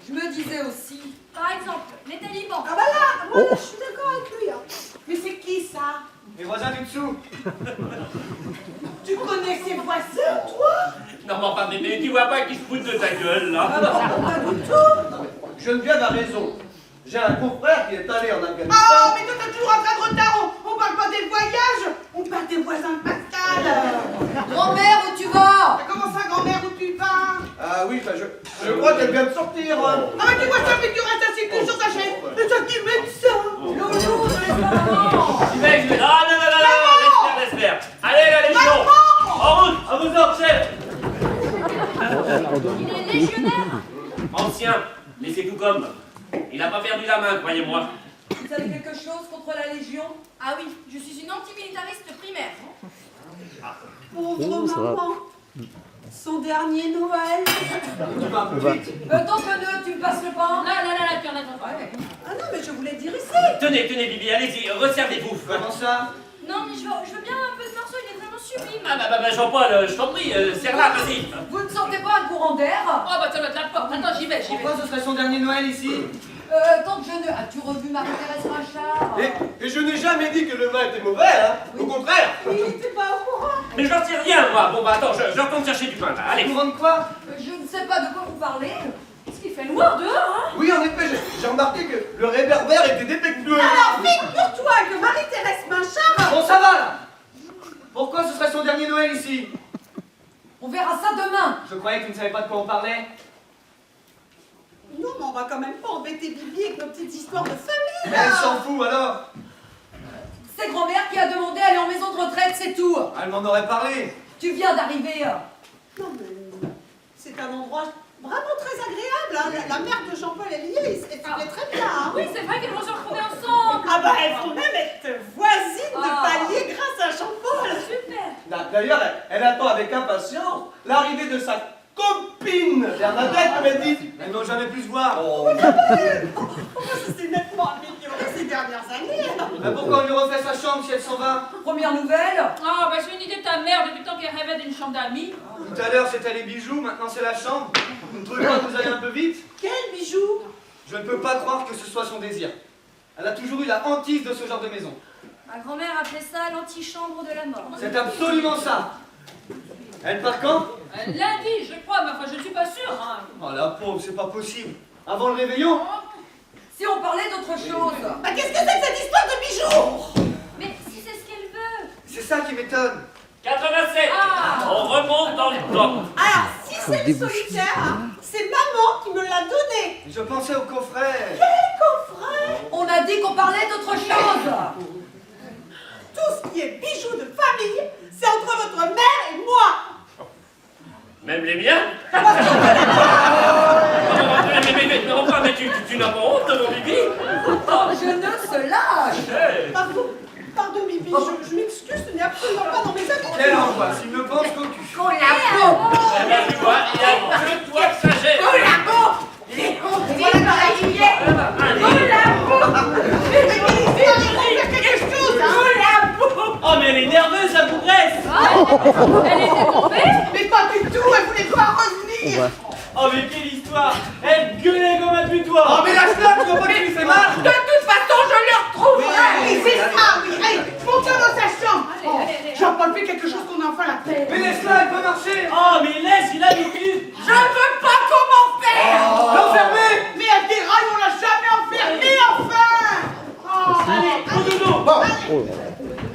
Je me disais aussi. Par exemple, les talibans. Ah bah là, moi, je suis d'accord avec lui. Hein. Mais c'est qui ça? Mes voisins du dessous. Tu connais ses voisins, toi? Non, mais enfin, bébé, tu vois pas qu'ils se foutent de ta gueule, là. Pas du tout. Geneviève a raison. J'ai un confrère qui est allé en Oh, Afghanistan. mais toi, t'es toujours en train de retard. On parle pas des voyages. On parle des voisins de Pascal. Grand-mère, où tu vas? Comment ça, grand-mère, où tu vas? Ah oui, enfin, je crois qu'elle vient de sortir. Hein. Ah, mais tu vois ça, mais tu restes assis que sur ta chaise. Et toi qui mets ça. Loulou, ne laisse pas maman. Non, laisse faire. Allez, la Légion. En route, à vos ordres, chef. Il est légionnaire. Ancien, mais c'est tout comme. Il n'a pas perdu la main, croyez-moi. Vous avez quelque chose contre la Légion? Ah oui, je suis une antimilitariste primaire. Pauvre ça va. maman. Son dernier Noël. Tu vas un peu vite. Tant que ne, tu me passes le pain? Là, tu en attends pas. Ah non, mais je voulais dire ici. Tenez, Bibi, allez-y, resservez-vous. Comment ça? Non, mais je veux bien un peu de morceau, il est vraiment sublime. Ah bah, Jean-Paul, je t'en prie, serre-la, vas-y. Vous ne sentez pas un courant d'air? Oh, bah, ça doit être la porte. Attends, j'y vais. Pourquoi ce serait son dernier Noël ici? Tant que je ne... As-tu revu Marie-Thérèse Rachard? Et je n'ai jamais dit que le vin était mauvais, hein. Au contraire. Il n'était pas au courant. Mais je n'en sais rien, moi. Bon, bah, attends, je retourne chercher du pain, là. Allez. Courant de quoi? Je ne sais pas de quoi vous parlez. Parce qu'il fait noir dehors, hein. Oui, en effet, j'ai remarqué que le réverbère était défectueux. Alors, figure-toi que Marie-Thérèse Machard. Bon, ça va là. Pourquoi ce serait son dernier Noël ici? On verra ça demain. Je croyais que tu ne savais pas de quoi on parlait. Non, mais on va quand même pas embêter Bibi avec nos petites histoires de famille. Mais elle s'en fout alors. C'est grand-mère qui a demandé à aller en maison de retraite, c'est tout. Elle m'en aurait parlé. Tu viens d'arriver. Non, mais c'est un endroit vraiment très agréable. Hein. La mère de Jean-Paul est liée, elle filait très bien. Hein. Oui, c'est vrai qu'ils vont se retrouver ensemble. Ah bah, elles vont même être voisines de Ah. palier grâce à Jean-Paul. Super. D'ailleurs, elle attend avec impatience l'arrivée de sa copine Bernadette, m'a dit. Elles n'ont jamais pu se voir. Oh, Ça s'est nettement amélioré ces dernières années. Mais pourquoi on lui refait sa chambre si elle s'en va? Première nouvelle. Ah, bah, c'est une idée de ta mère depuis le temps qu'elle rêvait d'une chambre d'amis. Tout à l'heure c'était les bijoux, maintenant c'est la chambre. Vous ne trouvez pas que vous allez un peu vite? Quel bijou. Je ne peux pas croire que ce soit son désir. Elle a toujours eu la hantise de ce genre de maison. Ma grand-mère appelait ça l'antichambre de la mort. C'est absolument ça. Elle part quand? Lundi, je crois, mais enfin, je ne suis pas sûre. Hein. Oh la pauvre, c'est pas possible. Avant le réveillon? Si on parlait d'autre chose. Bah, qu'est-ce que c'est que cette histoire de bijoux? Mais si c'est ce qu'elle veut. C'est ça qui m'étonne. 87. Ah. On remonte dans le temps. Alors, si c'est le solitaire, hein, c'est maman qui me l'a donné. Je pensais au coffret. Coffret. On a dit qu'on parlait d'autre chose. Tout ce qui est bijoux de famille, c'est entre votre mère et moi. Même les miens. Mais enfin, mais tu n'as pas honte, mon Bibi? Oh, je ne se lâche. Pardon, Bibi, je m'excuse, ce n'est absolument pas dans mes habitudes. Quelle angoisse, il me pense qu'au cul. Qu'on la peau. Eh bien, tu vois, il n'y a que toi que ça gêne. Qu'on la peau. Les contrées par la rivière. Qu'on la peau. Mais Bibi, il faut faire quelque chose, hein. Elle était tombée. Mais pas du tout, elle voulait pas revenir. Oh, mais quelle histoire! Elle gueulait comme un butoir! Oh, mais lâche-la, tu vois pas qu'il lui fait mal? De toute façon, je le retrouverai. Oui, c'est ça, oui. Allez, montons dans sa chambre. Allez. Jean-Paul, fais quelque chose qu'on ait enfin la paix. Mais laisse-la, elle peut marcher. Oh, mais laisse, il a l'habitude! Je veux pas comment faire. L'enfermer. Mais elle déraille, on l'a jamais enfermée, enfin. Oh, allez, Au dodo! Bon,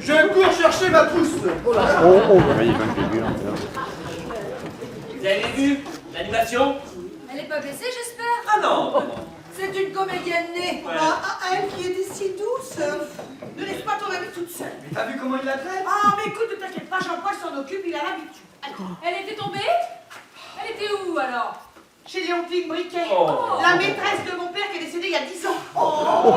je cours chercher ma pousse. Oh, il va me figurer. Vous avez vu l'animation? Elle est pas blessée, j'espère. Ah non! C'est une comédienne née. Elle qui était si douce. ne laisse pas ton ami toute seule. Mais t'as vu comment il la traite? Ah, mais écoute, ne t'inquiète pas, Jean-Paul s'en occupe, il a l'habitude. Allez, Elle était tombée. Elle était où alors? chez Léontine Briquet, Oh. la maîtresse de mon père qui est décédée il y a 10 ans. Oh,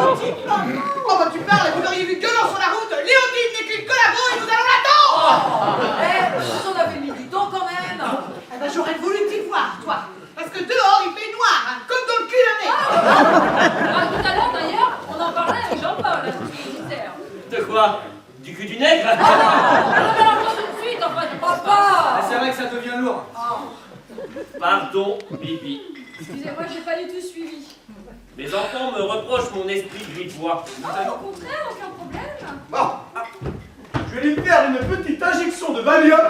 bah tu parles, vous auriez vu gueulant sur la route. Léontine n'est qu'une collabo et nous allons l'attendre. Vous en avez mis du temps quand même. Eh ben, j'aurais voulu t'y voir, toi. Parce que dehors, il fait noir, hein, comme dans le cul d'un nez. Ah, tout à l'heure d'ailleurs, on en parlait avec Jean-Paul, qui disait. De quoi? Du cul du nègre? Non, tout de suite, enfin, Papa. Ah, c'est vrai que ça devient lourd. Pardon, Bibi. Excusez-moi, j'ai pas du tout suivi. Mes enfants me reprochent mon esprit de voix. Oh, au contraire, aucun problème. Bon, je vais lui faire une petite injection de Valium.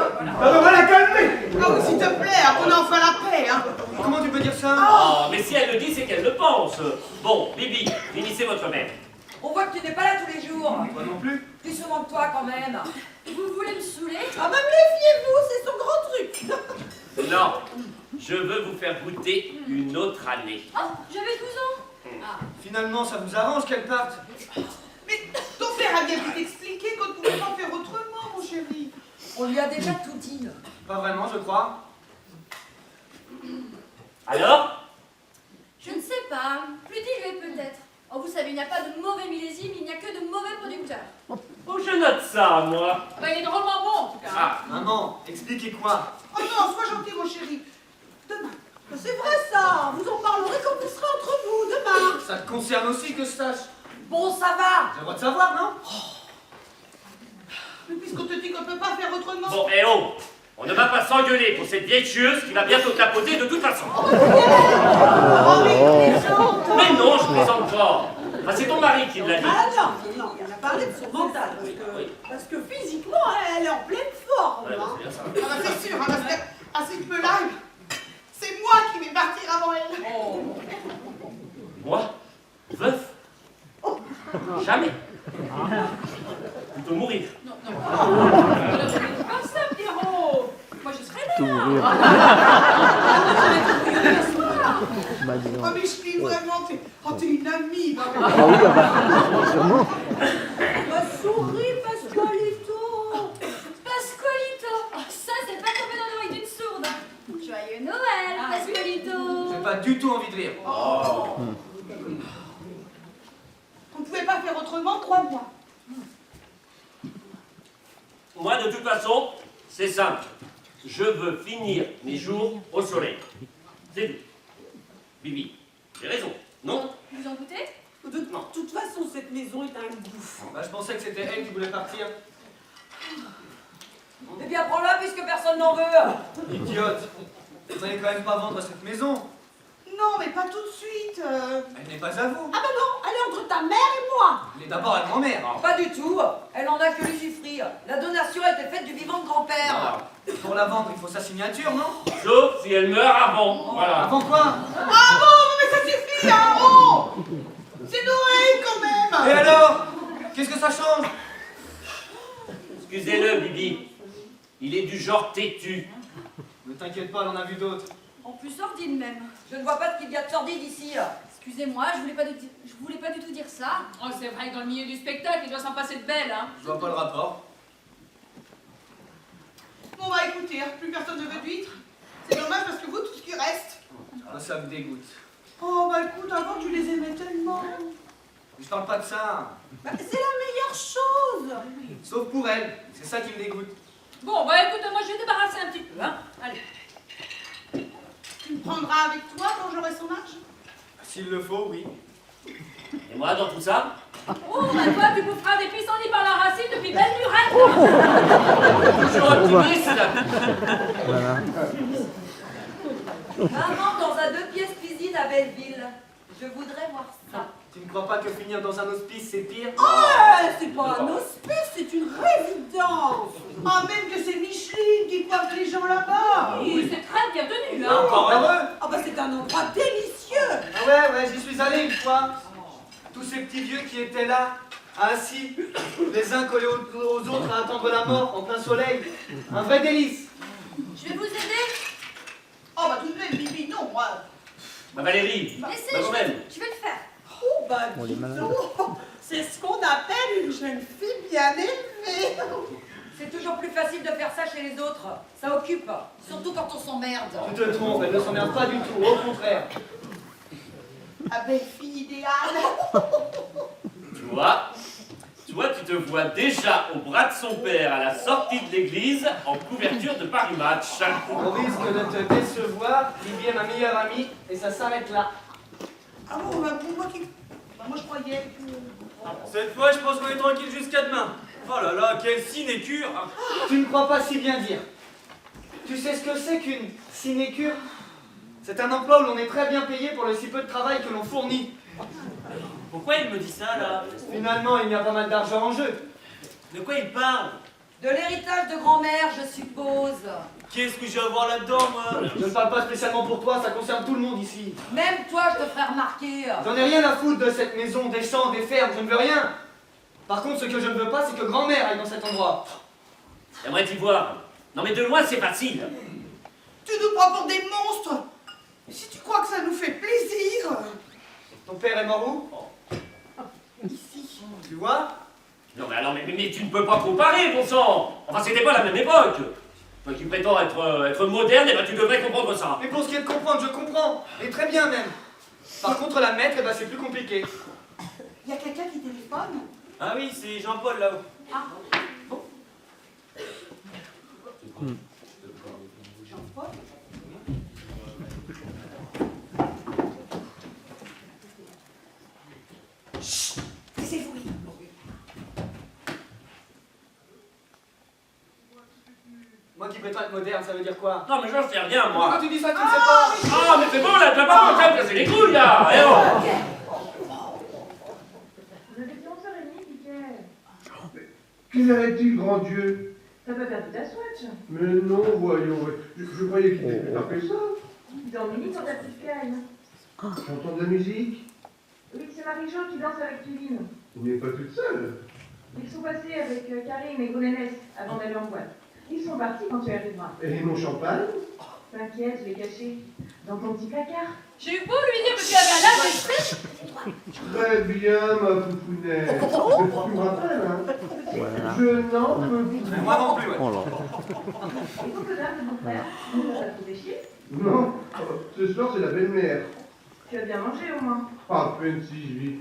Ça devrait la calmer. Ah oui, s'il te plaît, on a enfin la paix, hein. Comment tu peux dire ça? Oh, mais si elle le dit, c'est qu'elle le pense. Bon, Bibi, finissez votre mère. On voit que tu n'es pas là tous les jours. Toi non plus. Tu se manques toi quand même. Vous voulez me saouler? Ah bah méfiez-vous, c'est son grand truc. Non, je veux vous faire goûter une autre année. Oh, j'avais 12 ans. Finalement, ça vous arrange qu'elle parte. Mais ton père a bien pu t'expliquer qu'on ne pouvait pas faire autrement, mon chéri. On lui a déjà tout dit. Pas vraiment, je crois. Alors? Je ne sais pas. Plus dilué peut-être. Oh, vous savez, il n'y a pas de mauvais millésime, il n'y a que de mauvais producteurs. Oh, je note ça, moi. Bah, il est drôlement bon en tout cas. Ah, Maman, expliquez quoi? Oh non, sois gentil, mon chéri. Demain. C'est vrai ça, vous en parlerez quand vous serez entre vous, demain. Ça te concerne aussi que je sache. Bon, ça va. J'ai le droit de savoir, non? Mais puisqu'on te dit qu'on ne peut pas faire autrement. bon, eh oh! On ne va pas s'engueuler pour cette vieille tueuse qui va bientôt capoter de toute façon. Oh, mais plaisante. Mais non, je plaisante pas. Ah, c'est ton mari qui l'a dit. Ah non, il a parlé de son mental, parce que physiquement, elle est en pleine forme. Ouais, bah, hein. c'est bien ça. Ah bah c'est sûr, hein, parce que à ce rythme-là, c'est moi qui vais partir avant elle. Moi? Veuf? Jamais. Plutôt mourir. Non. Comme ça, Pierrot. Moi, je serais là. Tout mourir. Oh mais je dis vraiment, t'es une amie. Bah, Ah oui, ah bah, sûrement. Bah, souris, Pasqualito. Pasqualito. Oh, ça, c'est pas tombé dans l'oreille d'une sourde. Joyeux Noël, Ah, Pasqualito. J'ai pas du tout envie de rire. on ne pouvait pas faire autrement, crois-moi. Moi, de toute façon, c'est simple. Je veux finir mes jours au soleil. C'est tout. Bibi, j'ai raison, non? Vous en doutez? De toute façon, cette maison est un gouffre. Bah, je pensais que c'était elle qui voulait partir. Eh bien, prends-la puisque personne n'en veut. Idiote. Vous n'allez quand même pas vendre cette maison. Non, mais pas tout de suite. Elle n'est pas à vous. Ah bah non, elle est entre ta mère et moi. Elle est d'abord à grand-mère. Pas du tout. Elle en a que l'usufruit. La donation a été faite du vivant de grand-père. Pour la vendre, il faut sa signature, non? Sauf si elle meurt avant. Voilà. Avant quoi? Ah bon, mais ça suffit, hein, oh. C'est Noël quand même. Et alors? Qu'est-ce que ça change? Excusez-le, Bibi. Il est du genre têtu. Ne t'inquiète pas, elle en a vu d'autres. En plus sordide même. Je ne vois pas ce qu'il y a de sordide ici. Excusez-moi, je voulais pas du tout dire ça. Oh, c'est vrai que dans le milieu du spectacle, il doit s'en passer de belles, hein. Je vois pas le rapport. Bon bah écoutez, hein, plus personne ne veut d'huîtres. C'est dommage parce que vous, tout ce qui reste. Ah, ça me dégoûte. Oh bah écoute, avant tu les aimais tellement. Je parle pas de ça. Bah, c'est la meilleure chose. Sauf pour elle. C'est ça qui me dégoûte. Bon, bah écoute, moi je vais débarrasser un petit peu, hein. Allez. Tu me prendras avec toi quand j'aurai son âge. S'il le faut, oui. Et moi, dans tout ça, Oh, bah toi, tu boufferas des pissenlits par la racine depuis belle lurette. Toujours optimiste. Voilà. Maman dans un 2 pièces cuisine à Belleville. Je voudrais voir ça. Tu ne crois pas que finir dans un hospice, c'est pire? Ah, c'est pas un hospice, c'est une résidence. Ah, même que c'est Micheline qui coiffe les gens là-bas. Oui, c'est très bien tenu, hein. Encore heureux? Ah bah c'est un endroit délicieux. Ah ouais, j'y suis allé une fois. Tous ces petits vieux qui étaient là, assis, les uns collés aux autres à attendre la mort en plein soleil. Un vrai délice. Je vais vous aider. Oh, bah tout de même, Bibi, non, moi. Bah Valérie, Laissez, bah vous-même. je vais le faire. Oh bah On est dis malade. donc, c'est ce qu'on appelle une jeune fille bien élevée. C'est toujours plus facile de faire ça chez les autres. Ça occupe. Surtout quand on s'emmerde. Tu te trompes, elle ne s'emmerde pas du tout, au contraire. Ah, belle fille idéale. Tu vois, tu te vois déjà au bras de son père à la sortie de l'église en couverture de Paris Match. Au risque de te décevoir, Bibi est ma meilleure amie et ça s'arrête là. Ah bon, bah pour moi qui... Bah moi je croyais que... Cette fois, je pense qu'on est tranquille jusqu'à demain. Oh là là, quelle sinécure. Tu ne crois pas si bien dire. Tu sais ce que c'est qu'une sinécure? C'est un emploi où l'on est très bien payé pour le si peu de travail que l'on fournit. Pourquoi il me dit ça, là? Finalement, il y a pas mal d'argent en jeu. De quoi il parle? De l'héritage de grand-mère, je suppose. Qu'est-ce que je vais avoir là-dedans, moi? Je ne parle pas spécialement pour toi, ça concerne tout le monde ici. Même toi, je te ferai remarquer. J'en ai rien à foutre de cette maison, des champs, des fermes, je ne veux rien. Par contre, ce que je ne veux pas, c'est que grand-mère aille dans cet endroit. J'aimerais t'y voir. Non mais de loin, c'est facile. Tu nous prends pour des monstres. Si tu crois que ça nous fait plaisir... Ton père est mort où? Ici. Tu vois? Non mais alors, mais tu ne peux pas comparer, bon sang. Enfin, c'était pas la même époque. Toi qui prétends être moderne, eh ben, tu devrais comprendre ça. Mais pour ce qui est de comprendre, je comprends. Et très bien même. Par contre, la mettre, eh ben, c'est plus compliqué. Il y a quelqu'un qui téléphone? Ah oui, c'est Jean-Paul, là-haut. Ah, bon. Jean-Paul? Chut! Taisez-vous. Moi qui prétends être moderne, ça veut dire quoi? Non mais j'en sais rien, Pourquoi moi. tu dis ça, tu ne sais pas? Ah mais c'est bon là, tu vas pas commencer à me casser les couilles là. Eh oh. Vous avez 11h30, Mickaël. Quelle heure est-il, grand Dieu? T'as pas perdu ta swatch? Mais non, voyons, je croyais qu'il était plus tard que ça. Dominique dans ta petite calme. J'entends de la musique. Oui, c'est Marie-Jo qui danse avec Kevin. Tu n'es pas toute seule. Ils sont passés avec Karine et Gonélès avant d'aller en boîte. Ils sont partis quand tu arriveras. Et mon champagne? T'inquiète, je l'ai caché dans ton petit placard. J'ai eu beau lui dire que tu avais un âge d'esprit. Très bien, ma poupounette. Tu me rappelles, hein? Voilà. Je n'en peux plus. Mais moi non plus, ouais. Oh là. Et ton connard de mon frère, tu n'as pas trouvé chier? Non, ce soir c'est la belle-mère. Tu as bien mangé au moins. À peine si je vis.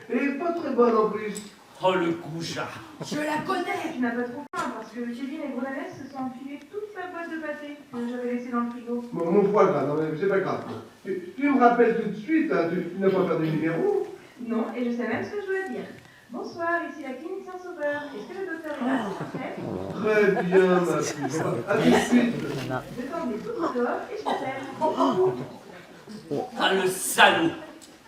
Et pas très bonne en plus. Oh le goujat. Je la connais. Tu n'as pas trop faim parce que Kevin et Gonélès se sont enfilés toute la boîte de pâté que j'avais laissée dans le frigo. Bon, mon foie gras, non mais c'est pas grave. Tu me rappelles tout de suite, hein, tu n'as pas perdu le numéro? Non, et je sais même ce que je dois dire. Bonsoir, ici la clinique Saint-Sauveur. Est-ce que le docteur est là, s'il vous plaît? Très bien, ma fille. À tout de suite. Voilà. Je tends des sous dehors et je t'appelle. Ah le salaud.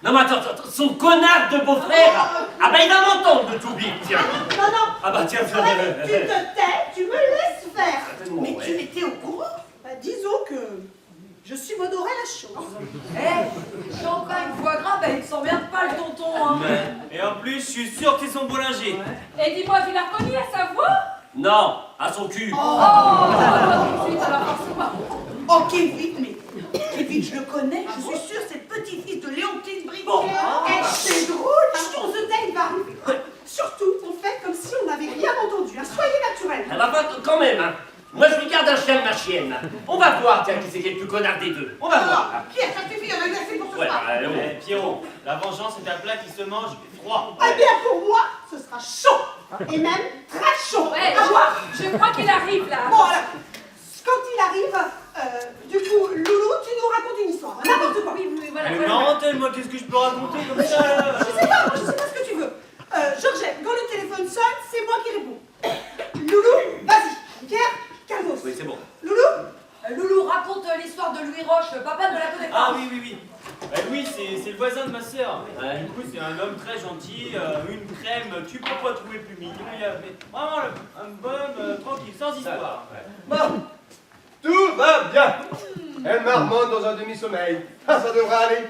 Non mais attends, son connard de beau-frère. Ah bah il va m'entendre de tout bip, tiens. Non, non. Ah bah tiens, Tu te tais, tu me laisses faire. Certainement, Mais ouais. tu étais au courant? Bah, disons que je subodaurais la chose. Eh, champagne, foie gras, ben il s'emmerde pas le tonton, hein. Et en plus, je suis sûr que c'est son boulanger. Et dis-moi, tu l'as reconnu à sa voix? Non, à son cul. Oh, tout de suite, alors forcément. Oh, Kevin, mais Kevin, je le connais, je suis sûre, c'est le petit-fils de Léontine Briquet. Bon, c'est drôle, on se tait, il va arriver. Surtout, on fait comme si on n'avait rien entendu. Hein. Soyez naturel. Elle va pas quand même, hein. Moi je lui garde un chien de ma chienne. On va voir, tiens, qui c'est qui est le plus connard des deux. On va voir. Pierre, ça suffit, on a eu assez pour ce Ouais, soir. Eh, Pierrot, la vengeance est un plat qui se mange froid. Eh bien, pour moi, ce sera chaud. Et même très chaud. Ouais, À voir. je crois qu'il arrive là. Bon, alors, quand il arrive, du coup, Loulou, tu nous racontes une histoire. N'importe quoi. Oui, oui, voilà. Mais voilà. non, moi, qu'est-ce que je peux raconter comme ça là? Je sais pas ce que tu veux. très gentil, une crème, tu peux pas trouver plus mignon. Il avait vraiment un bonhomme tranquille, sans histoire. Bon, tout va bien. Elle marmonne dans un demi-sommeil. Ah, ça devra aller.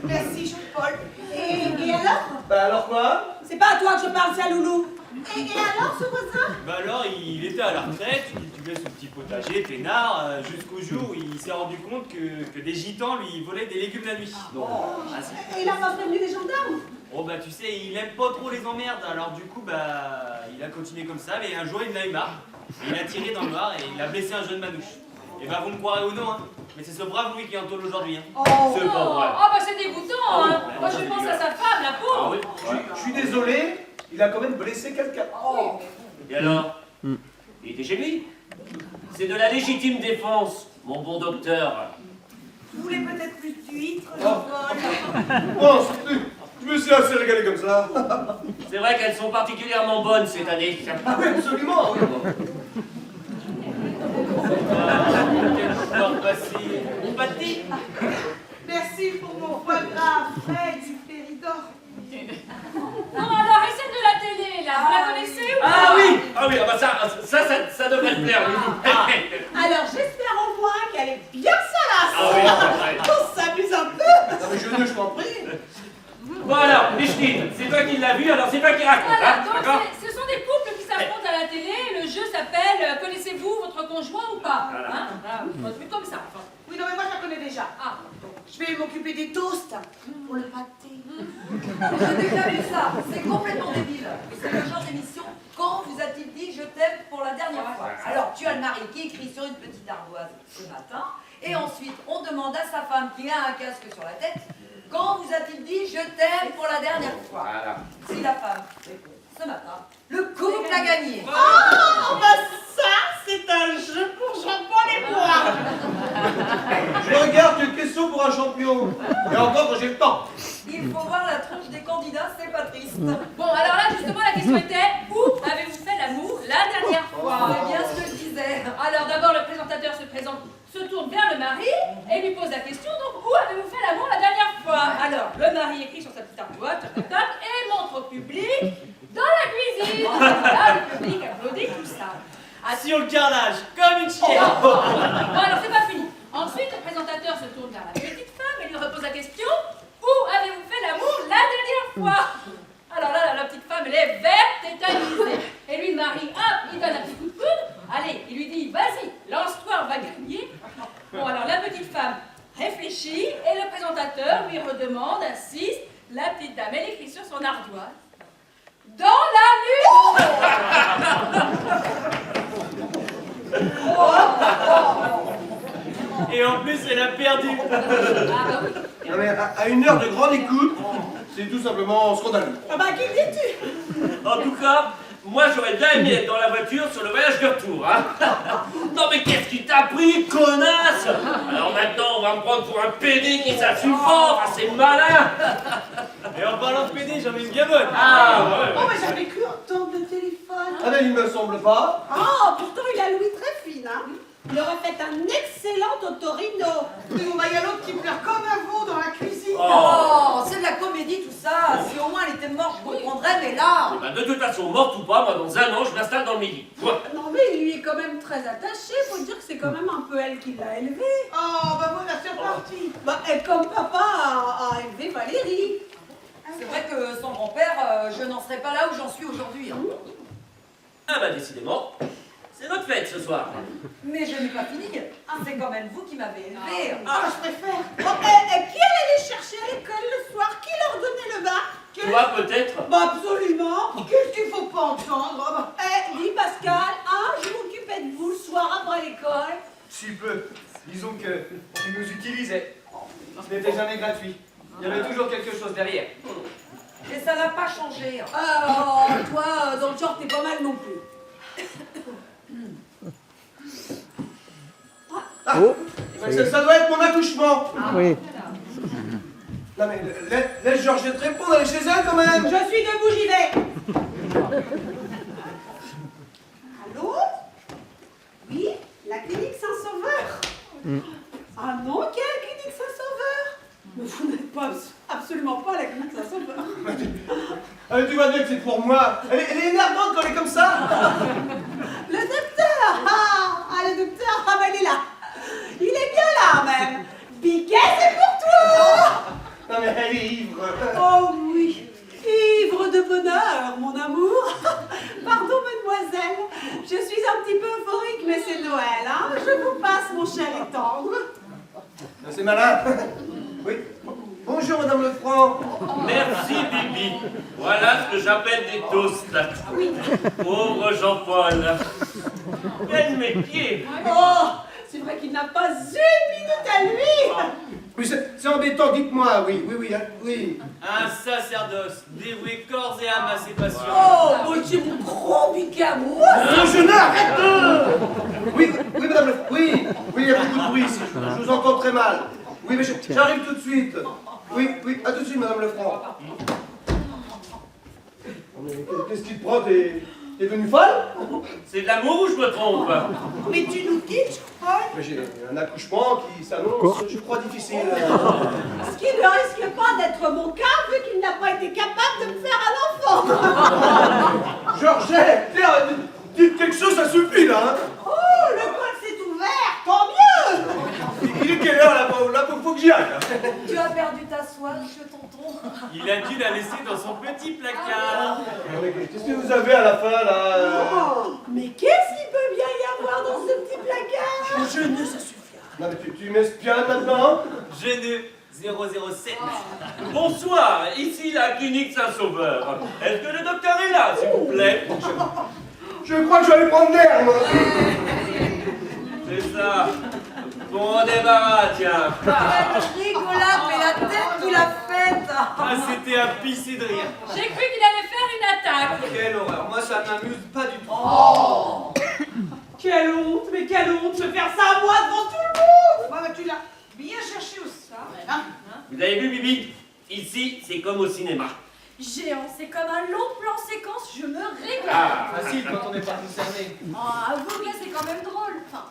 Merci, Jean-Paul. Et alors? Bah alors quoi? C'est pas à toi que je parle, c'est à Loulou. Et alors, ce voisin? Bah alors, il était à la retraite, il cultivait son petit potager, peinard, jusqu'au jour où il s'est rendu compte que des gitans lui volaient des légumes la nuit. Donc, Et il a pas prévenu les gendarmes? oh bah tu sais, il aime pas trop les emmerdes, alors du coup, bah, il a continué comme ça, mais un jour il en a eu marre. Et il a tiré dans le noir et il a blessé un jeune manouche. Et bah vous me croirez ou non, hein, mais c'est ce brave Louis qui en tôle aujourd'hui. Hein. C'est pas vrai. Ah bah c'est dégoûtant, hein. Moi je pense à sa femme, la pauvre. Ah oui. Je suis désolé, il a quand même blessé quelqu'un. Et alors? Il était chez lui? C'est de la légitime défense, mon bon docteur. Vous voulez peut-être plus d'huîtres, Oh. Jean-Paul? Bon, je me suis assez régalé comme ça. C'est vrai qu'elles sont particulièrement bonnes cette année. Ah oui, absolument, oui. Quel pouvoir passé. On pâtit. Merci pour mon foie gras frais du Péridor. Non, alors essaie de la télé, là. Vous la connaissez ou pas? Ah oui! Ah oui, ah bah ça devrait te plaire, oui. Alors j'espère au moins qu'elle est bien salace. Ah oui, ouais. On s'amuse un peu. Non mais je t'en prie. Bon alors, Micheline, c'est toi qui l'as vu, alors c'est toi qui raconte, Voilà, hein, donc d'accord? ce sont des couples qui s'affrontent à la télé. Le jeu s'appelle Connaissez-vous votre conjoint ou pas? Voilà. Hein? Voilà, mais comme ça. Enfin. Oui, non, mais moi, je la connais déjà. Ah, Je vais m'occuper des toasts pour le pâté. J'ai déjà vu ça, c'est complètement débile. C'est le genre d'émission, quand vous a-t-il dit je t'aime pour la dernière fois? Alors tu as le mari qui écrit sur une petite ardoise ce matin, et ensuite on demande à sa femme qui a un casque sur la tête, quand vous a-t-il dit je t'aime pour la dernière fois? Voilà. Si la femme répond ce matin, le couple a gagné. Oh, bah ça, c'est un jeu pour Jean-Paul et moi. Je regarde une question pour un champion. Et encore quand j'ai le temps. Il faut voir la tronche des candidats, c'est pas triste. bon, alors là, justement, la question était où avez-vous fait l'amour la dernière fois? C'est bien ce que je disais. Alors d'abord, le présentateur se tourne vers le mari et lui pose la question, donc où avez-vous fait l'amour la dernière fois? Alors, le mari écrit sur sa petite ardoise, tac, tac, tac, et montre au public dans la cuisine. Là, le public applaudit tout ça. Sur le carrelage, comme une chienne. Bon, alors c'est pas fini. Ensuite, le présentateur se tourne vers la petite femme et lui repose la question, où avez-vous fait l'amour la dernière fois? Alors là, la petite femme, elle est verte, tétanisée. Et lui, le mari, hop, il donne un petit coup de coude. Allez, il lui dit, vas-y, lance-toi, on va gagner. Bon, alors la petite femme réfléchit et le présentateur lui redemande, insiste. La petite dame, elle écrit sur son ardoise, dans la Et en plus, elle a perdu. Ah bah oui. Non mais à une heure de grande écoute, c'est tout simplement scandaleux. Ah bah qui dis-tu? En tout cas, moi j'aurais bien aimé être dans la voiture sur le voyage de retour, hein. Non mais qu'est-ce qui t'a pris, connasse? Alors maintenant, on va me prendre pour un PD qui s'assume fort, ah, c'est malin. Et en parlant de PD, j'en ai une bien bonne. Ah ouais. Oh, mais j'avais cru entendre le téléphone. Ah ben il me semble pas. Ah, pourtant il a l'ouïe très fine, hein. Il aurait fait un excellent Totorino. Mais on va y a l'autre qui pleure comme un veau dans la cuisine. Oh, c'est de la comédie tout ça. Si au moins elle était morte, je comprendrais, mais là... Bah, de toute façon, morte ou pas, moi dans un an, je m'installe dans le Midi. Ouais. Non mais il lui est quand même très attaché, faut dire que c'est quand même un peu elle qui l'a élevé. Oh, bah voilà, c'est reparti. Bah, et comme papa a élevé Valérie. C'est vrai que sans grand-père, je n'en serais pas là où j'en suis aujourd'hui. Hein. Ah bah décidément, c'est notre fête ce soir. Mais je n'ai pas fini. C'est quand même vous qui m'avez élevé. Ah, je préfère. Oh, et qui elle allait chercher à l'école le soir? Qui leur donnait le bain? Toi peut-être? Bah absolument. Qu'est-ce qu'il faut pas entendre? Ah, bah, Dis Pascal, hein, je m'occupais de vous le soir après l'école. Si peu. Disons que tu nous utilisais. Ce n'était jamais gratuit. Il y avait toujours quelque chose derrière. Et ça n'a pas changé. Oh, toi, dans le genre, t'es pas mal non plus. Oh, Ça doit être mon accouchement. oui. Non mais laisse Georgette répondre, elle est chez elle quand même. Je suis debout, j'y vais. Allô? Oui, la clinique Saint-Sauveur. Ah non, quelle clinique Saint-Sauveur? Mais vous n'êtes pas absolument pas à la clinique Saint-Sauveur. Tu vois bien que c'est pour moi. Elle est énervante quand elle est comme ça. Le docteur! Le docteur, il est là. Il est bien là, même. Piquet, c'est pour toi! Non mais elle est ivre. Oh oui, ivre de bonheur, mon amour. Pardon, mademoiselle, je suis un petit peu euphorique, mais c'est Noël, hein. Je vous passe, mon cher et tendre. C'est malin. Oui. Bonjour, Madame Lefranc. Merci, Bibi. Voilà ce que j'appelle des toasts. Pauvre Jean-Paul. Quel métier. Oh, c'est vrai qu'il n'a pas une minute à lui. Oui, c'est embêtant, dites-moi, oui. Un sacerdoce, dévoué corps et âme à ses passions. Oh, c'est mon gros piquet à moi. Je n'arrête. Oui, Madame Lefranc, oui, il y a beaucoup de bruit ici, je vous entends très mal. Oui, mais j'arrive tout de suite. Oui, à tout de suite, Madame Lefranc. Qu'est-ce qui te prend? T'es devenue folle? C'est de l'amour ou je me trompe? Mais tu nous quittes, Paul. J'ai un accouchement qui s'annonce, je crois, difficile. Ce qui ne risque pas d'être mon cas, vu qu'il n'a pas été capable de me faire un enfant. Georgette, dites quelque chose, ça suffit là. Hein. Oh, le col s'est ouvert, tant mieux. Il est quelle heure là? Faut que j'y aille. Tu as perdu ta soie, monsieur tonton. Il a dû la laisser dans son petit placard. Qu'est-ce que vous avez à la fin là? Oh, mais qu'est-ce qu'il peut bien y avoir dans ce petit placard? Je ne, ça suffit. Non mais tu m'espionnes maintenant? Je ne 007. Bonsoir, ici la clinique Saint-Sauveur. Est-ce que le docteur est là, s'il vous plaît? Je crois que je vais aller prendre l'air, moi. C'est ça. Bon débarras, tiens. Rigolade, mais la tête qu'il a faite. Ah, c'était à pisser de rire. J'ai cru qu'il allait faire une attaque. Quelle horreur, moi ça ne m'amuse pas du tout. Oh, quelle honte, mais quelle honte de faire ça à moi devant tout le monde. Moi, tu l'as bien cherché aussi, hein? Vous avez vu, Bibi? Ici, c'est comme au cinéma. Géant, c'est comme un long plan séquence, je me régale. Ah, Facile quand on n'est pas concerné. Ah, avouez, c'est quand même drôle. Enfin,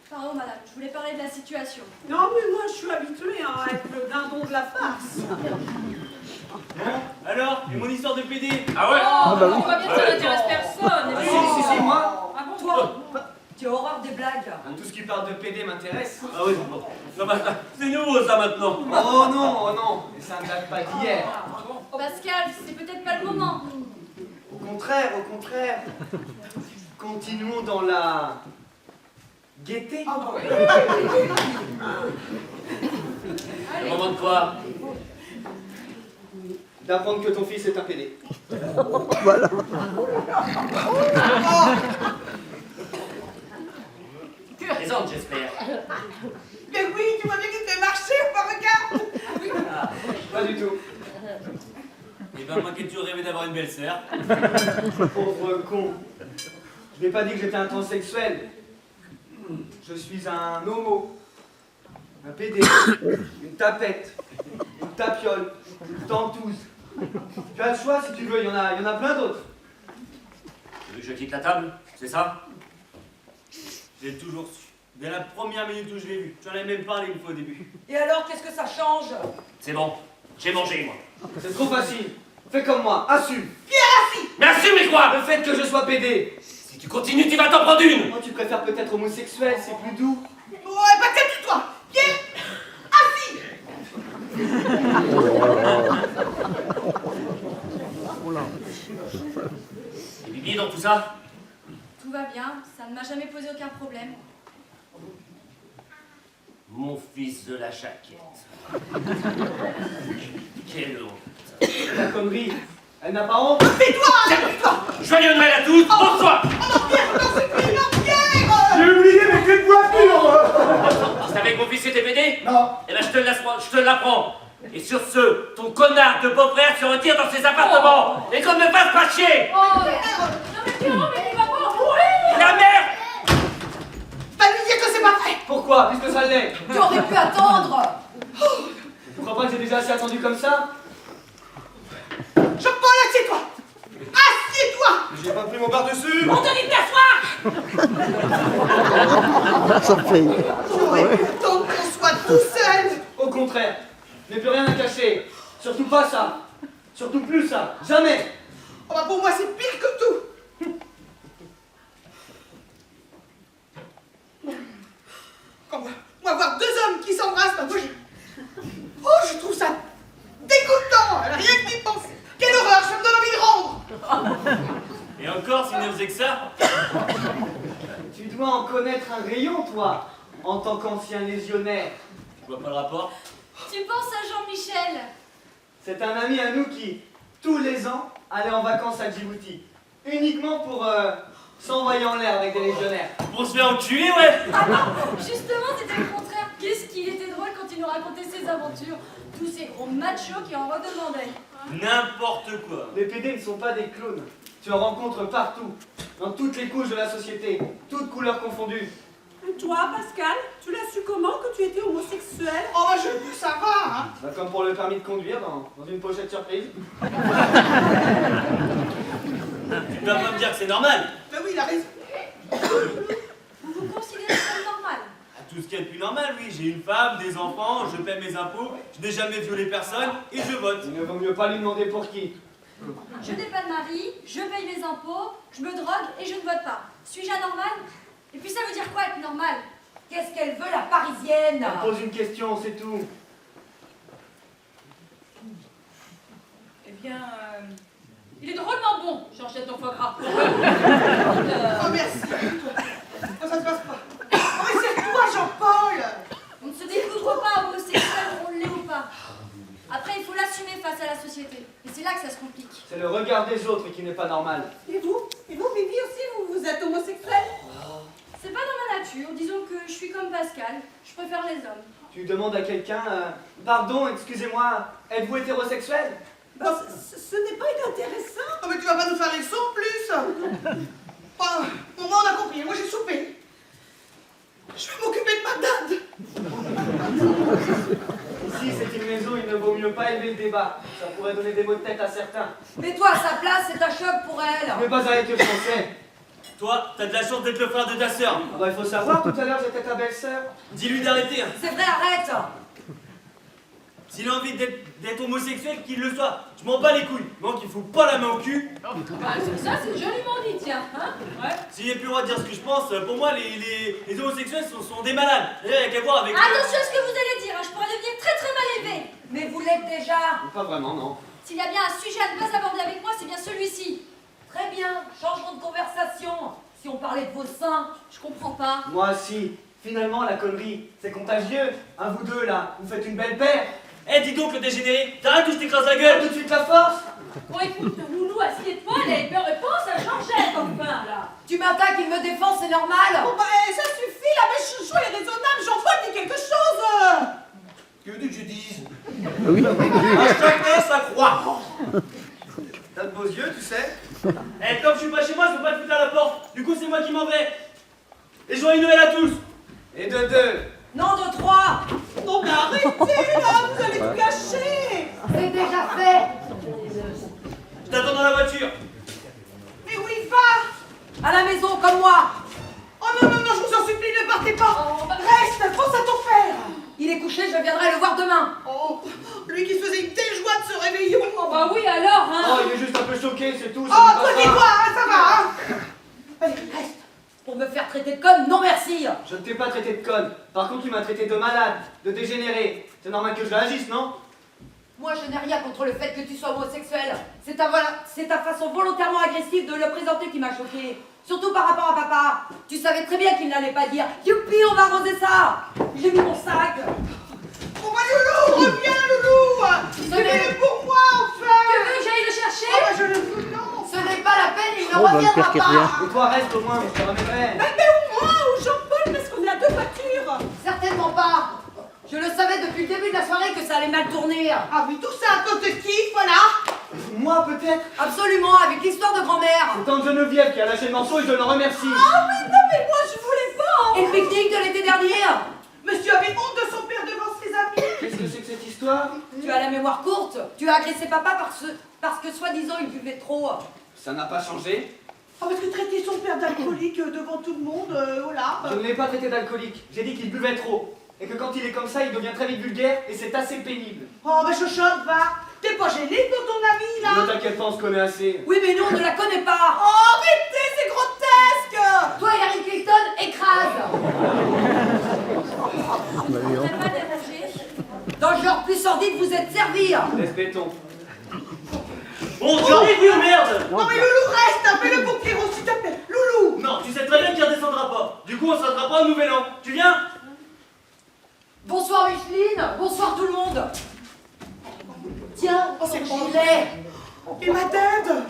pardon madame, je voulais parler de la situation. Non, mais moi je suis habituée à être le dindon de la farce. Bon, alors, et mon histoire de PD? ah ouais? Oh, bah oui. on voit bien que ça n'intéresse personne. Si, moi, Ah bon? Toi, tu as horreur des blagues. tout ce qui parle de PD m'intéresse. Ah oui, bon. Non, bah, c'est nouveau ça maintenant. Oh non, et ça ne date pas d'hier. Pascal, c'est peut-être pas le moment. Au contraire. Continuons dans la gaieté. Le moment de quoi? D'apprendre que ton fils est un PD. Voilà. Présente, j'espère. Mais oui, tu vois bien qu'il fait marcher ou pas, regarde. Ah, pas du tout. Eh ben, moi qui ai toujours rêvé d'avoir une belle sœur. Pauvre con. Je n'ai pas dit que j'étais un transsexuel. Je suis un homo. Un PD. Une tapette. Une tapiole. Une tentouse. Tu as le choix si tu veux, il y en a plein d'autres. Tu veux que je quitte la table? C'est ça? J'ai toujours su. Dès la première minute où je l'ai vu. J'en ai même parlé une fois au début. Et alors, qu'est-ce que ça change? C'est bon. J'ai mangé, moi. C'est trop facile. Fais comme moi, assume. Mais assume quoi? Le fait que je sois PD. Si tu continues, tu vas t'en prendre une. Moi, tu préfères peut-être homosexuel, c'est plus doux. Ouais, bah calme-toi. Viens, assis. Et Bibi dans tout ça? Tout va bien, ça ne m'a jamais posé aucun problème. Mon fils de la jaquette. Quelle honte. La connerie. Elle n'a pas honte. Joyeux Noël à tous. Bonsoir. J'ai oublié mes clés de voiture. Tu savais que mon fils était PD? Non. Eh ben je te l'apprends. Et sur ce, ton connard de beau-frère se retire dans ses appartements. Et qu'on ne me fasse pas chier. Oh, non mais Pierrot, mais il va pas mourir. La mère. Va lui dire que c'est pas vrai. Pourquoi? Puisque ça l'est. Tu aurais pu attendre. Tu crois pas que j'ai déjà assez attendu comme ça? Jean-Paul, assieds-toi. Assieds-toi. J'ai pas pris mon par-dessus. On te dit de t'asseoir. Ça fait. J'aurais pu attendre qu'on soit tout seul. Au contraire. Je n'ai plus rien à cacher. Surtout pas ça. Surtout plus ça, jamais. Oh bah pour moi c'est pire que tout. Moi voir deux hommes qui s'embrassent, bah, je trouve ça dégoûtant, rien que d'y penser. Quelle horreur, ça me donne envie de rendre. Et encore, s'il ne faisait que ça. Tu dois en connaître un rayon, toi, en tant qu'ancien légionnaire. Je vois pas le rapport. Tu penses à Jean-Michel? C'est un ami à nous qui, tous les ans, allait en vacances à Djibouti. Uniquement pour s'envoyer en l'air avec des légionnaires. Pour se faire enculer, ouais. Ah non, justement, c'était le contraire. Qu'est-ce qu'il était drôle quand il nous racontait ses aventures. Tous ces gros machos qui en redemandaient. N'importe quoi. Les PD ne sont pas des clones. Tu en rencontres partout, dans toutes les couches de la société, toutes couleurs confondues. Et toi, Pascal, tu l'as su comment que tu étais homosexuel? Oh bah ça va, hein. Bah, comme pour le permis de conduire dans une pochette surprise. Tu vas pas me dire que c'est normal. Mais oui, il a raison. Vous vous considérez comme normal? Ah, tout ce qu'il y a de plus normal, oui. J'ai une femme, des enfants, je paie mes impôts, je n'ai jamais violé personne et je vote. Il ne vaut mieux pas lui demander pour qui. Je n'ai pas de mari, je paye mes impôts, je me drogue et je ne vote pas. Suis-je anormal? Et puis ça veut dire quoi être normal? Qu'est-ce qu'elle veut, la parisienne? Elle pose une question, c'est tout. Eh bien, il est drôlement bon, Georgette ton foie gras. Oh merci. Oh, ça se passe pas. Oh mais c'est toi, Jean-Paul. On ne se découvre pas homosexuel, on l'est ou pas. Après, il faut l'assumer face à la société. Et c'est là que ça se complique. C'est le regard des autres qui n'est pas normal. Et vous, Bibi aussi, vous êtes homosexuel? C'est pas dans ma nature. Disons que je suis comme Pascal. Je préfère les hommes. Tu demandes à quelqu'un, pardon, excusez-moi, êtes-vous hétérosexuel? Bah, ce n'est pas inintéressant. Oh mais tu vas pas nous faire les sons en plus. Oh, bon, moi on a compris, moi j'ai soupé. Je vais m'occuper de ma dinde. Ici, c'est une maison, il ne vaut mieux pas élever le débat. Ça pourrait donner des maux de tête à certains. Mets-toi à sa place, c'est un choc pour elle. Mais pas avec le français. Toi, t'as de la chance d'être le frère de ta sœur. Ah bah, il faut savoir, tout à l'heure, j'étais ta belle-sœur. Dis-lui d'arrêter. Hein. C'est vrai, arrête. S'il a envie d'être homosexuel, qu'il le soit. Je m'en bats les couilles. Moi qu'il fout pas la main au cul. Bah, ça, c'est joliment dit, tiens. Hein, ouais. S'il n'y a plus le droit de dire ce que je pense, pour moi, les homosexuels sont des malades. Il n'y a qu'à voir avec... Attention à ce que vous allez dire, hein, je pourrais devenir très très mal élevée. Mais vous l'êtes déjà. Pas vraiment, non. S'il y a bien un sujet à ne pas aborder avec moi, c'est bien celui-ci. Très bien, changeons de conversation. Si on parlait de vos seins. Je comprends pas. Moi, si. Finalement, la connerie, c'est contagieux. Hein, vous deux, là, vous faites une belle paire. Eh, dis donc, le dégénéré, t'arrêtes ou je t'écrase la gueule. Tout de suite la force. Bon, écoute, Loulou, assieds-toi, elle a peur et pense à Georgette, enfin, là. Tu m'attaques, il me défend, c'est normal. Bon bah, ça suffit, la mèche chouchou est raisonnable. Jean-Paul dit quelque chose. Que veux-tu que je dise? Oui. À chacun sa croix. T'as de beaux yeux, tu sais. Eh, comme je suis pas chez moi, je peux pas te foutre à la porte. Du coup, c'est moi qui m'en vais. Et joyeux Noël à tous. Et de deux. Non, de 3. Non mais arrêtez là, vous allez tout gâcher. C'est déjà fait. Je t'attends dans la voiture. Mais où il va? À la maison, comme moi. Oh non, je vous en supplie, ne partez pas. Oh, bah, Reste, pense à ton père. Il est couché, je viendrai le voir demain. Oh, lui qui se faisait une telle joie de ce réveillon. oh, bah oui, alors, hein. Oh, il est juste un peu choqué, c'est tout. Oh, toi qui vois, hein, ça va, hein. Allez, reste. Pour me faire traiter de conne, non merci. Je ne t'ai pas traité de conne. Par contre, tu m'as traité de malade, de dégénéré. C'est normal que je réagisse, non? Moi, je n'ai rien contre le fait que tu sois homosexuel. C'est ta façon volontairement agressive de le présenter qui m'a choquée. Surtout par rapport à papa. Tu savais très bien qu'il n'allait pas dire « Youpi, on va arroser ça !» J'ai mis mon sac. Bon bah Loulou, reviens Loulou. C'est pour moi, enfin. Tu veux que j'aille le chercher? Oh bah je le veux, non. Ce n'est pas la peine, il ne Oh, bah, le reviendra père qui revient. pas. Et toi, reste au moins, mais je te ramènerai. Mais ou moi ou Jean-Paul, parce qu'on est à deux voitures. Certainement pas. Je le savais depuis le début de la soirée que ça allait mal tourner. Ah oui, tout ça à cause de qui, voilà. Moi, peut-être. Absolument, avec l'histoire de grand-mère. C'est tante Geneviève qui a lâché le morceau et je le remercie. Ah mais non mais moi je voulais pas. Et le pique-nique de l'été dernier. Monsieur avait honte de son père devant ses amis. Qu'est-ce que c'est que cette histoire? Tu as la mémoire courte. Tu as agressé papa parce que soi-disant il buvait trop. Ça n'a pas changé. Ah parce que traiter son père d'alcoolique devant tout le monde, voilà. Je ne l'ai pas traité d'alcoolique. J'ai dit qu'il buvait trop. Et que quand il est comme ça, il devient très vite vulgaire et c'est assez pénible. Oh bah chochotte, va. T'es pas gêné pour ton ami, Ne là? t'inquiète pas, on se connaît assez. Oui, mais nous, on ne la connaît pas. Oh, arrêtez, c'est grotesque! Toi et Harry Clayton, écrase. Vous ne pas déranger. Dans le genre plus sordide, vous êtes servi. Respectons. Bon, j'arrive, vieux merde! Non, mais Loulou, reste! Fais-le pour Pierrot, s'il te plaît! Loulou! Non, tu sais très bien qu'il redescendra pas. Du coup, on s'arrêtera pas au nouvel an. Tu viens? Bonsoir Micheline, bonsoir tout le monde. Tiens, Oh, c'est ton bon. gilet. Et ma dinde!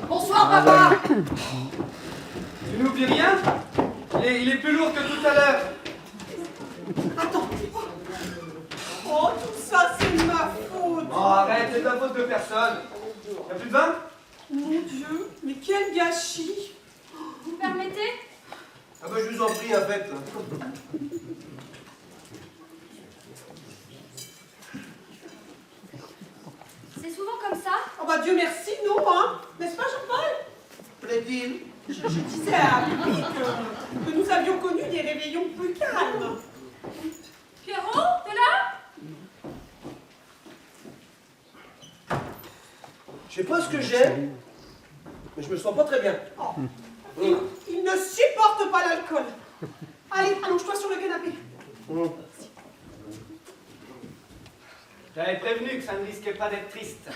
Bonsoir papa. Tu n'oublies rien? Il est plus lourd que tout à l'heure. Attends! Oh, tout ça, c'est ma faute! Oh, arrête, c'est la faute de personne. Y'a plus de vin? Mon Dieu, mais quel gâchis! Vous permettez? Ah bah je vous en prie, en fait. C'est souvent comme ça? Oh bah Dieu merci, non, hein? N'est-ce pas Jean-Paul? Plaît-il? Je disais à Bibi que nous avions connu des réveillons plus calmes. Pierrot, t'es là? Je sais pas ce que j'ai, mais je me sens pas très bien. Il ne supporte pas l'alcool. Allez, allonge-toi sur le canapé. J'avais prévenu que ça ne risquait pas d'être triste.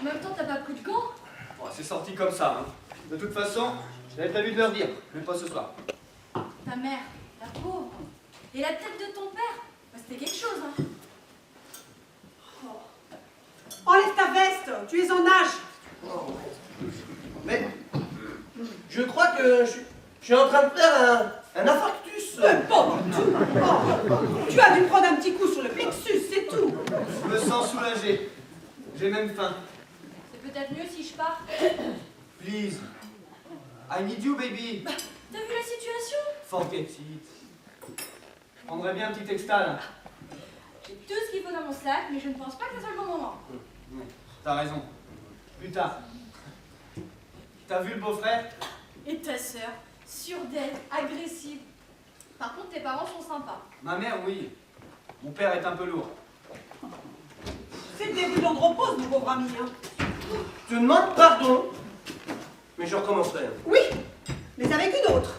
En même temps, t'as pas pris de gants? Bon, c'est sorti comme ça. Hein. De toute façon, j'avais prévu de leur dire, mais pas ce soir. Ta mère, la pauvre. Et la tête de ton père, bah, c'était quelque chose, hein. Enlève ta veste, tu es en âge. Mais je crois que je suis en train de faire un infarctus. Pas du tout. Oh, tu as dû prendre un petit coup sur le plexus, c'est tout. Je me sens soulagé. J'ai même faim. C'est peut-être mieux si je pars. Please. I need you, baby. Bah, t'as vu la situation? Forget it. Je prendrais bien un petit extal. J'ai tout ce qu'il faut dans mon sac, mais je ne pense pas que ce soit le bon moment. T'as raison. Plus tard. T'as vu le beau-frère? Et ta sœur, sûre d'elle, agressive. Par contre, tes parents sont sympas. Ma mère, oui. Mon père est un peu lourd. C'est le début de l'andropause, mon pauvre ami. Hein. Je te demande pardon, mais je recommencerai. Oui, mais avec une autre.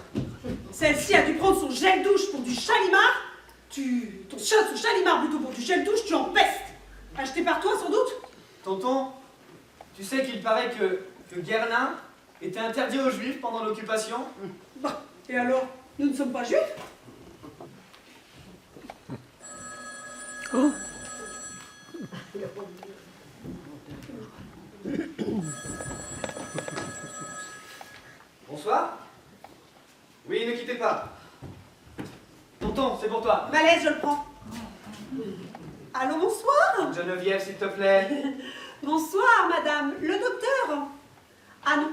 Celle-ci a dû prendre son gel douche pour du chalimard. Son chalimard plutôt pour du gel douche, tu en pestes. Acheté par toi, sans doute. Tonton, tu sais qu'il paraît que Guerlain était interdit aux Juifs pendant l'occupation? Bah, et alors, nous ne sommes pas juifs? Bonsoir. Oui, ne quittez pas. Tonton, c'est pour toi. Malaise, je le prends. Allô, bonsoir. Geneviève, s'il te plaît. Bonsoir, madame. Le docteur? Ah non.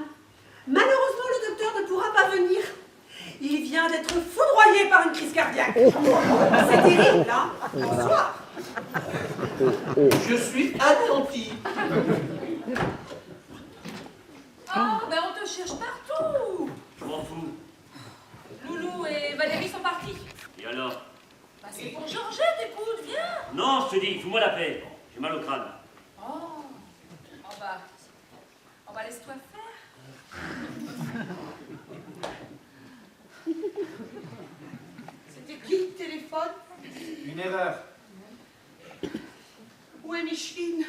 Malheureusement, le docteur ne pourra pas venir. Il vient d'être foudroyé par une crise cardiaque. C'est terrible, hein? Bonsoir. Je suis anéanti. Oh, ben on te cherche partout. Je m'en fous. Loulou et Valérie sont partis. Et alors? Bah, c'est pour Georgette, écoute, viens. Non, je te dis, fous-moi la paix. J'ai mal au crâne. Oh, bah laisse-toi faire. C'était qui le téléphone? Une erreur. Où est Micheline?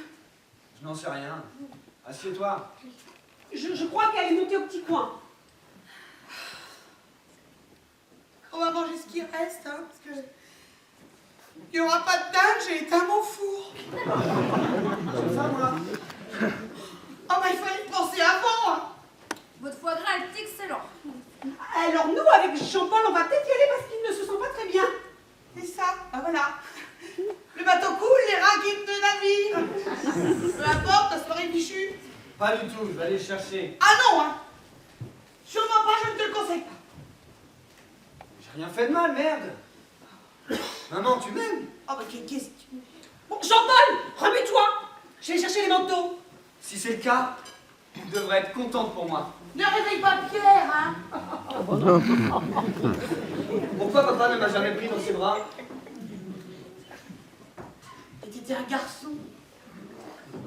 Je n'en sais rien. Assieds-toi. Je crois qu'elle est montée au petit coin. On va manger ce qui reste, hein, parce que... Il n'y aura pas de dinde, j'ai éteint mon four. J'ai faim, moi. Ah bah il fallait y penser avant, hein. Votre foie gras est excellent. Alors nous, avec Jean-Paul, on va peut-être y aller parce qu'il ne se sent pas très bien. C'est ça, ah voilà. Le bateau coule, les rats quittent le navire. Peu importe, la soirée bichue. Pas du tout, je vais aller le chercher. Ah non, hein. Sûrement pas, je ne te le conseille pas. J'ai rien fait de mal, merde. Maman, tu m'aimes? Ah bah qu'est-ce que... Bon, Jean-Paul, remets-toi. Je vais chercher les manteaux. Si c'est le cas, tu devrais être contente pour moi. Ne réveille pas Pierre, hein. Pourquoi papa ne m'a jamais pris dans ses bras? Et t'étais un garçon.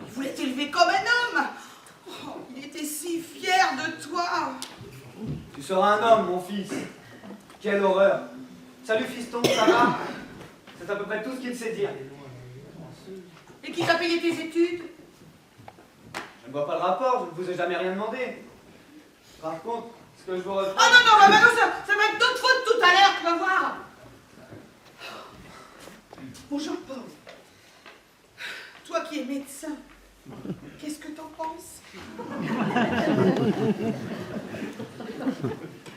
Il voulait t'élever comme un homme. Oh, il était si fier de toi. Tu seras un homme, mon fils. Quelle horreur. Salut, fiston, ça va? C'est à peu près tout ce qu'il sait dire. Et qui t'a payé tes études? Je ne vois pas le rapport, je ne vous ai jamais rien demandé. Par contre, ce que je vous reproche... Ah non, non, bah maintenant, ça va être d'autres fautes tout à l'heure, tu vas voir. Bon, Jean-Paul, toi qui es médecin, qu'est-ce que t'en penses?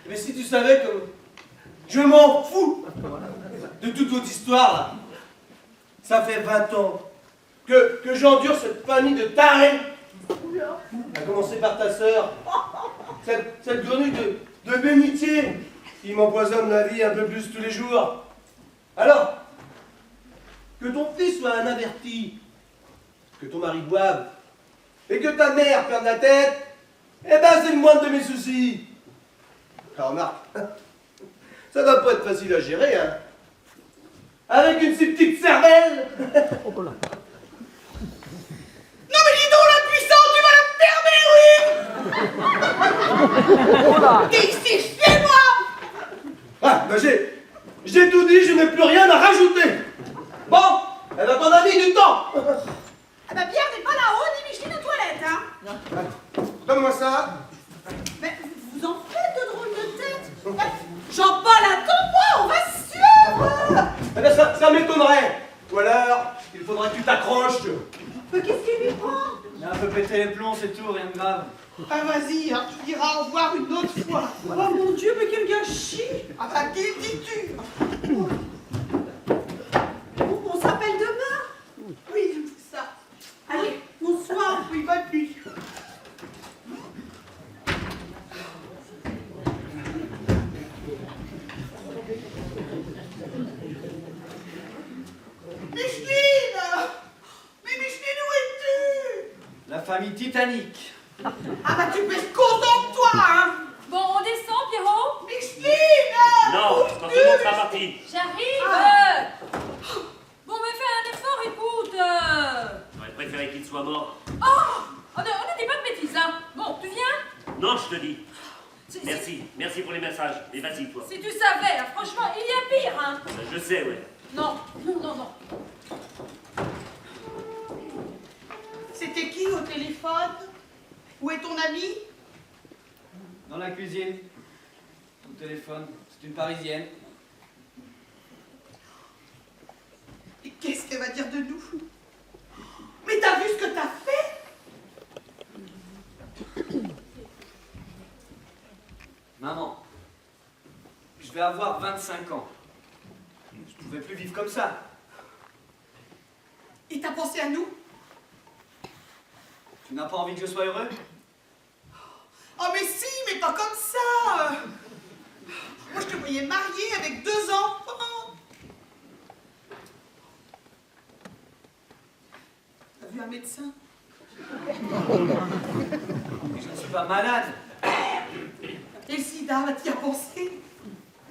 Mais si tu savais que je m'en fous de toute votre histoire, là. Ça fait 20 ans que j'endure cette famille de tarés. À commencer par ta sœur, cette grenouille de bénitier qui m'empoisonne la vie un peu plus tous les jours. Alors, que ton fils soit un averti, que ton mari boive, et que ta mère perde la tête, eh ben c'est le moindre de mes soucis. Alors Marc, ça doit pas être facile à gérer, hein. Avec une si petite cervelle. Non mais dis donc, la puissance, tu vas la fermer, oui. T'es ici chez moi. Ah, ben j'ai tout dit, je n'ai plus rien à rajouter. Bon, elle va t'en avis du temps. Ah bah Pierre n'est pas là-haut, ni Micheline aux toilettes, hein. Donne-moi ça. Mais vous en faites de drôles de tête. Jean-Paul, attends-moi, on va se suivre. Eh ben ça m'étonnerait. Ou alors, il faudra que tu t'accroches. Mais qu'est-ce qu'il lui prend? Il a un peu pété les plombs, c'est tout, rien de grave. Ah vas-y, hein, tu diras au revoir une autre fois. Oh mon Dieu, mais quel gâchis! Ah bah qui dis-tu? On s'appelle demain? Oui, c'est ça. Allez, bonsoir. Oui, bonne nuit. Micheline! Mais Micheline, où es-tu? La famille Titanic. Ah bah tu peux être content de toi, hein? Bon, on descend, Pierrot? Micheline! Non, quand tout le monde sera parti. J'arrive. Bon, mais fais un effort, écoute. J'aurais préféré qu'il soit mort. Oh, on ne dit pas de bêtises, hein. Bon, tu viens? Non, je te dis. Merci pour les messages. Et vas-y, toi. Si tu savais, là, franchement, il y a pire, hein. Je sais, ouais. Non. C'était qui au téléphone? Où est ton ami? Dans la cuisine. Au téléphone. C'est une Parisienne. Et qu'est-ce qu'elle va dire de nous? Mais t'as vu ce que t'as fait? Maman, je vais avoir 25 ans. Je pouvais plus vivre comme ça. Et t'as pensé à nous? Tu n'as pas envie que je sois heureux? Oh mais si, mais pas comme ça. Moi je te voyais mariée avec 2 enfants. T'as vu un médecin? Je ne suis pas malade. Et le sida, t'y as pensé?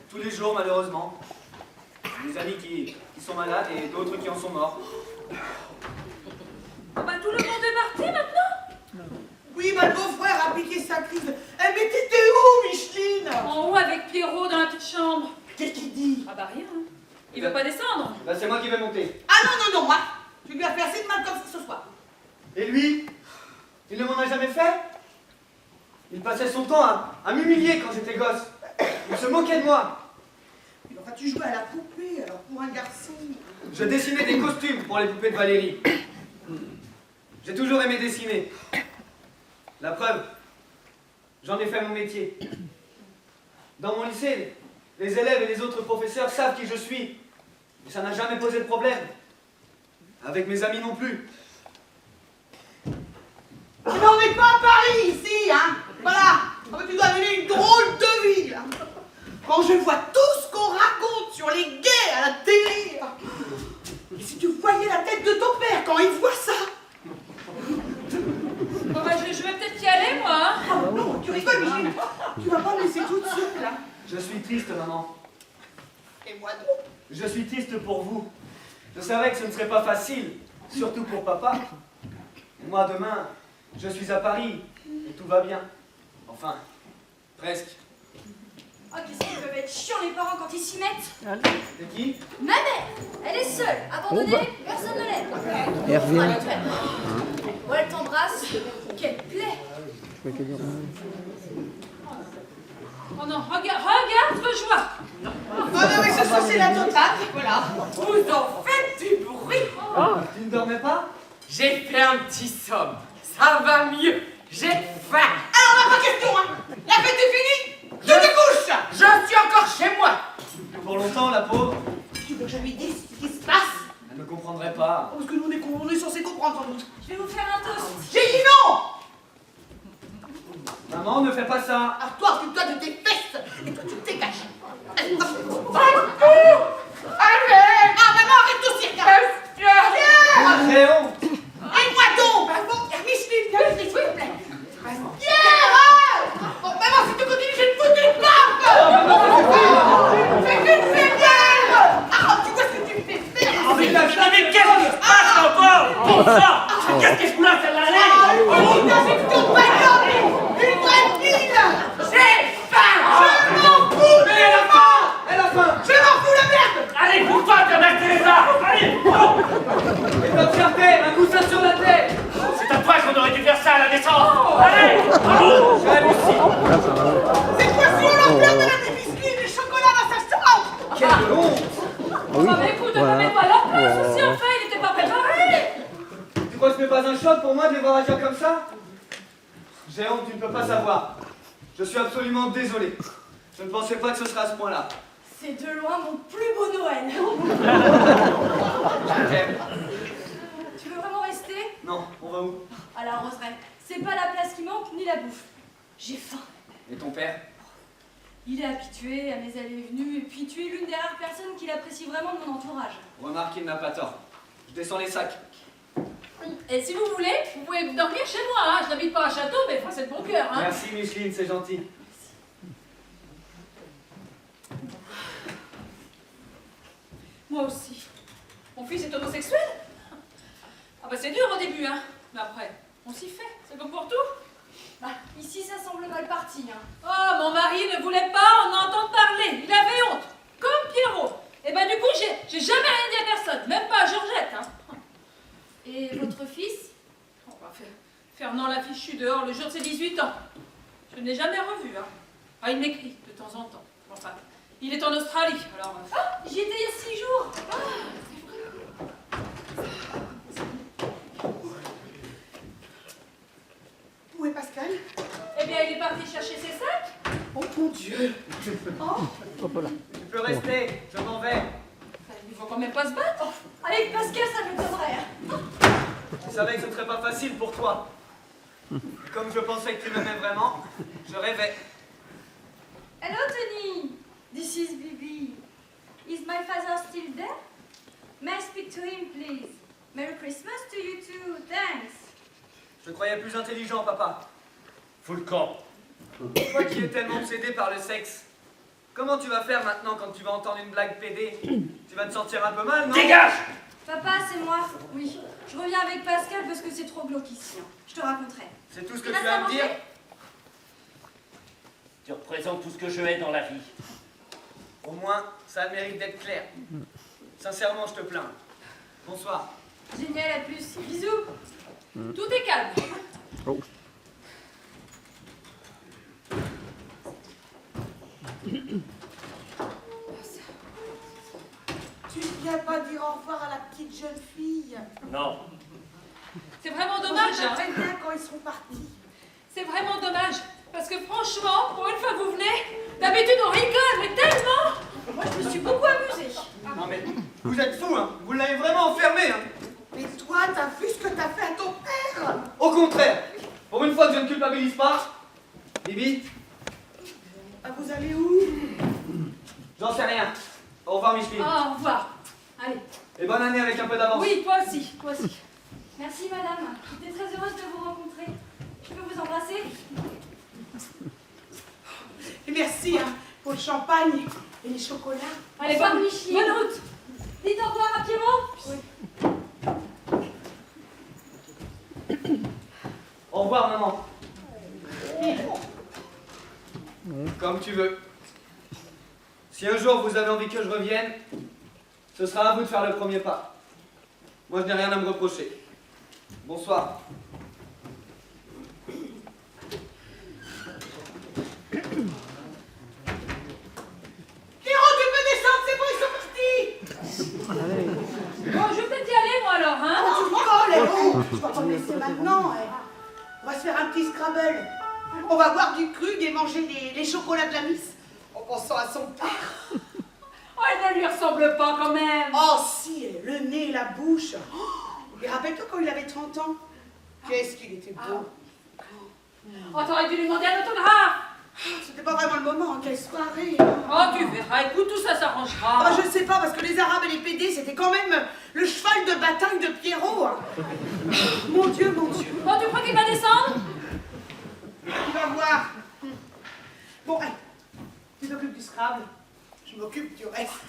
Tous les jours, malheureusement. Des amis qui sont malades et d'autres qui en sont morts. Ah bah, tout le monde est parti, maintenant? Oui, bah le beau-frère a piqué sa crise. Eh mais t'étais où, Micheline? En haut, avec Pierrot, dans la petite chambre. Qu'est-ce qu'il dit? Ah bah, rien. Il veut pas descendre. Là, c'est moi qui vais monter. Ah non, moi, tu lui as fait assez de mal comme ça ce soir. Et lui? Il ne m'en a jamais fait? Il passait son temps à m'humilier quand j'étais gosse. Il se moquait de moi. Mais enfin, tu jouais à la poupée, alors pour un garçon. Je dessinais des costumes pour les poupées de Valérie. J'ai toujours aimé dessiner. La preuve, j'en ai fait mon métier. Dans mon lycée, les élèves et les autres professeurs savent qui je suis. Mais ça n'a jamais posé de problème. Avec mes amis non plus. Mais on n'est pas à Paris ici, hein. Voilà. Ah, mais tu dois mener une drôle de vie, là. Quand je vois tout ce qu'on raconte sur les gays à la télé. Et si tu voyais la tête de ton père quand il voit ça. Bon bah, je vais peut-être y aller, moi. Hein. Oh non, tu rigoles, Micheline. Tu vas pas me laisser toute seule, là. Je suis triste, maman. Et moi donc. Je suis triste pour vous. Je savais que ce ne serait pas facile, surtout pour papa. Et moi, demain, je suis à Paris, et tout va bien. Enfin, presque. Oh, qu'est-ce qu'ils peuvent être chiants les parents quand ils s'y mettent. C'est qui? Ma mère, elle est seule, abandonnée, personne ne l'aide. Elle revient. Oh, elle t'embrasse, quelle plaie. Oh non, regarde ce joie. Oh non, mais ce soir, c'est la totale, voilà. Vous en faites du bruit. Tu ne dormais pas? J'ai fait un petit somme. Ça va mieux. J'ai faim. Alors, on n'a pas question, hein. La fête est finie. Je te couche. Je suis encore chez moi. Pour longtemps, la pauvre? Tu veux que je lui dise ce qui se passe? Elle ne comprendrait pas. Parce que nous, on est censés comprendre, sans doute. Je vais vous faire un toast. J'ai dit non. Maman, ne fais pas ça. Alors toi, occupe-toi de tes fesses. Et toi, tu te dégages. Allez. Ah, maman, arrête aussi, regarde. Ah, j'ai honte. Et moi donc. Micheline, s'il te plaît. Pierre. Bon, maman, si tu continues, je vais te foutre une barbe. C'est qu'une fémière. Ah, tu vois ce que tu me fais faire. Mais qu'est-ce qui se passe encore? Bon sang! Qu'est-ce que je voulais faire la laine? Oh, une affection bagnole. Une vraie fille. J'ai faim. Je m'en fous de la mort. Elle a faim. Je m'en fous la merde. Allez, bouge-toi, ta mère Teresa! Allez! Et comme fierté, un coup de ça sur la tête. C'est à toi qu'on aurait dû faire ça à la naissance! Allez! Bravo! Je réussis. C'est quoi si on l'enferme de la biscuits et du chocolat dans sa chambre? Quelle honte. Ah, mais écoute, ne mets pas leur place aussi, enfin, il n'était pas préparé. Tu crois que ce n'est pas un choc pour moi de les voir agir comme ça? J'ai honte, tu ne peux pas savoir. Je suis absolument désolé. Je ne pensais pas que ce serait à ce point-là. C'est de loin mon plus beau Noël. Je t'aime. Tu veux vraiment rester? Non, on va où? À la roseraie. C'est pas la place qui manque, ni la bouffe. J'ai faim. Et ton père? Il est habitué à mes allées et venues, et puis tu es l'une des rares personnes qu'il apprécie vraiment de mon entourage. Remarque, il n'a pas tort. Je descends les sacs. Et si vous voulez, vous pouvez dormir chez moi, hein. Je n'habite pas à château, mais enfin, c'est de bon cœur, hein. Merci Micheline, c'est gentil. Moi aussi. Mon fils est homosexuel? Ah bah c'est dur au début, hein. Mais après, on s'y fait. C'est comme pour tout. Bah, ici ça semble mal parti, hein. Oh, mon mari ne voulait pas en entendre parler. Il avait honte. Comme Pierrot. Et ben du coup, j'ai jamais rien dit à personne. Même pas à Georgette, hein. Et votre fils? On va faire Fernand l'a fichu dehors le jour de ses 18 ans. Je ne l'ai jamais revu, hein. Ah, il m'écrit de temps en temps. Enfin, il est en Australie, alors... Ah, j'y étais il y a 6 jours. Où est Pascal? Eh bien, il est parti chercher ses sacs. Oh mon Dieu. Tu peux rester, je m'en vais. Il faut quand même pas se battre. Avec Pascal, ça me donnerait. Hein. Je savais que ce ne serait pas facile pour toi. Comme je pensais que tu m'aimais vraiment, je rêvais. Hello, Tony. This is Bibi. Is my father still there? May I speak to him, please? Merry Christmas to you too. Thanks. Je te croyais plus intelligent, papa. Fous le camp. Toi qui es tellement obsédé par le sexe. Comment tu vas faire maintenant quand tu vas entendre une blague pédée? Tu vas te sentir un peu mal, non? Dégage! Papa, c'est moi. Oui. Je reviens avec Pascal parce que c'est trop glauque ici. Hein. Je te raconterai. C'est tout ce que Tu tu vas vas pas me dire? manger? Tu représentes tout ce que je hais dans la vie. Au moins, ça a le mérite d'être clair. Sincèrement, je te plains. Bonsoir. Génial, à plus. Bisous. Tout est calme. Oh. Tu ne viens pas dire au revoir à la petite jeune fille? Non. C'est vraiment dommage, Je hein. très bien quand ils seront partis. C'est vraiment dommage. Parce que franchement, pour une fois que vous venez, d'habitude on rigole, mais tellement. Moi, je me suis beaucoup amusée. Non mais, vous êtes fous, hein? Vous l'avez vraiment enfermé, hein? Mais toi, t'as vu ce que t'as fait à ton père? Au contraire, pour une fois que je ne culpabilise pas, Bibi, Ah, vous allez où? j'en sais rien. Au revoir, Micheline. Au revoir. Allez. Et bonne année avec un peu d'avance. Oui, toi aussi, toi aussi. Merci, madame. J'étais très heureuse de vous rencontrer. Je peux vous embrasser? Et merci hein, pour le champagne et les chocolats. Allez, Bonsoir, bonne Micheline. bonne route. Dites au revoir à Pierrot. Oui. maman. Comme tu veux. Si un jour vous avez envie que je revienne, ce sera à vous de faire le premier pas. Moi, je n'ai rien à me reprocher. Bonsoir. Pierrot, tu peux descendre, c'est bon, ils sont partis. Bon, je vais peut-être y aller, moi, alors, hein? Oh, tu rigoles, Héros. Je vais pas me laisser maintenant. On va se faire un petit Scrabble. On va boire du Krug et manger les chocolats de la Miss en pensant à son père. Oh, elle ne lui ressemble pas, quand même. Oh si, le nez, la bouche. Et rappelle-toi quand il avait 30 ans. Qu'est-ce qu'il était beau. Oh, t'aurais dû lui demander un autographe. C'était pas vraiment le moment, hein, quelle soirée. Oh, tu verras, écoute, tout ça s'arrangera. Ah, je sais pas, parce que les Arabes et les PD, c'était quand même le cheval de bataille de Pierrot. Hein. Mon Dieu, mon Dieu. Oh, tu crois qu'il va descendre? Tu vas voir. Bon, allez, tu t'occupes du Scrabble, je m'occupe du reste.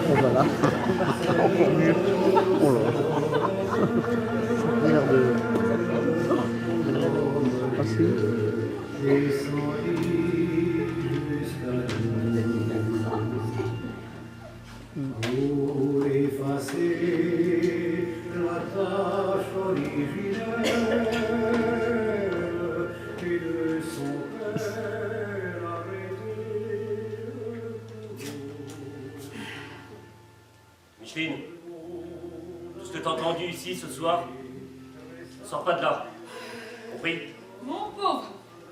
Et voilà. Oh là. Merde. Merci. Pour effacer la tâche originelle et de son père arrêté. Micheline, tout ce que t'as entendu ici ce soir, ne sors pas de là. Compris? Mon pauvre,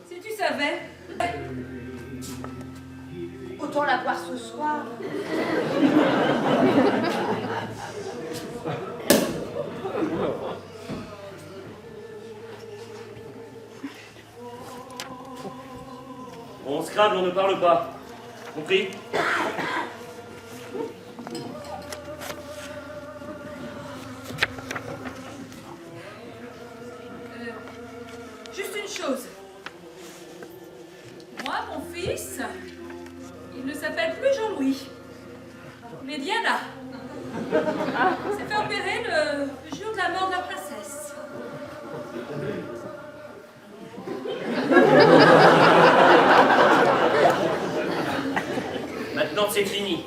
si tu savais. Autant la voir ce soir. Bon, on Scrabble, on ne parle pas. Compris? Juste une chose. Moi, mon fils, il ne s'appelle plus Jean-Louis, mais Diana. s'est fait opérer le jour de la mort de la princesse. Maintenant, c'est fini.